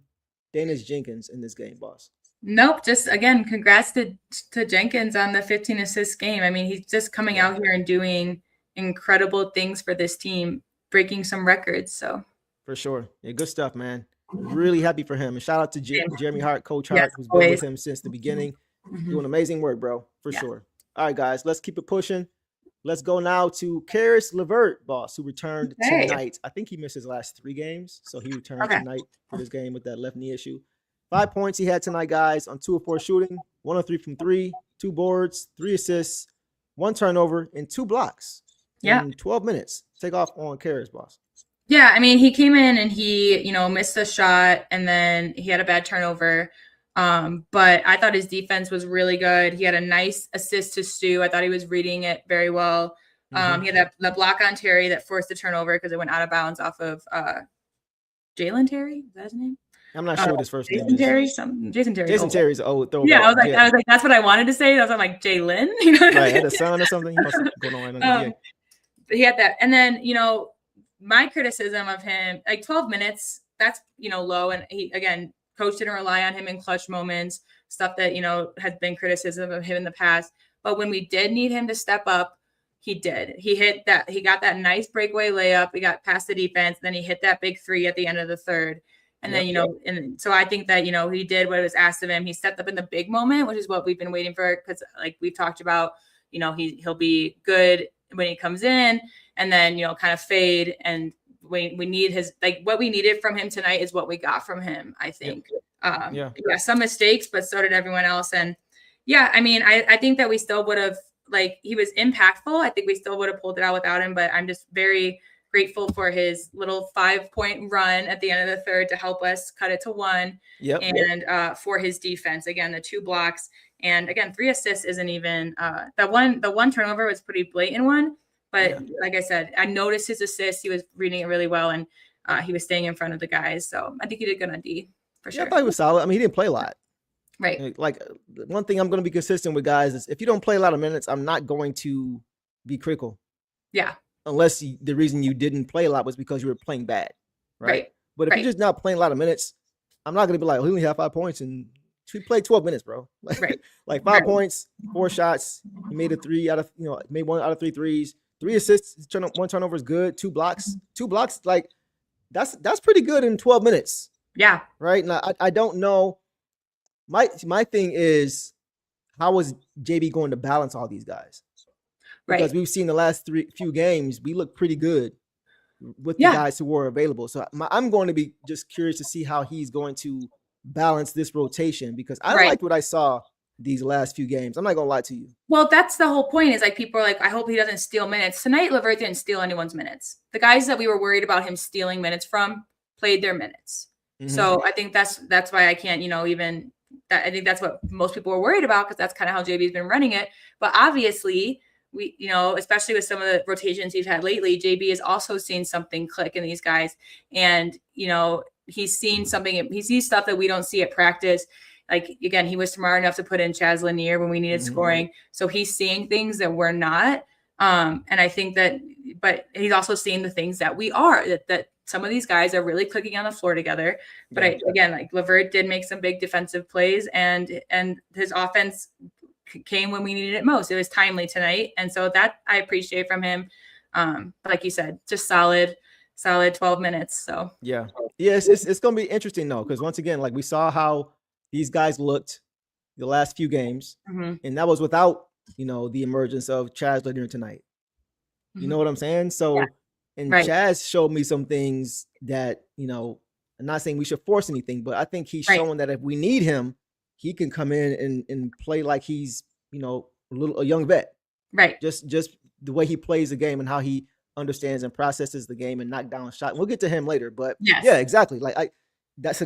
Daniss Jenkins in this game, boss? Nope. Just again, congrats to Jenkins on the 15 assist game. I mean, he's just coming out here and doing incredible things for this team, breaking some records. So for sure. Yeah, good stuff, man. Really happy for him. And shout out to Jeremy Hart, Coach Hart, who's been with him since the beginning. Doing amazing work, bro, for sure. All right, guys, let's keep it pushing. Let's go now to Caris LeVert, boss, who returned tonight. I think he missed his last 3 games, so he returned tonight for this game with that left knee issue. 5 points he had tonight, guys, on 2 of 4 shooting, 1 of 3 from 3, 2 boards, 3 assists, 1 turnover, and 2 blocks in 12 minutes. Take off on Caris, boss. Yeah, I mean, he came in and he, missed a shot, and then he had a bad turnover. But I thought his defense was really good. He had a nice assist to Stu. I thought he was reading it very well. He had the block on Terry that forced the turnover because it went out of bounds off of Jalen Terry. Is that his name? I'm not sure what his first name is. Jason Terry. Jason Terry's old throwback. Yeah, I was like, that's what I wanted to say. I was like, Jalen. Right, had a son or something. He must have gone on. He had that. And then, my criticism of him, like 12 minutes, that's, low. And he, again, coach didn't rely on him in clutch moments, stuff that, has been criticism of him in the past. But when we did need him to step up, he did. He got that nice breakaway layup. He got past the defense. Then he hit that big 3 at the end of the third. And then, and so I think that, he did what was asked of him. He stepped up in the big moment, which is what we've been waiting for. Because like we've talked about, he'll be good when he comes in and then, kind of fade. And we need his, like what we needed from him tonight is what we got from him, I think. Some mistakes, but so did everyone else. And I mean, I think that we still would have, like, he was impactful. I think we still would have pulled it out without him, but I'm just very grateful for his little 5-point run at the end of the third to help us cut it to 1. And for his defense, again, the 2 blocks, and again, 3 assists isn't even the one turnover was pretty blatant one. But like I said, I noticed his assist. He was reading it really well, and he was staying in front of the guys. So I think he did good on D for sure. I thought he was solid. I mean, he didn't play a lot. Right. Like one thing I'm going to be consistent with, guys, is if you don't play a lot of minutes, I'm not going to be critical. Yeah. Unless the reason you didn't play a lot was because you were playing bad. Right. But if you're just not playing a lot of minutes, I'm not going to be like, he only had 5 points and he played 12 minutes, bro. Like 5 points, 4 shots. He made a 3 out of, made 1 out of 3 threes. 3 assists, 1 turnover is good. 2 blocks, like that's pretty good in 12 minutes. Yeah. Right. Now I don't know. My thing is, how was JB going to balance all these guys? Because we've seen the last few games, we look pretty good with the guys who were available. So I'm going to be just curious to see how he's going to balance this rotation, because I liked what I saw these last few games. I'm not gonna lie to you. Well, that's the whole point, is like people are like, I hope he doesn't steal minutes. Tonight, LeVert didn't steal anyone's minutes. The guys that we were worried about him stealing minutes from played their minutes. So I think that's why I can't, I think that's what most people were worried about, because that's kind of how JB's been running it. But obviously, we, especially with some of the rotations he's had lately, JB has also seen something click in these guys. And, he's seen something, he sees stuff that we don't see at practice. Like, again, he was smart enough to put in Chaz Lanier when we needed scoring. So he's seeing things that we're not. And I think that, but he's also seeing the things that we are, that some of these guys are really clicking on the floor together. But again, like LeVert did make some big defensive plays, and his offense came when we needed it most. It was timely tonight. And so that I appreciate from him. But like you said, just solid 12 minutes. So yeah, it's going to be interesting though. Cause once again, like we saw how these guys looked the last few games, and that was without, the emergence of Chaz Lanier tonight. You know what I'm saying? So, and Chaz showed me some things that, I'm not saying we should force anything, but I think he's showing that if we need him, he can come in and play like he's, a young vet. Right. Just the way he plays the game and how he understands and processes the game and knock down a shot. We'll get to him later, but yeah, exactly. Like that's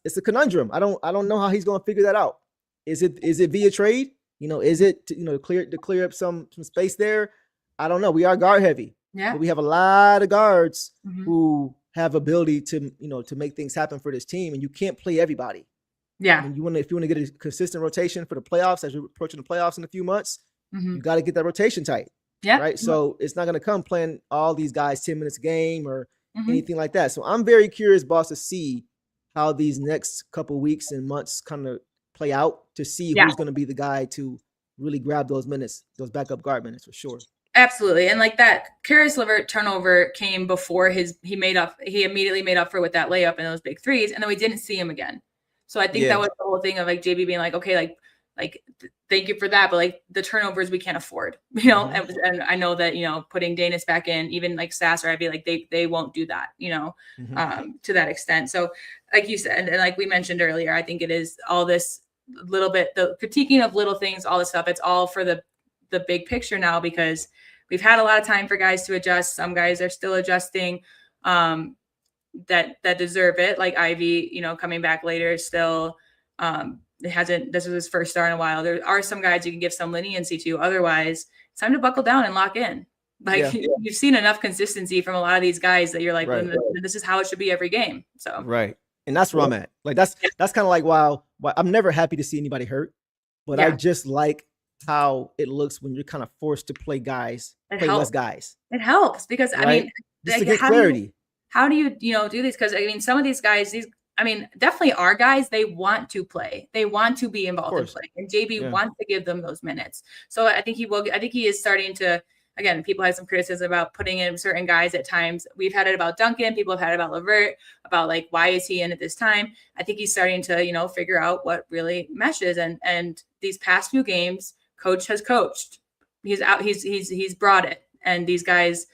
it's a conundrum. I don't know how he's going to figure that out. Is it via trade? Is it to clear up some space there? I don't know. We are guard heavy. Yeah. But we have a lot of guards who have ability to, to make things happen for this team, and you can't play everybody. Yeah. And if you want to get a consistent rotation for the playoffs as you're approaching the playoffs in a few months, you got to get that rotation tight. Yeah. Right. So it's not going to come playing all these guys 10 minutes a game or anything like that. So I'm very curious, boss, to see how these next couple weeks and months kind of play out, to see who's going to be the guy to really grab those minutes, those backup guard minutes for sure. Absolutely. And like that Caris LeVert turnover came before he immediately made up for with that layup and those big threes. And then we didn't see him again. So I think that was the whole thing of like JB being like, okay, like, thank you for that. But like the turnovers we can't afford, and I know that, putting Daniss back in, even like Sasser, I'd be like, they won't do that, to that extent. So like you said, and like we mentioned earlier, I think it is all this little bit, the critiquing of little things, all this stuff. It's all for the big picture now, because we've had a lot of time for guys to adjust. Some guys are still adjusting that deserve it. Like Ivey, coming back later still, this was his first start in a while. There are some guys you can give some leniency to. Otherwise, it's time to buckle down and lock in. Like you've seen enough consistency from a lot of these guys that you're like, this is how it should be every game. So and that's where I'm at. Like that's kind of like why I'm never happy to see anybody hurt, but I just like how it looks when you're kind of forced to play less guys. It helps because I mean, just to get clarity. How do you do these? Because I mean, some of these guys, definitely our guys, they want to play. They want to be involved in play. And JB wants to give them those minutes. So I think he is starting to, again, people have some criticism about putting in certain guys at times. We've had it about Duncan. People have had it about LeVert, about like, why is he in at this time? I think he's starting to, figure out what really meshes. And these past few games, coach has coached. He's out. He's brought it. And these guys,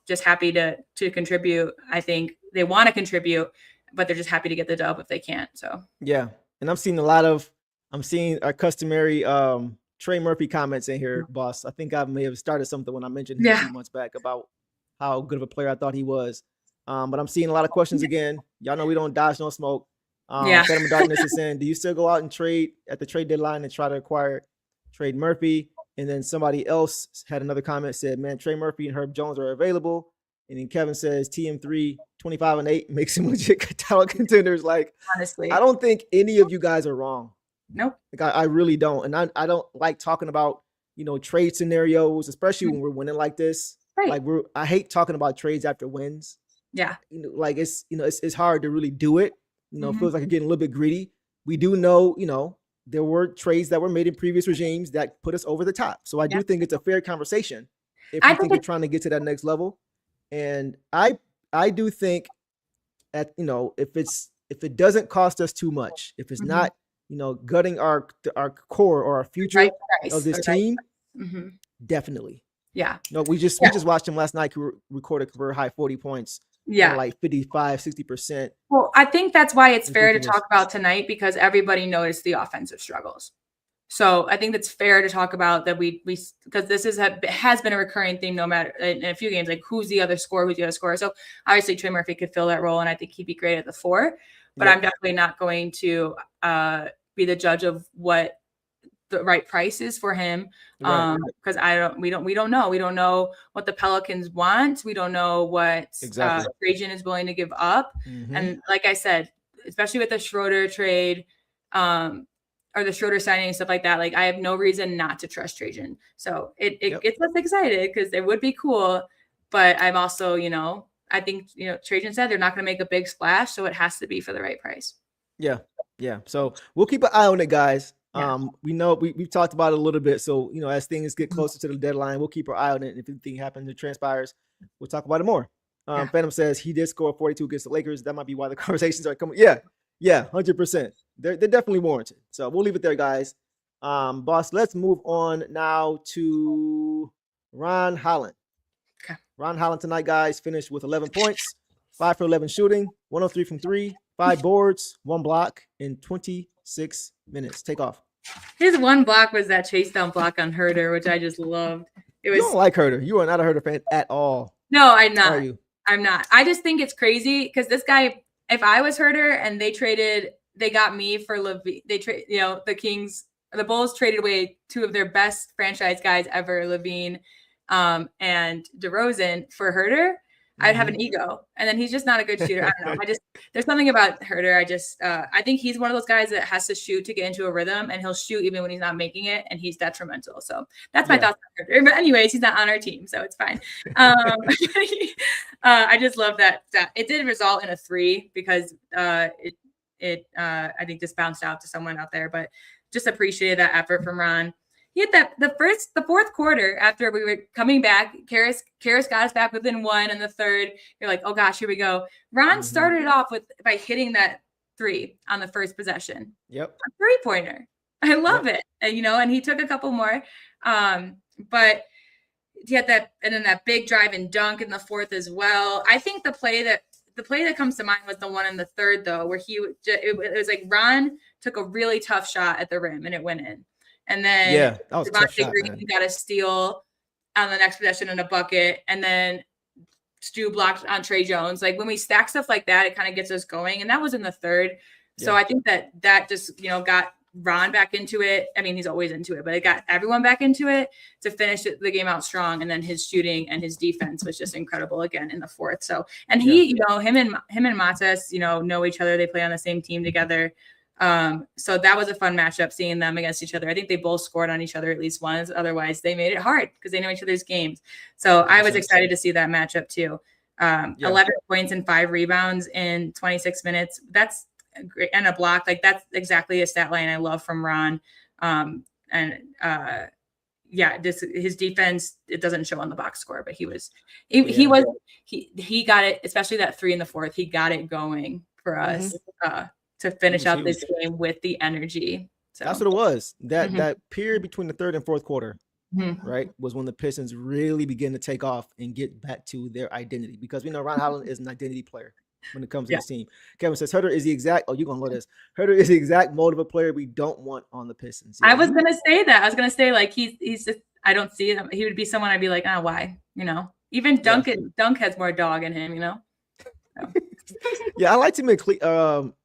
just happy to contribute. I think they want to contribute, but they're just happy to get the dub if they can't. So yeah, and I'm seeing our customary Trey Murphy comments in here, boss. I think I may have started something when I mentioned him a few months back about how good of a player I thought he was. But I'm seeing a lot of questions again. Y'all know we don't dodge no smoke. Phantom Darkness is saying, do you still go out and trade at the trade deadline and try to acquire Trey Murphy? And then somebody else had another comment, said, man, Trey Murphy and Herb Jones are available. And then Kevin says TM3 25-8 makes him legit title contenders. Like, honestly, I don't think any of you guys are wrong. Nope. Like I really don't. And I don't like talking about, trade scenarios, especially when we're winning like this. Right. Like I hate talking about trades after wins. Yeah. Like it's hard to really do it. It feels like you're getting a little bit greedy. We do know, there were trades that were made in previous regimes that put us over the top. So I do think it's a fair conversation if you think you're trying to get to that next level. And I do think if it doesn't cost us too much, if it's not, gutting our core or our future of this team, definitely. Yeah. No, we just watched him last night record a career high 40 points. Yeah. Like 55-60%. Well, I think that's why it's fair to talk about tonight, because everybody noticed the offensive struggles. So I think that's fair to talk about that because this has been a recurring theme no matter in a few games, like who's the other scorer. So obviously Trey Murphy could fill that role, and I think he'd be great at the 4, but I'm definitely not going to be the judge of what the right price is for him. Right. Because we don't know what the Pelicans want. We don't know what Exactly. Trajan is willing to give up. Mhm. And like I said, especially with the Schroeder trade, or the Schroeder signing and stuff like that, like I have no reason not to trust Trajan. So it gets us excited because it would be cool. But I'm also, I think, Trajan said they're not going to make a big splash, so it has to be for the right price. Yeah. So we'll keep an eye on it, guys. Yeah. We know we've talked about it a little bit. So, as things get closer to the deadline, we'll keep our eye on it. And if anything happens or transpires, we'll talk about it more. Phantom says he did score 42 against the Lakers. That might be why the conversations are coming. Yeah, 100%. They're definitely warranted. So we'll leave it there, guys. Boss, let's move on now to Ron Holland. Okay. Ron Holland tonight, guys, finished with 11 points, 5 for 11 shooting, 103 from 3, 5 boards, 1 block in 26 minutes. Take off. His one block was that chase down block on Herter, which I just loved. You don't like Herter. You are not a Herter fan at all. No, I'm not. Are you? I'm not. I just think it's crazy because this guy, if I was Herter and they got me for Levine, the Kings, the Bulls traded away 2 of their best franchise guys ever, Levine and DeRozan for Herter, I'd have an ego. And then he's just not a good shooter. I don't know. There's something about Herter. I think he's one of those guys that has to shoot to get into a rhythm, and he'll shoot even when he's not making it, and he's detrimental. So that's my thoughts on Herter. But anyways, he's not on our team, so it's fine. I just love that it did result in a 3 because I think just bounced out to someone out there, but just appreciated that effort from Ron. He hit that the fourth quarter after we were coming back. Caris got us back within 1 in the third. You're like, oh gosh, here we go. Ron started off by hitting that 3 on the first possession. Yep. A 3-pointer. I love it. And he took a couple more. But he had that, and then that big drive and dunk in the fourth as well. I think the play that comes to mind was the one in the third, though, where it was like Ron took a really tough shot at the rim and it went in. And then Javonte Green got a steal on the next possession in a bucket. And then Stu blocked on Trey Jones. Like when we stack stuff like that, it kind of gets us going. And that was in the third. Yeah. So I think that just, got Ron back into it. I mean, he's always into it, but it got everyone back into it to finish the game out strong. And then his shooting and his defense was just incredible again in the fourth. So, and he, him and Matas, know each other. They play on the same team together. So that was a fun matchup, seeing them against each other. I think they both scored on each other at least once. Otherwise, they made it hard because they know each other's games. So I was excited to see that matchup too. 11 points and 5 rebounds in 26 minutes. That's great. And a block. Like that's exactly a stat line I love from Ron. His defense, it doesn't show on the box score, but he got it, especially that 3 in the fourth. He got it going for us. To finish out this game with the energy. So that's what it was. That period between the third and fourth quarter, right, was when the Pistons really begin to take off and get back to their identity. Because we know Ron Holland is an identity player when it comes to this team. Kevin says Herter is the exact. Oh, you're gonna love this. Herter is the exact mold of a player we don't want on the Pistons. I was gonna say that. I was gonna say like he's just. I don't see him. He would be someone I'd be like, why? Even Dunk has more dog in him. So. I liked him in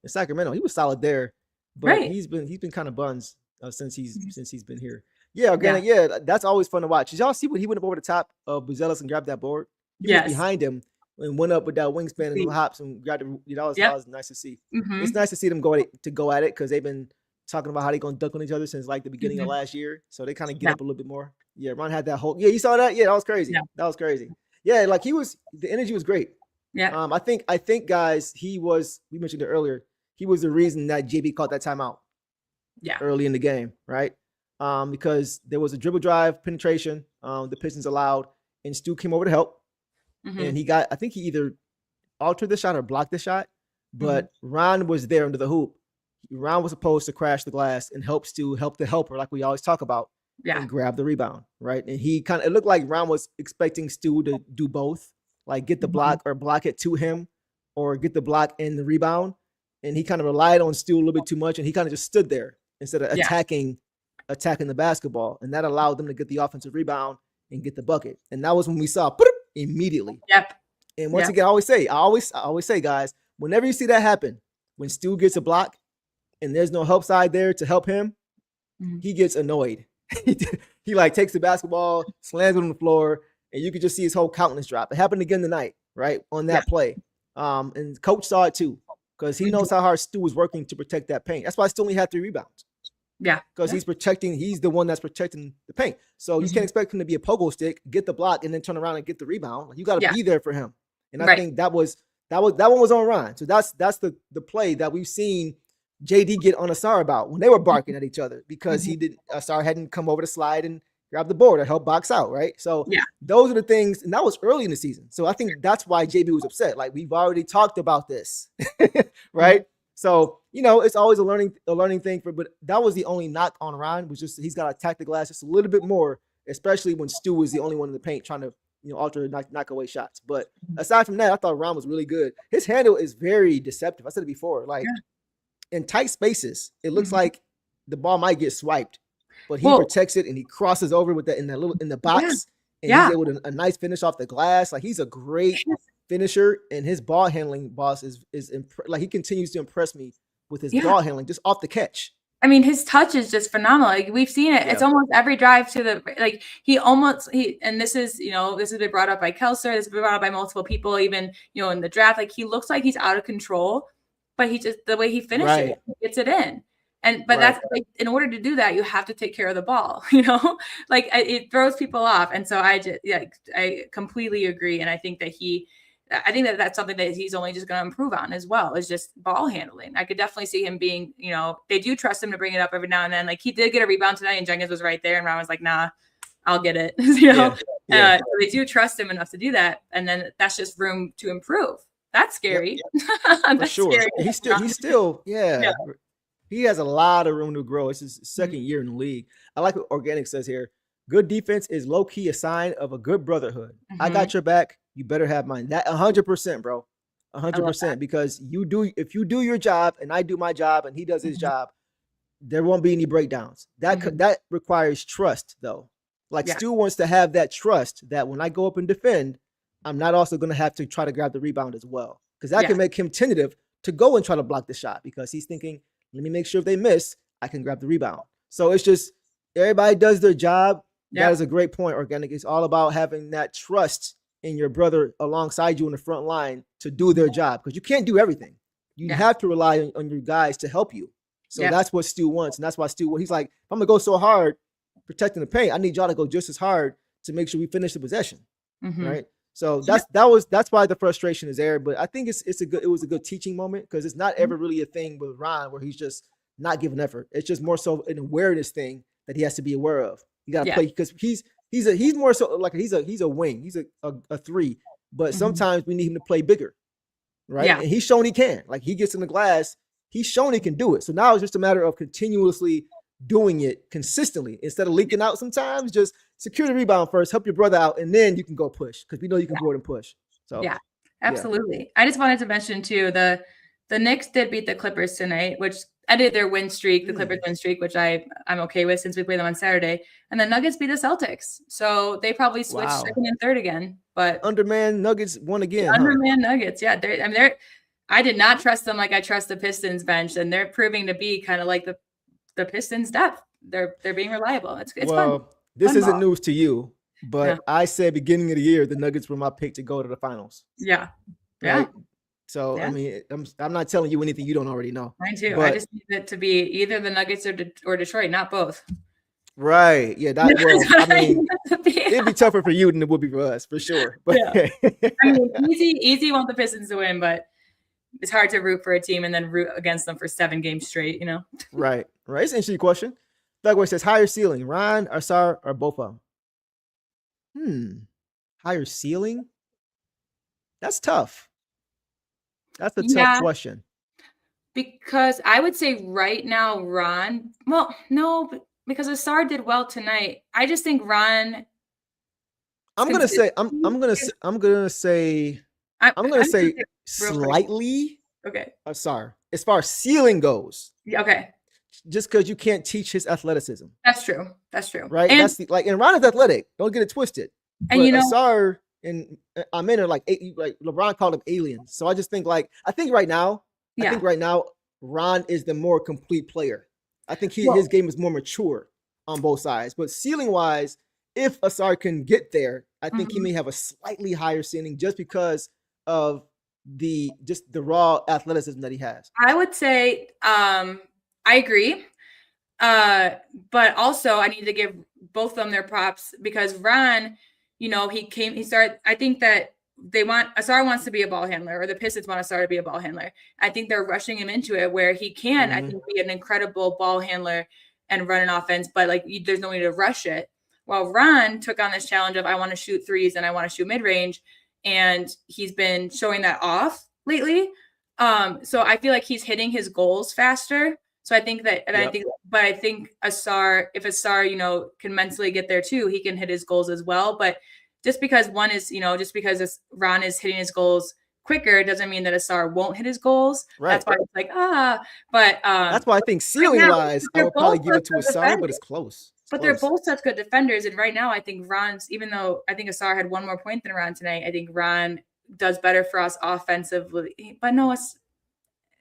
Sacramento. He was solid there, but he's been kind of buns since he's been here. That's always fun to watch. Did y'all see when he went up over the top of Buzelis and grabbed that board? He was behind him and went up with that wingspan and little hops and grabbed it. That was nice to see. It's nice to see them go at it because they've been talking about how they're gonna dunk on each other since like the beginning of last year. So they kind of get up a little bit more. Yeah, Ron had that whole. Yeah, you saw that. Yeah, that was crazy. Yeah. That was crazy. Yeah, like the energy was great. Yeah. I think guys, we mentioned it earlier. He was the reason that JB caught that timeout. Yeah. Early in the game, right? Because there was a dribble drive penetration the Pistons allowed, and Stu came over to help. And I think he either altered the shot or blocked the shot, but Ron was there under the hoop. Ron was supposed to crash the glass and help the helper, like we always talk about, and grab the rebound, right? And it looked like Ron was expecting Stu to do both. Like get the block or block it to him or get the block and the rebound. And he kind of relied on Stu a little bit too much. And he kind of just stood there instead of attacking the basketball. And that allowed them to get the offensive rebound and get the bucket. And that was when we saw immediately. Yep. And once again, I always say, guys, whenever you see that happen, when Stu gets a block and there's no help side there to help him, he gets annoyed. He like takes the basketball, slams it on the floor, and you could just see his whole countenance drop. It happened again tonight, right? On that play. And coach saw it too, because he knows how hard Stu was working to protect that paint. That's why Stu only had 3 rebounds. Yeah. Because he's the one that's protecting the paint. So you can't expect him to be a pogo stick, get the block, and then turn around and get the rebound. Like, you got to be there for him. And I think that one was on Ron. So that's the play that we've seen JD get on Ausar about when they were barking at each other, because Ausar hadn't come over to slide and grab the board or help box out, right? So those are the things, and that was early in the season. So I think that's why JB was upset. Like, we've already talked about this, right? So, it's always a learning thing but that was the only knock on Ron, was just he's got to attack the glass just a little bit more, especially when Stu was the only one in the paint trying to, alter knock away shots. But aside from that, I thought Ron was really good. His handle is very deceptive. I said it before, like in tight spaces, it looks like the ball might get swiped, but he protects it and he crosses over with that in the box, and he's able to a nice finish off the glass. Like, he's a great finisher, and his ball handling is like, he continues to impress me with his ball handling just off the catch. I mean, his touch is just phenomenal. Like, we've seen it. It's almost every drive to the, like, and this is, this has been brought up by Kelser. This has been brought up by multiple people, even, in the draft. Like, he looks like he's out of control, but he just, the way he finishes it, he gets it in. But that's, like, in order to do that, you have to take care of the ball, like, it throws people off. And so I completely agree. And I think that that's something that he's only just going to improve on as well, is just ball handling. I could definitely see him being, they do trust him to bring it up every now and then. Like, he did get a rebound tonight, and Jenkins was right there, and Ron was like, nah, I'll get it. So they do trust him enough to do that. And then that's just room to improve. That's scary. That's for sure. Scary. He's still, he has a lot of room to grow. It's his second year in the league. I like what Organic says here. Good defense is low-key a sign of a good brotherhood. I got your back. You better have mine. That 100%, bro. 100%. Because if you do your job and I do my job and he does his job, there won't be any breakdowns. That requires trust, though. Like, Stu wants to have that trust that when I go up and defend, I'm not also going to have to try to grab the rebound as well. Because that can make him tentative to go and try to block the shot, because he's thinking, let me make sure if they miss, I can grab the rebound. So it's just, everybody does their job. That is a great point, Organic. It's all about having that trust in your brother alongside you in the front line to do their job, because you can't do everything. You have to rely on your guys to help you. So that's what Stu wants. And that's why he's like, if I'm going to go so hard protecting the paint, I need y'all to go just as hard to make sure we finish the possession. Right. So that's why the frustration is there. But I think it was a good teaching moment, because it's not ever really a thing with Ron where he's just not giving effort. It's just more so an awareness thing that he has to be aware of. You got to play, because he's more so like he's a wing. He's a 3, but sometimes we need him to play bigger, right? And he's shown he can. Like, he gets in the glass, he's shown he can do it. So now it's just a matter of continuously doing it consistently instead of leaking out. Sometimes just secure the rebound first, help your brother out, and then you can go push, because we know you can go and push. So absolutely. I just wanted to mention too, the Knicks did beat the Clippers tonight, which ended their win streak, the Clippers win streak, which I'm okay with since we play them on Saturday. And the Nuggets beat the Celtics, so they probably switched second and third again. But underman Nuggets won again. Underman Nuggets, I did not trust them like I trust the Pistons bench, and they're proving to be kind of like the Pistons' depth. They're being reliable. It's fun. This isn't news to you, but I said beginning of the year the Nuggets were my pick to go to the finals. Right? So, I mean, I'm not telling you anything you don't already know. Mine too. I just need it to be either the Nuggets or Detroit, not both. Right. Yeah. I mean, it'd be tougher for you than it would be for us, for sure. But I mean, easy want the Pistons to win, but it's hard to root for a team and then root against them for 7 games straight, Right. It's an interesting question. Douglas says, higher ceiling, Ron, Ausar, or both of them? Higher ceiling? That's tough. That's a tough question. Because I would say right now, Ron. Well, no, because Ausar did well tonight. I just think Ron. I'm gonna say slightly. Okay. Ausar, as far as ceiling goes. Okay. Just because you can't teach his athleticism. That's true. Right. And, and Ron is athletic. Don't get it twisted. And but Ausar and Amin are like LeBron called them aliens. So I just think right now, Ron is the more complete player. I think his game is more mature on both sides. But ceiling wise, if Ausar can get there, I think he may have a slightly higher ceiling just because of the raw athleticism that he has. I would say I agree. But also I need to give both of them their props because Ron, he started. I think that Ausar wants to be a ball handler, or the Pistons want Ausar to be a ball handler. I think they're rushing him into it where he can, I think, be an incredible ball handler and run an offense, but like there's no way to rush it. Well, Ron took on this challenge of I want to shoot threes and I want to shoot mid-range, and he's been showing that off lately. So I feel like he's hitting his goals faster. So I think that, and I think Ausar, if Ausar, can mentally get there too, he can hit his goals as well. But just because Ron is hitting his goals quicker doesn't mean that Ausar won't hit his goals. Right. That's why it's like, but that's why I think ceiling wise, I would probably give it to Ausar, but it's close. But they're both such good defenders. And right now I think Ron's, even though I think Ausar had one more point than Ron tonight, I think Ron does better for us offensively. But no,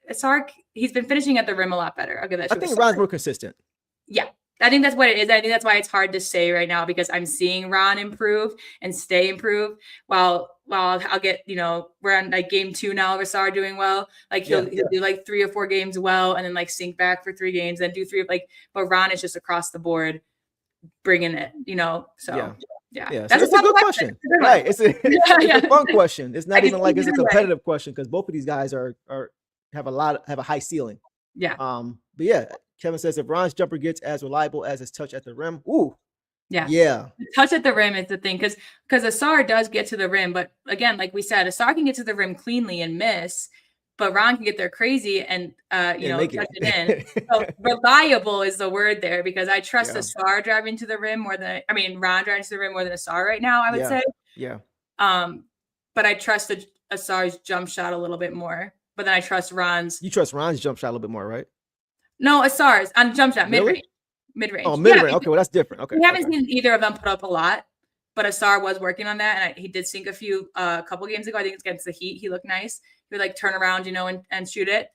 Ausar, he's been finishing at the rim a lot better. I'll give that to I think Ausar. Ron's more consistent. Yeah. I think that's what it is. I think that's why it's hard to say right now because I'm seeing Ron improve and stay improved while I'll get, we're on like game 2 now of Ausar doing well. Like he'll do like 3 or 4 games well and then like sink back for 3 games, then do 3 but Ron is just across the board bringing it, so yeah. That's a good question. Right. It's a fun question. It's not even like it's a competitive question because both of these guys have a high ceiling. Yeah. But yeah, Kevin says if Ron's jumper gets as reliable as his touch at the rim, yeah. The touch at the rim is the thing because Ausar does get to the rim, but again, like we said, Ausar can get to the rim cleanly and miss, but Ron can get there crazy and touch it in. So reliable is the word there because I trust Ausar driving to the rim more than Ron driving to the rim more than Ausar right now. I would say. Yeah. But I trust Asar's jump shot a little bit more. But then I trust Ron's. You trust Ron's jump shot a little bit more, right? No, Asar's on jump shot, mid-range. Mid-range. Oh, mid-range. Okay, well, that's different. Okay. We haven't seen either of them put up a lot, but Ausar was working on that. And he did sink a couple games ago. I think it's against the Heat. He looked nice. He would like turn around, and shoot it.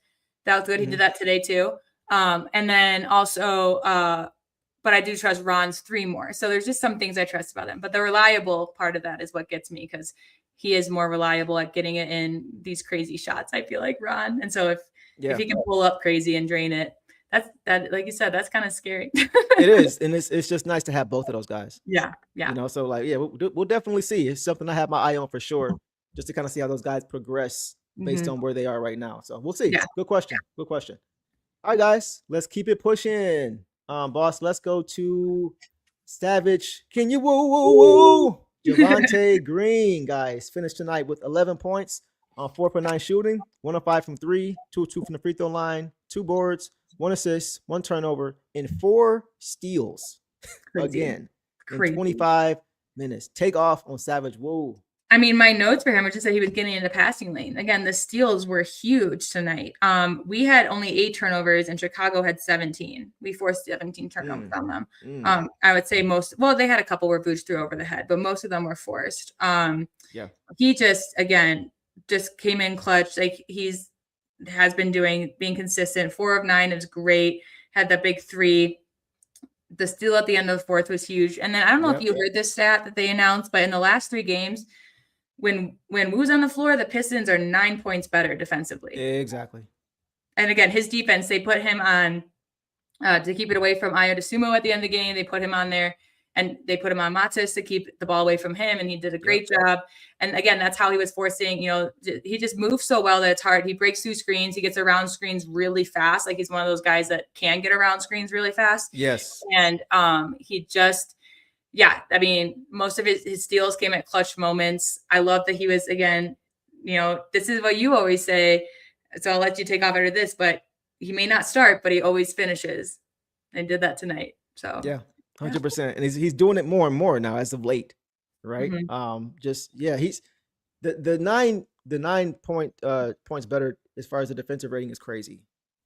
That was good. He did that today too. And then also, but I do trust Ron's 3 more. So there's just some things I trust about him. But the reliable part of that is what gets me because he is more reliable at getting it in these crazy shots, I feel like Ron. And so if he can pull up crazy and drain it, that like you said, that's kind of scary. It is. And it's just nice to have both of those guys. Yeah. So like, we'll definitely see. It's something I have my eye on for sure, just to kind of see how those guys progress based on where they are right now. So we'll see. Yeah. Good question. All right, guys, let's keep it pushing. Boss, let's go to Savage. Can you woo? Javonte Green, guys, finished tonight with 11 points on 4 for 9 shooting, 1 of 5 from 3, 2 of 2 from the free throw line, 2 boards, 1 assist, 1 turnover, and 4 steals. Again, in 25 minutes. Take off on Savage. Whoa. My notes for him were just that he was getting in the passing lane. Again, the steals were huge tonight. We had only 8 turnovers and Chicago had 17. We forced 17 turnovers on them. I would say they had a couple where Vooch threw over the head, but most of them were forced. He just came in clutch. Like has been being consistent. 4 of 9 is great. Had that big 3. The steal at the end of the 4th was huge. And then I don't know if you heard this stat that they announced, but in the last 3 games, when Woo's on the floor, the Pistons are 9 points better defensively. Exactly. And again, his defense, they put him on to keep it away from Ayo DeSumo at the end of the game. They put him on there and they put him on Matas to keep the ball away from him. And he did a great job. And again, that's how he was forcing, he just moves so well that it's hard. He breaks through screens. He gets around screens really fast. Like he's one of those guys that can get around screens really fast. Yes. And he just, most of his steals came at clutch moments. I love that he was, again, this is what you always say. So I'll let you take off after this, but he may not start, but he always finishes. And did that tonight. So 100%. And he's doing it more and more now as of late. Right. He's the 9 points better as far as the defensive rating is crazy.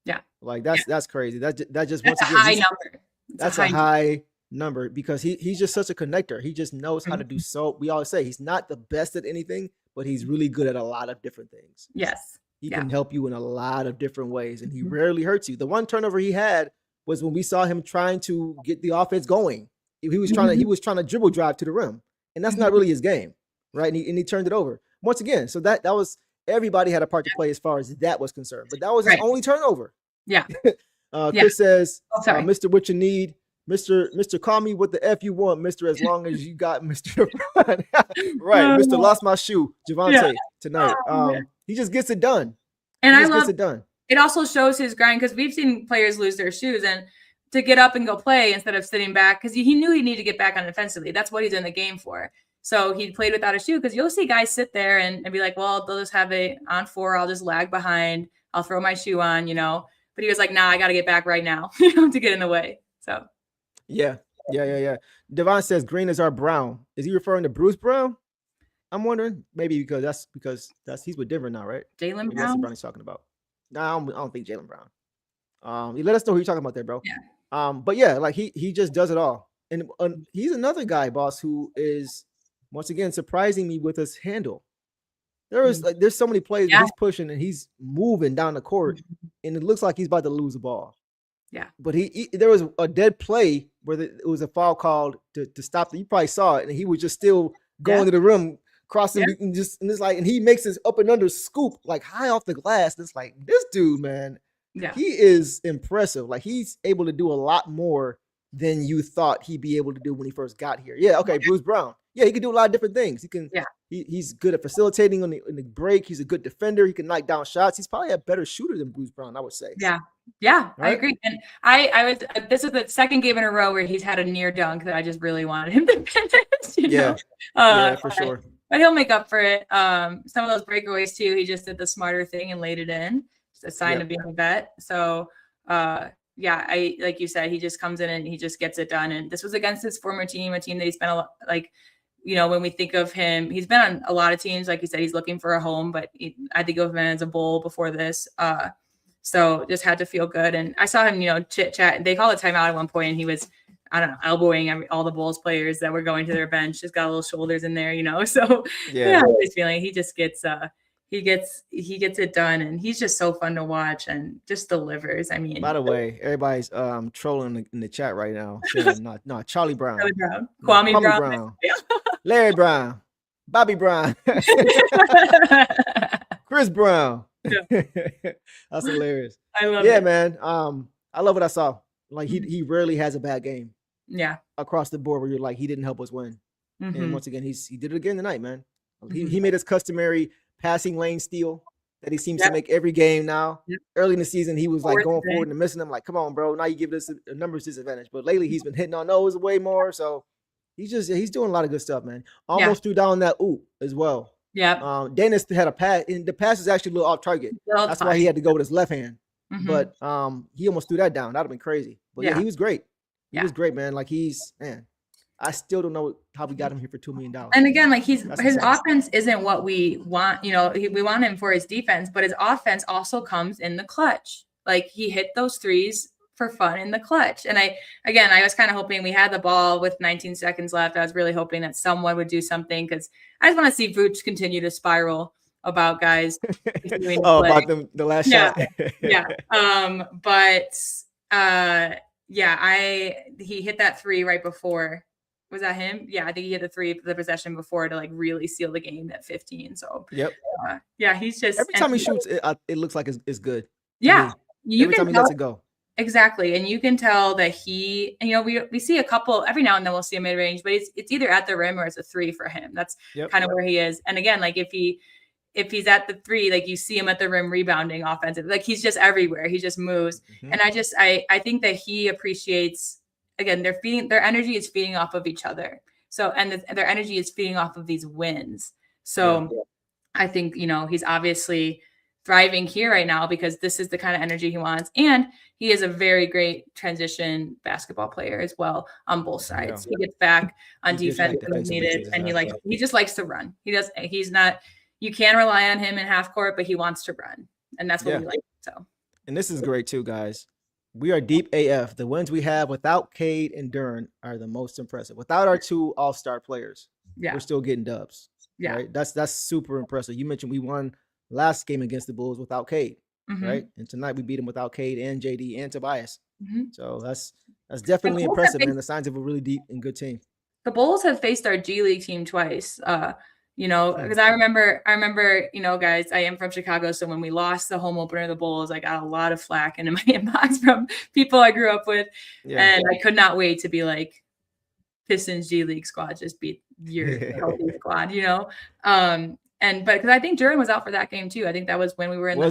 Yeah. Like that's crazy. That just that's once a again, high number. That's a high number because he's just such a connector. He just knows how to do so. We always say he's not the best at anything, but he's really good at a lot of different things. Yes. He can help you in a lot of different ways, and he rarely hurts you. The one turnover he had was when we saw him trying to get the offense going. He was trying to dribble drive to the rim, and that's not really his game, right? And he turned it over once again. So that was everybody had a part to play as far as that was concerned. But that was his only turnover. Yeah. Chris says, Mr. What you need, Mr. Call me what the F you want, Mr. As long as you got Mr. Right, Mr. Lost my shoe, Javonte tonight. He just gets it done. And I love it also shows his grind, because we've seen players lose their shoes and to get up and go play instead of sitting back, because he knew he needed to get back on defensively. That's what he's in the game for. So he played without a shoe, because you'll see guys sit there and be like, well, they'll just have it on 4. I'll just lag behind. I'll throw my shoe on, But he was like, nah, I got to get back right now to get in the way. So. Yeah. Devon says Green is our Brown. Is he referring to Bruce Brown? I'm wondering. Maybe because he's with Denver now, right? Jaylen Brown? That's what Brown he's talking about. No, I don't think Jaylen Brown. You let us know who you're talking about there, bro. Yeah. But yeah, like he just does it all. And he's another guy, boss, who is once again surprising me with his handle. There's so many plays that he's pushing and he's moving down the court, and it looks like he's about to lose the ball. Yeah. But there was a dead play where it was a foul called to stop. You probably saw it, and he was just still going to the rim, crossing, and it's like, and he makes his up and under scoop like high off the glass. And it's like, this dude, man, he is impressive. Like, he's able to do a lot more than you thought he'd be able to do when he first got here. Yeah, okay, Bruce Brown. Yeah, he can do a lot of different things. He can. He's good at facilitating on the break. He's a good defender. He can knock down shots. He's probably a better shooter than Bruce Brown, I would say. Yeah, right? I agree. And this is the second game in a row where he's had a near dunk that I just really wanted him to finish. Yeah, for sure. But he'll make up for it. Some of those breakaways too, he just did the smarter thing and laid it in. It's a sign of being a vet. So I like you said, he just comes in and he just gets it done. And this was against his former team, a team that he spent a lot, when we think of him, he's been on a lot of teams. Like you said, he's looking for a home, but I think of him as a Bull before this. So just had to feel good. And I saw him, chit chat. They called a timeout at one point, and he was, I don't know, elbowing all the Bulls players that were going to their bench. Just got little shoulders in there, So he's feeling he just gets he gets it done, and he's just so fun to watch and just delivers. I mean, by the way, everybody's trolling in the chat right now. Saying, no, Charlie Brown, Kwame Brown. Larry Brown, Bobby Brown, Chris Brown. That's hilarious. I love it. Yeah, man. I love what I saw. Like, he rarely has a bad game. Yeah. Across the board where you're like, he didn't help us win. Mm-hmm. And once again, he did it again tonight, man. He made his customary passing lane steal that he seems to make every game now. Early in the season, he was like going forward and missing them. Like, come on, bro. Now you give us a numbers disadvantage. But lately, he's been hitting on those way more. So he's doing a lot of good stuff, man. Almost threw down that oop as well. Yeah. Daniss had a pass, and the pass is actually a little off target. That's why he had to go with his left hand. Mm-hmm. But he almost threw that down. That'd have been crazy. But yeah, he was great. He was great, man. Like, I still don't know how we got him here for $2 million. And again, like, his offense isn't what we want. We want him for his defense, but his offense also comes in the clutch. Like, he hit those threes for fun in the clutch. And I was kind of hoping we had the ball with 19 seconds left. I was really hoping that someone would do something, because I just want to see Vooch continue to spiral about guys. About the last shot. He hit that three right before. Was that him? Yeah, I think he hit the three for the possession before to like really seal the game at 15. So he's just every time he shoots, it looks like it's good. Yeah, every time he lets it go. Exactly, and you can tell that he, we see a couple every now and then. We'll see a mid range, but it's either at the rim or it's a three for him. That's kind of where he is. And again, like if he's at the three, like you see him at the rim rebounding offensive, like he's just everywhere. He just moves. Mm-hmm. And I think that he appreciates, again, their energy is feeding off of each other. So, and their energy is feeding off of these wins. So I think, he's obviously thriving here right now because this is the kind of energy he wants. And he is a very great transition basketball player as well on both sides. He gets back on defense when needed, and he just likes to run. He's not, you can rely on him in half court, but he wants to run. And that's what we like. So, and this is great too, guys. We are deep AF. The wins we have without Cade and Dern are the most impressive. Without our two all-star players, we're still getting dubs. Yeah, right? That's super impressive. You mentioned we won last game against the Bulls without Cade. right? And tonight we beat them without Cade and JD and Tobias. Mm-hmm. So that's definitely impressive, man. The signs of a really deep and good team. The Bulls have faced our G League team twice. Because I remember, guys, I am from Chicago. So when we lost the home opener of the Bulls, I got a lot of flack into my inbox from people I grew up with. Yeah. And I could not wait to be like, Pistons G League squad just beat your healthy squad, but because I think Jordan was out for that game too. I think that was when we were in I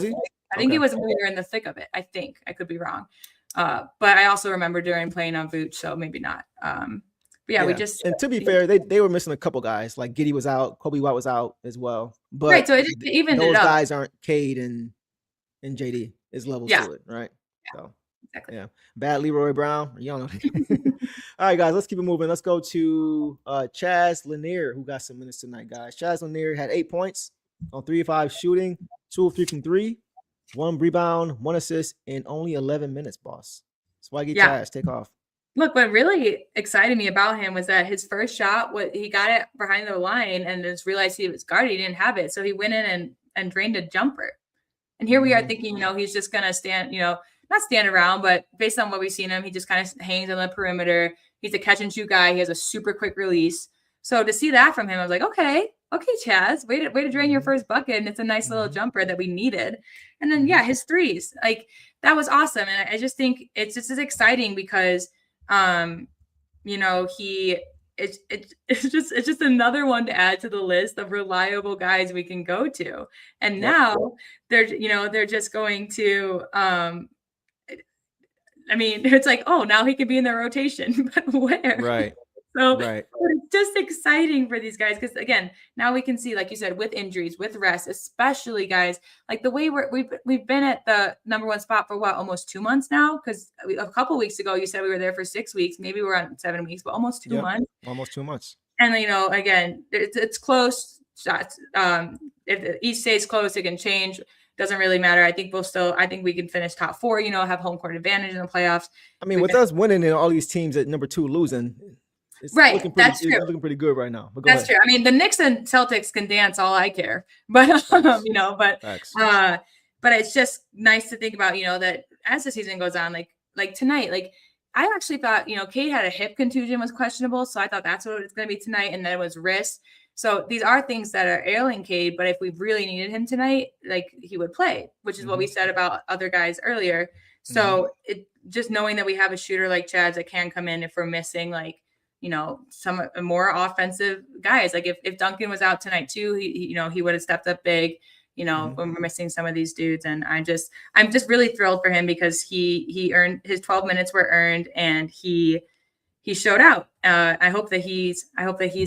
think it was when we were in the thick of it. I think I could be wrong. But I also remember during playing on Vooch, so maybe not. We just, and to be fair, they were missing a couple guys. Like Giddey was out, Kobe White was out as well. But right, so it even those guys aren't Cade and JD is levels to it, right? Yeah. So exactly. Bad Leroy Brown. You don't know. All right, guys, let's keep it moving. Let's go to Chaz Lanier, who got some minutes tonight, guys. Chaz Lanier had 8 points on 3 of 5 shooting, 2 of 3 from 3, 1 rebound, 1 assist, in only 11 minutes, boss. Swaggy Chaz, take off. Look, what really excited me about him was that his first shot, he got it behind the line and just realized he was guarded. He didn't have it. So he went in and drained a jumper. And here we are thinking, he's just going to stand, not stand around, but based on what we've seen him, he just kind of hangs on the perimeter. He's a catch and shoot guy. He has a super quick release. So to see that from him, I was like, okay, Chaz, way to drain your first bucket. And it's a nice little jumper that we needed. And then, his threes, like that was awesome. And I just think it's just as exciting because, it's just another one to add to the list of reliable guys we can go to. And now they're just going to, it's like, oh, now he could be in the rotation, but where? Right. So it's just exciting for these guys because, again, now we can see, like you said, with injuries, with rest, especially guys, like the way we've been at the number 1 spot for almost 2 months now. Because a couple weeks ago, you said we were there for 6 weeks. Maybe we're on 7 weeks, but almost 2 months. Almost 2 months. And again, it's close. If each stays close, it can change. Doesn't really matter. I think we can finish top 4. Have home court advantage in the playoffs. I mean, with us winning and all these teams at number 2 losing. It's looking pretty, that's true. It's looking pretty good right now. But that's true. I mean, the Knicks and Celtics can dance all I care, but but it's just nice to think about, that as the season goes on, like tonight, like I actually thought, Cade had a hip contusion was questionable, so I thought that's what it's going to be tonight, and then it was wrist. So these are things that are ailing Cade, but if we really needed him tonight, like he would play, which is what we said about other guys earlier. So it just knowing that we have a shooter like Chaz that can come in if we're missing some more offensive guys. Like if Duncan was out tonight too, he would have stepped up big, when we're missing some of these dudes. And I'm just really thrilled for him because he earned his 12 minutes were earned and he showed out. I hope that he's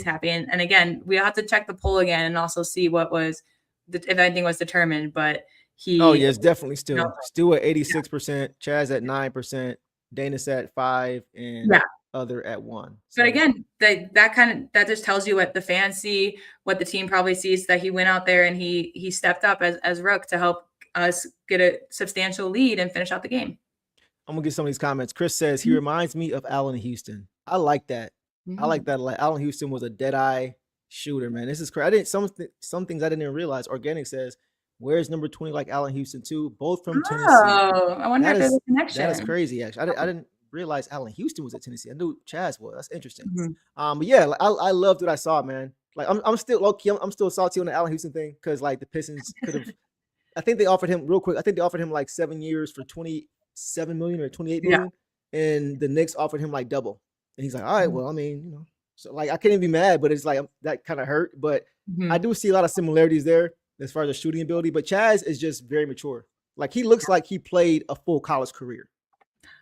happy. And again, we'll have to check the poll again and also see what was, if anything was determined, but it's definitely still at 86%, Chaz at 9%, Daniss at 5%, and other at 1%. So. But again, that just tells you what the fans see, what the team probably sees, that he went out there and he stepped up as Rook to help us get a substantial lead and finish out the game. I'm gonna get some of these comments. Chris says he reminds me of Allen Houston. I like that. I like that. Like Allen Houston was a dead-eye shooter, man. This is crazy. Some things I didn't even realize. Organic says, where's number 20 like Allen Houston too? Both from Tennessee. Oh, I wonder if there's a connection. That is crazy, actually. I didn't realize Allen Houston was at Tennessee. I knew Chaz was. That's interesting. But yeah, I loved what I saw, man. Like I'm still low-key, I'm still salty on the Allen Houston thing because like the Pistons could have. I think they offered him real quick. I think they offered him like 7 years for $27 million or $28 million, and the Knicks offered him like double. And he's like, all right, well, I mean, so like I can't even be mad, but it's like that kind of hurt. But I do see a lot of similarities there as far as the shooting ability. But Chaz is just very mature. Like he looks like he played a full college career.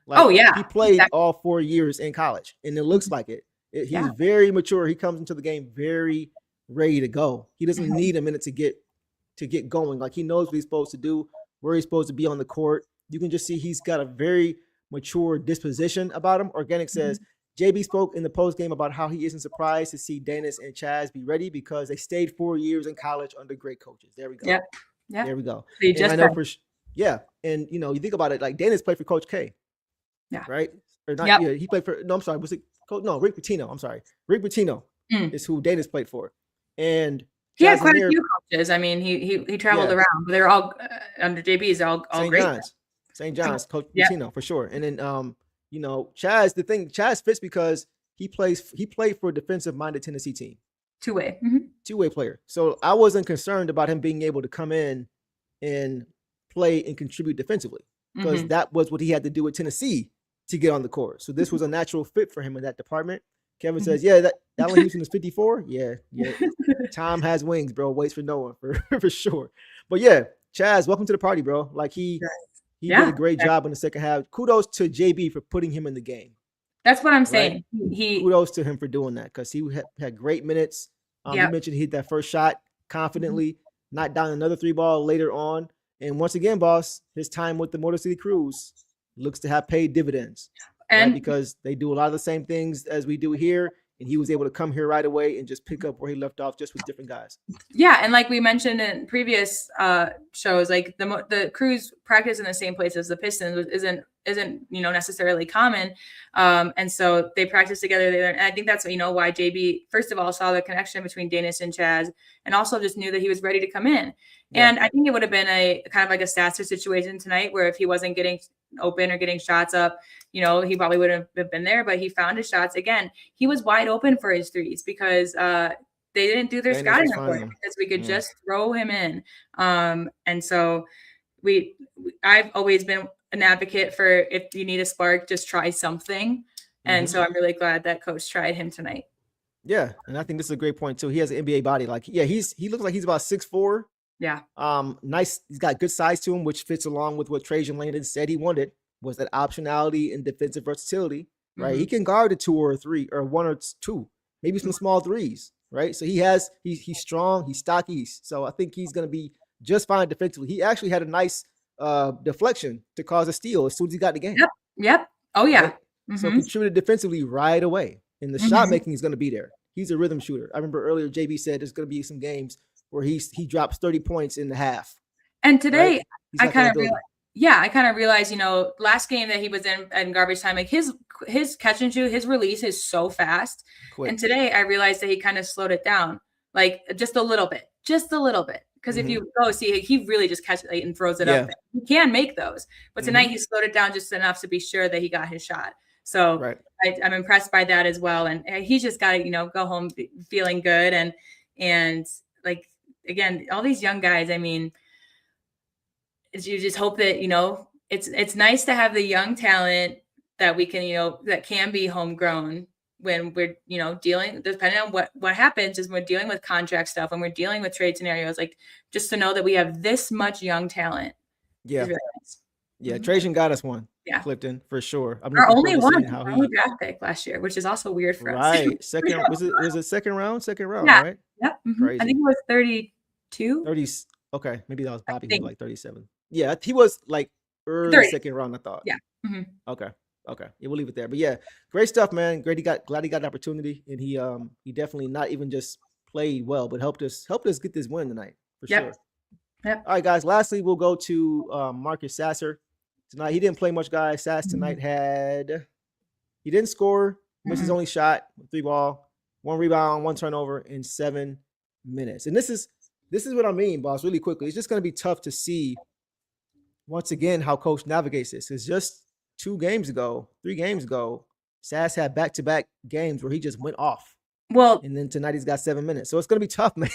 Like, he played all 4 years in college, and it looks like it. He's very mature. He comes into the game very ready to go. He doesn't need a minute to get going. Like he knows what he's supposed to do, where he's supposed to be on the court. You can just see he's got a very mature disposition about him. Organic says, JB spoke in the post game about how he isn't surprised to see Daniss and Chaz be ready because they stayed 4 years in college under great coaches. There we go. Yeah. There we go. So and I know and you think about it, like Daniss played for Coach K. Yeah. Right? Or not, he played for, no, I'm sorry. Was it Coach? No, Rick Pitino. I'm sorry. Rick Pitino is who Daniss played for. And He had Chaz quite a Lanier, few coaches. I mean, he traveled yeah, around, but they're all under JB's all St. great. John's, St. John's, Coach Yep. Pitino for sure. And then Chaz fits because he played for a defensive-minded Tennessee team. Two-way. Two-way player. So I wasn't concerned about him being able to come in and play and contribute defensively because that was what he had to do at Tennessee to get on the court. So this was a natural fit for him in that department. Kevin says, yeah, that Allen Houston is 54. Yeah. Time has wings, bro. Waits for no one for sure. But yeah, Chaz, welcome to the party, bro. Like he did a great job in the second half. Kudos to JB for putting him in the game. That's what I'm saying. Right? Kudos to him for doing that because he had great minutes. You mentioned he hit that first shot confidently, knocked down another 3-ball later on. And once again, boss, his time with the Motor City Cruise looks to have paid dividends. And because they do a lot of the same things as we do here. And he was able to come here right away and just pick up where he left off just with different guys. Yeah. And like we mentioned in previous shows, like the Crews practice in the same place as the Pistons isn't necessarily common. And so they practice together there. And I think that's, why JB, first of all, saw the connection between Daniss and Chaz and also just knew that he was ready to come in. Yeah. And I think it would have been a kind of like a Sasser situation tonight where if he wasn't getting open or getting shots up, he probably wouldn't have been there, but he found his shots. Again, he was wide open for his threes because they didn't do their scouting report because we could just throw him in. And so I've always been an advocate for if you need a spark, just try something. And so I'm really glad that coach tried him tonight. Yeah. And I think this is a great point too. He has an NBA body. Like, yeah, he looks like he's about 6'4". Yeah. Nice. He's got good size to him, which fits along with what Trajan Langdon said he wanted was that optionality and defensive versatility, right? He can guard a 2 or a 3 or 1 or 2, maybe some small threes, right? So he's strong, he's stocky. So I think he's going to be just fine defensively. He actually had a nice deflection to cause a steal as soon as he got the game. Yep. Oh yeah. Right? So contributed defensively right away. And the shot making is going to be there. He's a rhythm shooter. I remember earlier JB said there's going to be some games where he drops 30 points in the half. And today I kind of realized, last game that he was in garbage time, like his catch and shoot, his release is so fast. Quick. And today I realized that he kind of slowed it down, like just a little bit. Because if you go see, he really just catches it and throws it up. He can make those, but tonight he slowed it down just enough to be sure that he got his shot. So I'm impressed by that as well. And he's just got to, go home feeling good. And like, again, all these young guys, I mean, you just hope that, it's nice to have the young talent that we can, that can be homegrown when we're, dealing, depending on what happens is we're dealing with contract stuff and we're dealing with trade scenarios, like just to know that we have this much young talent. Yeah. Really nice. Yeah. Trajan got us one. Yeah. Clifton for sure. Our only draft pick last year, which is also weird for us. Right. Second, was it second round, yeah. right? Yep. I think it was 32. 30. Okay. Maybe that was Bobby, who was like 37. Yeah. He was like early second round, I thought. Yeah. Okay. Yeah, we'll leave it there. But yeah, great stuff, man. Glad he got an opportunity, and he definitely not even just played well, but helped us get this win tonight for sure. Yep. All right, guys. Lastly, we'll go to Marcus Sasser tonight. He didn't play much, guys. Sass tonight he didn't score, missed his only shot, 3-ball, 1 rebound, 1 turnover in 7 minutes. And this is what I mean, boss. Really quickly, it's just going to be tough to see once again how coach navigates this. It's just 3 games ago, Sass had back-to-back games where he just went off. Well, and then tonight he's got 7 minutes. So it's going to be tough, man.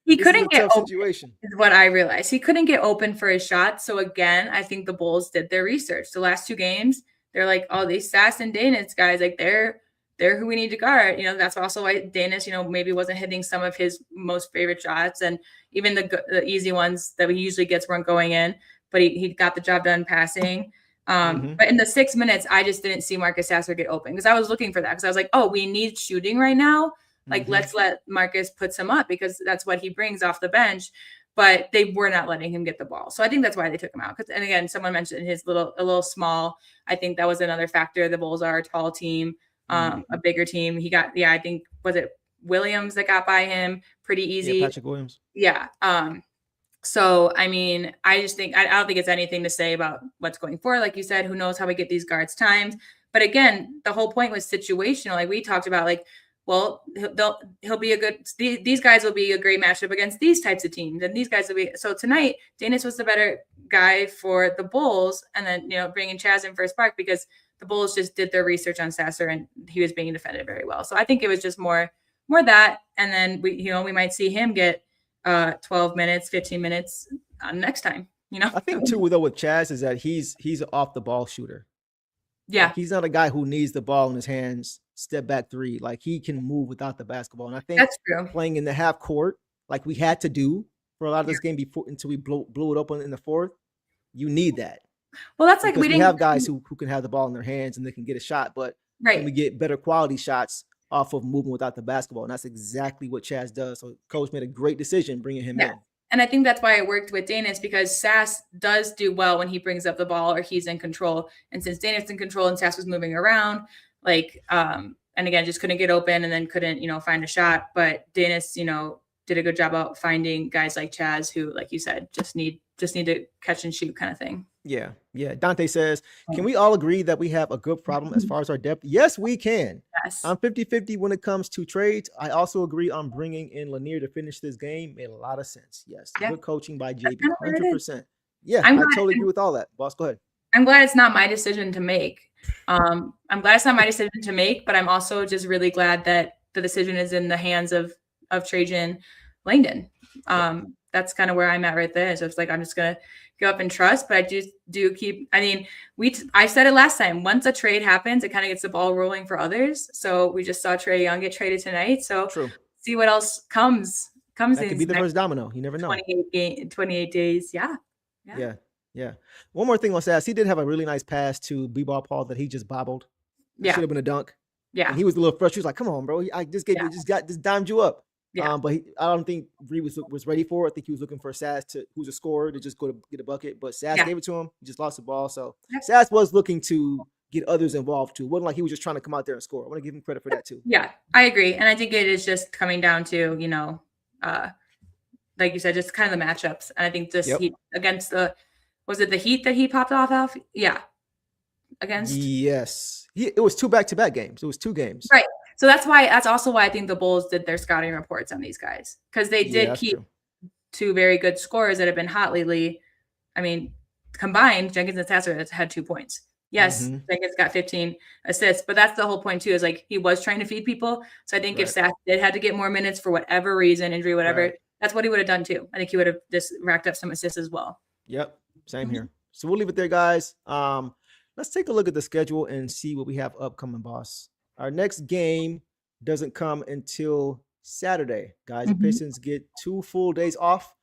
He couldn't get open, situation. Is what I realized. He couldn't get open for his shot. So again, I think the Bulls did their research. The last 2 games, they're like, oh, these Sass and Daniss guys, like they're who we need to guard. That's also why Daniss, maybe wasn't hitting some of his most favorite shots, and even the easy ones that he usually gets weren't going in. But he got the job done passing. But in the 6 minutes, I just didn't see Marcus Sasser get open because I was looking for that because I was like, oh, we need shooting right now. Like, let's let Marcus put some up because that's what he brings off the bench. But they were not letting him get the ball. So I think that's why they took him out. And again, someone mentioned a little small. I think that was another factor. The Bulls are a tall team, a bigger team. He got, I think, was it Williams that got by him pretty easy? Yeah, Patrick Williams. Yeah. So, I mean, I just think, I don't think it's anything to say about what's going forward. Like you said, who knows how we get these guards timed. But again, the whole point was situational. Like we talked about, like, well, he'll be a good, these guys will be a great matchup against these types of teams. And these guys will be, so tonight, Daniss was the better guy for the Bulls. And then, bringing Chaz in for a spark because the Bulls just did their research on Sasser and he was being defended very well. So I think it was just more that. And then we might see him get 12 minutes, 15 minutes next time, I think too, though, with Chaz is that he's an off the ball shooter. Yeah. Like, he's not a guy who needs the ball in his hands, step back three. Like he can move without the basketball. And I think that's true. Playing in the half court, like we had to do for a lot of this game before until we blew it open in the fourth, you need that. Well, that's like we have guys who can have the ball in their hands and they can get a shot, but right. we get better quality shots off of moving without the basketball. And that's exactly what Chaz does. So coach made a great decision bringing him in. And I think that's why it worked with Daniss because Sass does do well when he brings up the ball or he's in control. And since Daniss in control and Sass was moving around, and again, just couldn't get open and then couldn't, find a shot. But Daniss, did a good job out finding guys like Chaz who, like you said, just need to catch and shoot kind of thing. Yeah. Dante says, can we all agree that we have a good problem as far as our depth? Yes, we can. Yes. I'm 50-50 when it comes to trades. I also agree on bringing in Lanier to finish this game. Made a lot of sense. Yes. Yeah. Good coaching by JB. 100%. Yeah, I totally agree with all that. Boss, go ahead. I'm glad it's not my decision to make. I'm glad it's not my decision to make, but I'm also just really glad that the decision is in the hands of Trajan Langdon. That's kind of where I'm at right there. So it's like, I'm just going to go up and trust, but I just do keep, I said it last time, once a trade happens, it kind of gets the ball rolling for others. So we just saw Trae Young get traded tonight. So True. See what else comes. That could be the first domino. You never know. 28 days. Yeah. One more thing on Sass. He did have a really nice pass to B-ball Paul that he just bobbled. It should have been a dunk. Yeah. And he was a little frustrated. He was like, come on, bro. I just gave you, just dimed you up. Yeah. But I don't think Reed was ready for it. I think he was looking for Sass who's a scorer to just go to get a bucket. But Sass gave it to him. He just lost the ball. So Sass was looking to get others involved too. It wasn't like he was just trying to come out there and score. I want to give him credit for that too. Yeah, I agree. And I think it is just coming down to, like you said, just kind of the matchups. And I think this Heat against was it the Heat that he popped off of? Yeah. Against? Yes. It was 2 back-to-back games. It was 2 games. Right. So that's also why I think the Bulls did their scouting reports on these guys. Because they did keep 2 very good scorers that have been hot lately. Combined, Jenkins and Sasser had 2 points. Yes, Jenkins got 15 assists, but that's the whole point too, is like he was trying to feed people. So I think if Sasser had to get more minutes for whatever reason, injury, whatever, that's what he would have done too. I think he would have just racked up some assists as well. Yep. Same here. So we'll leave it there, guys. Let's take a look at the schedule and see what we have upcoming, boss. Our next game doesn't come until Saturday, guys. The Pistons get 2 full days off.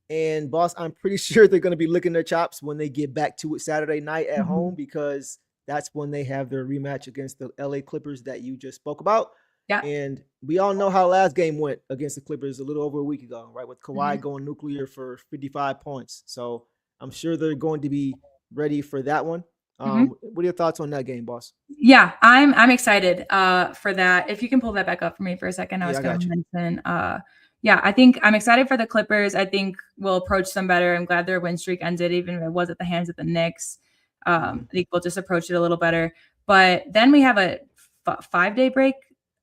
And boss, I'm pretty sure they're going to be licking their chops when they get back to it Saturday night at home, because that's when they have their rematch against the LA Clippers that you just spoke about. Yeah. And we all know how last game went against the Clippers a little over a week ago, right? With Kawhi going nuclear for 55 points. So I'm sure they're going to be ready for that one. What are your thoughts on that game, boss? Yeah, I'm excited for that. If you can pull that back up for me for a second. I was going to mention I think I'm excited for the Clippers. I think we'll approach them better. I'm glad their win streak ended, even if it was at the hands of the Knicks. I think we'll just approach it a little better. But then we have a 5-day break.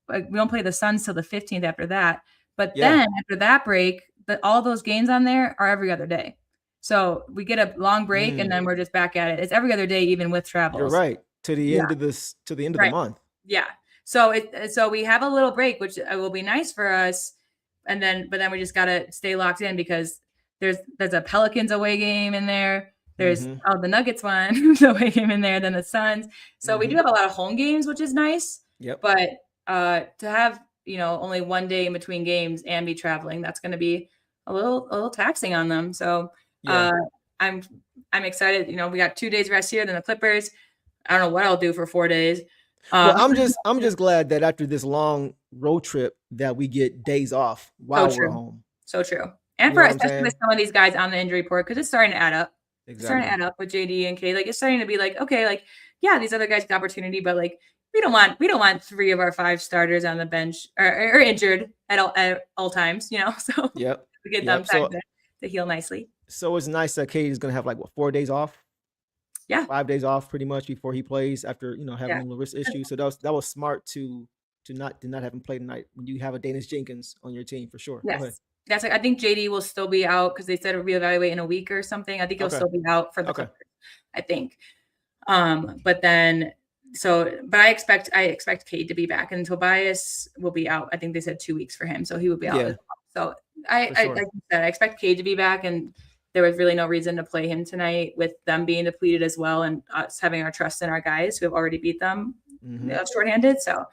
We don't play the Suns till the 15th after that. But then after that break, all those games on there are every other day. So we get a long break and then we're just back at it. It's every other day, even with travels. You're right. To the end of this, to the end of the month. Yeah. So we have a little break, which will be nice for us. But then we just gotta stay locked in, because there's a Pelicans away game in there. There's the Nuggets one away game in there, then the Suns. So we do have a lot of home games, which is nice. Yep. But to have only 1 day in between games and be traveling, that's going to be a little taxing on them. So I'm excited. We got 2 days rest here, then the Clippers. I don't know what I'll do for 4 days. Well, I'm just glad that after this long road trip that we get days off while we're home. So true. And for especially with some of these guys on the injury report, because it's starting to add up. Exactly. It's starting to add up with JD and K. Like, it's starting to be like, okay, like, yeah, these other guys get opportunity, but like we don't want 3 of our 5 starters on the bench or injured at all times, So we get them time to heal nicely. So it's nice that Cade is going to have 4 days off. Yeah. 5 days off pretty much before he plays after, having a little wrist issue. So that was smart to to not have him play tonight when you have a Daniss Jenkins on your team for sure. Yes. That's I think JD will still be out because they said reevaluate in a week or something. I think he'll still be out for the Clippers, I think. But I expect Cade to be back, and Tobias will be out. I think they said 2 weeks for him, so he will be out as well. So I expect Cade to be back, and there was really no reason to play him tonight with them being depleted as well, and us having our trust in our guys who have already beat them shorthanded. So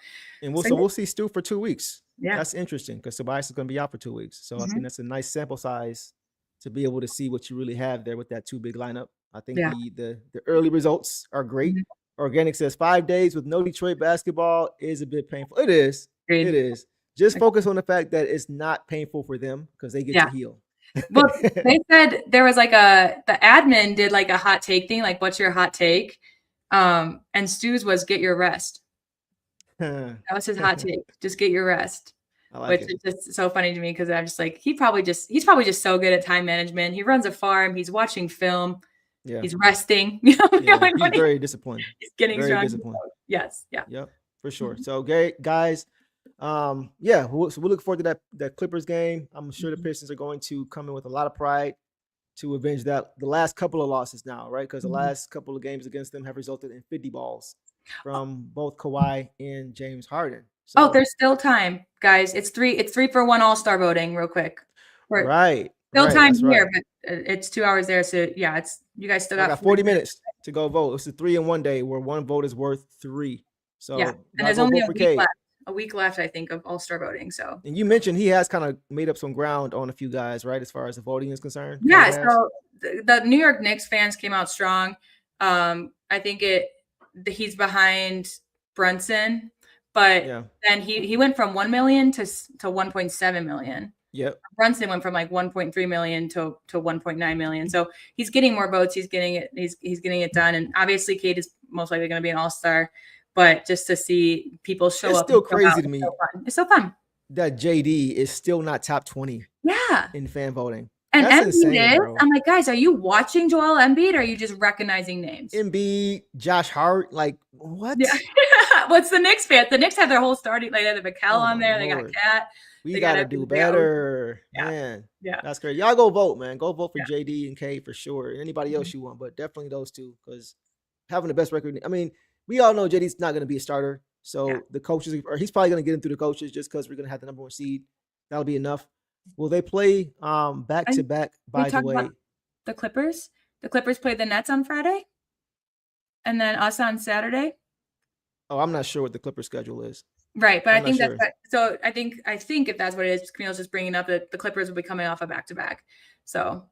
we'll see Stu for 2 weeks. Yeah, that's interesting because Tobias is going to be out for 2 weeks. So I think that's a nice sample size to be able to see what you really have there with that 2 big lineup. I think the early results are great. Organic says 5 days with no Detroit basketball is a bit painful. It is. It is. Just focus on the fact that it's not painful for them because they get to heal. Well, they said there was like the admin did like a hot take thing, like what's your hot take? And Stu's was get your rest. That was his hot take. Just get your rest. Which is just so funny to me because I'm just like, he's probably just so good at time management. He runs a farm. He's watching film. Yeah. He's resting. He's very disciplined. He's getting very disciplined. Yes. Yeah. Yep. For sure. So, guys, we'll look forward to that Clippers game. I'm sure the Pistons are going to come in with a lot of pride to avenge the last couple of losses now, right? Because the last couple of games against them have resulted in 50 balls from both Kawhi and James Harden. So, there's still time, guys. It's 3-for-1 All-Star voting, real quick. Right. Still time here, but it's 2 hours there. So it's you guys still got 40 minutes to go vote. It's a 3-in-1 day where one vote is worth 3. So and there's only a week left, I think, of All-Star voting. So, and you mentioned he has kind of made up some ground on a few guys, right? As far as the voting is concerned. Yeah. So the New York Knicks fans came out strong. I think he's behind Brunson, but then he went from 1 million to 1.7 million. Yep. Brunson went from like 1.3 million to 1.9 million. So he's getting more votes. He's getting it. He's getting it done. And obviously, Cade is most likely going to be an All-Star. But just to see people show up, it's still crazy to me. It's so fun that JD is still not top 20. Yeah, in fan voting. And that's Embiid is. Bro. I'm like, guys, are you watching Joel Embiid? Or are you just recognizing names? Embiid, Josh Hart, like what? Yeah. What's the Knicks fan? The Knicks have their whole starting. Like they have Mikal on there. Lord. They got Cat. We gotta do better, man. Yeah, that's great. Y'all go vote, man. Go vote for JD and K for sure. And anybody else you want, but definitely those two because having the best record. I mean, we all know JD's not going to be a starter, so the coaches, or he's probably going to get him through the coaches just because we're going to have the number 1 seed. That'll be enough. Will they play back to back? By the way, the Clippers. The Clippers play the Nets on Friday, and then us on Saturday. Oh, I'm not sure what the Clippers schedule is. Right, but I think that's so. I think if that's what it is, Camille's just bringing up that the Clippers will be coming off a back to back, so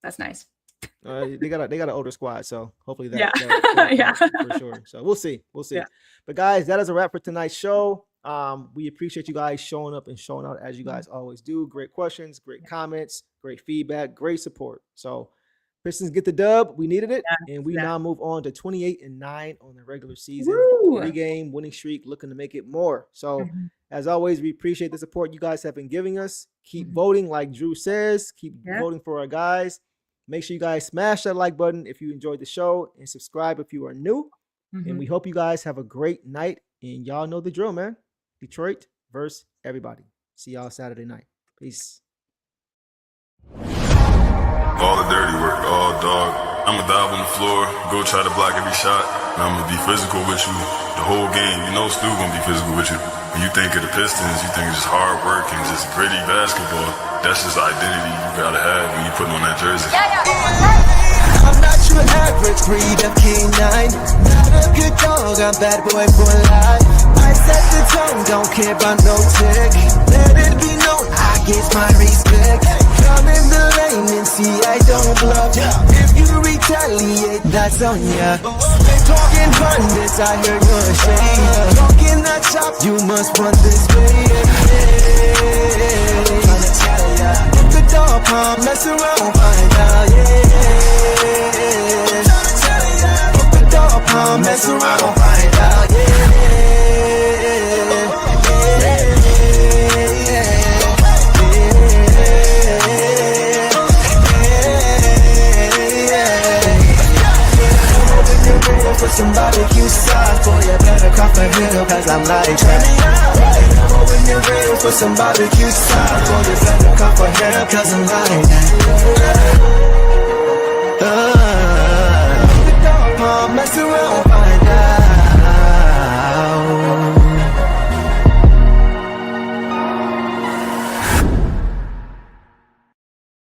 that's nice. They got an older squad, so hopefully that for sure. So we'll see. Yeah. But guys, that is a wrap for tonight's show. We appreciate you guys showing up and showing out as you guys always do. Great questions, great comments, great feedback, great support. So Pistons get the dub. We needed it, and we now move on to 28-9 on the regular season. 3-game winning streak, looking to make it more. So, as always, we appreciate the support you guys have been giving us. Keep voting, like Drew says. Keep voting for our guys. Make sure you guys smash that like button if you enjoyed the show, and subscribe if you are new. And we hope you guys have a great night. And y'all know the drill, man. Detroit versus everybody. See y'all Saturday night. Peace. All the dirty work, all dog. I'ma dive on the floor, go try to block every shot, and I'ma be physical with you the whole game. You know Stu gonna be physical with you. When you think of the Pistons, you think it's just hard work and just gritty basketball. That's just the identity you gotta have when you put on that jersey. I'm not your average breed of canine. Not a good dog, I'm bad boy for life. I set the tone, don't care about no tick. Let it be known, I get my respect. Come in the lane and see I don't bluff. If you retaliate, that's on ya. They're talking pundits, I hear your shade. Talking that shop, you must run this way. Tryna tell ya, if the dog palm, mess around, find out, Tryna tell ya, if the dog palm, mess around, find out, For some barbecue sauce. Boy, you better cough a hill, cause I'm like that. And I'm when you're ready for some barbecue sauce. Boy, you better cough a hill, cause I'm like that.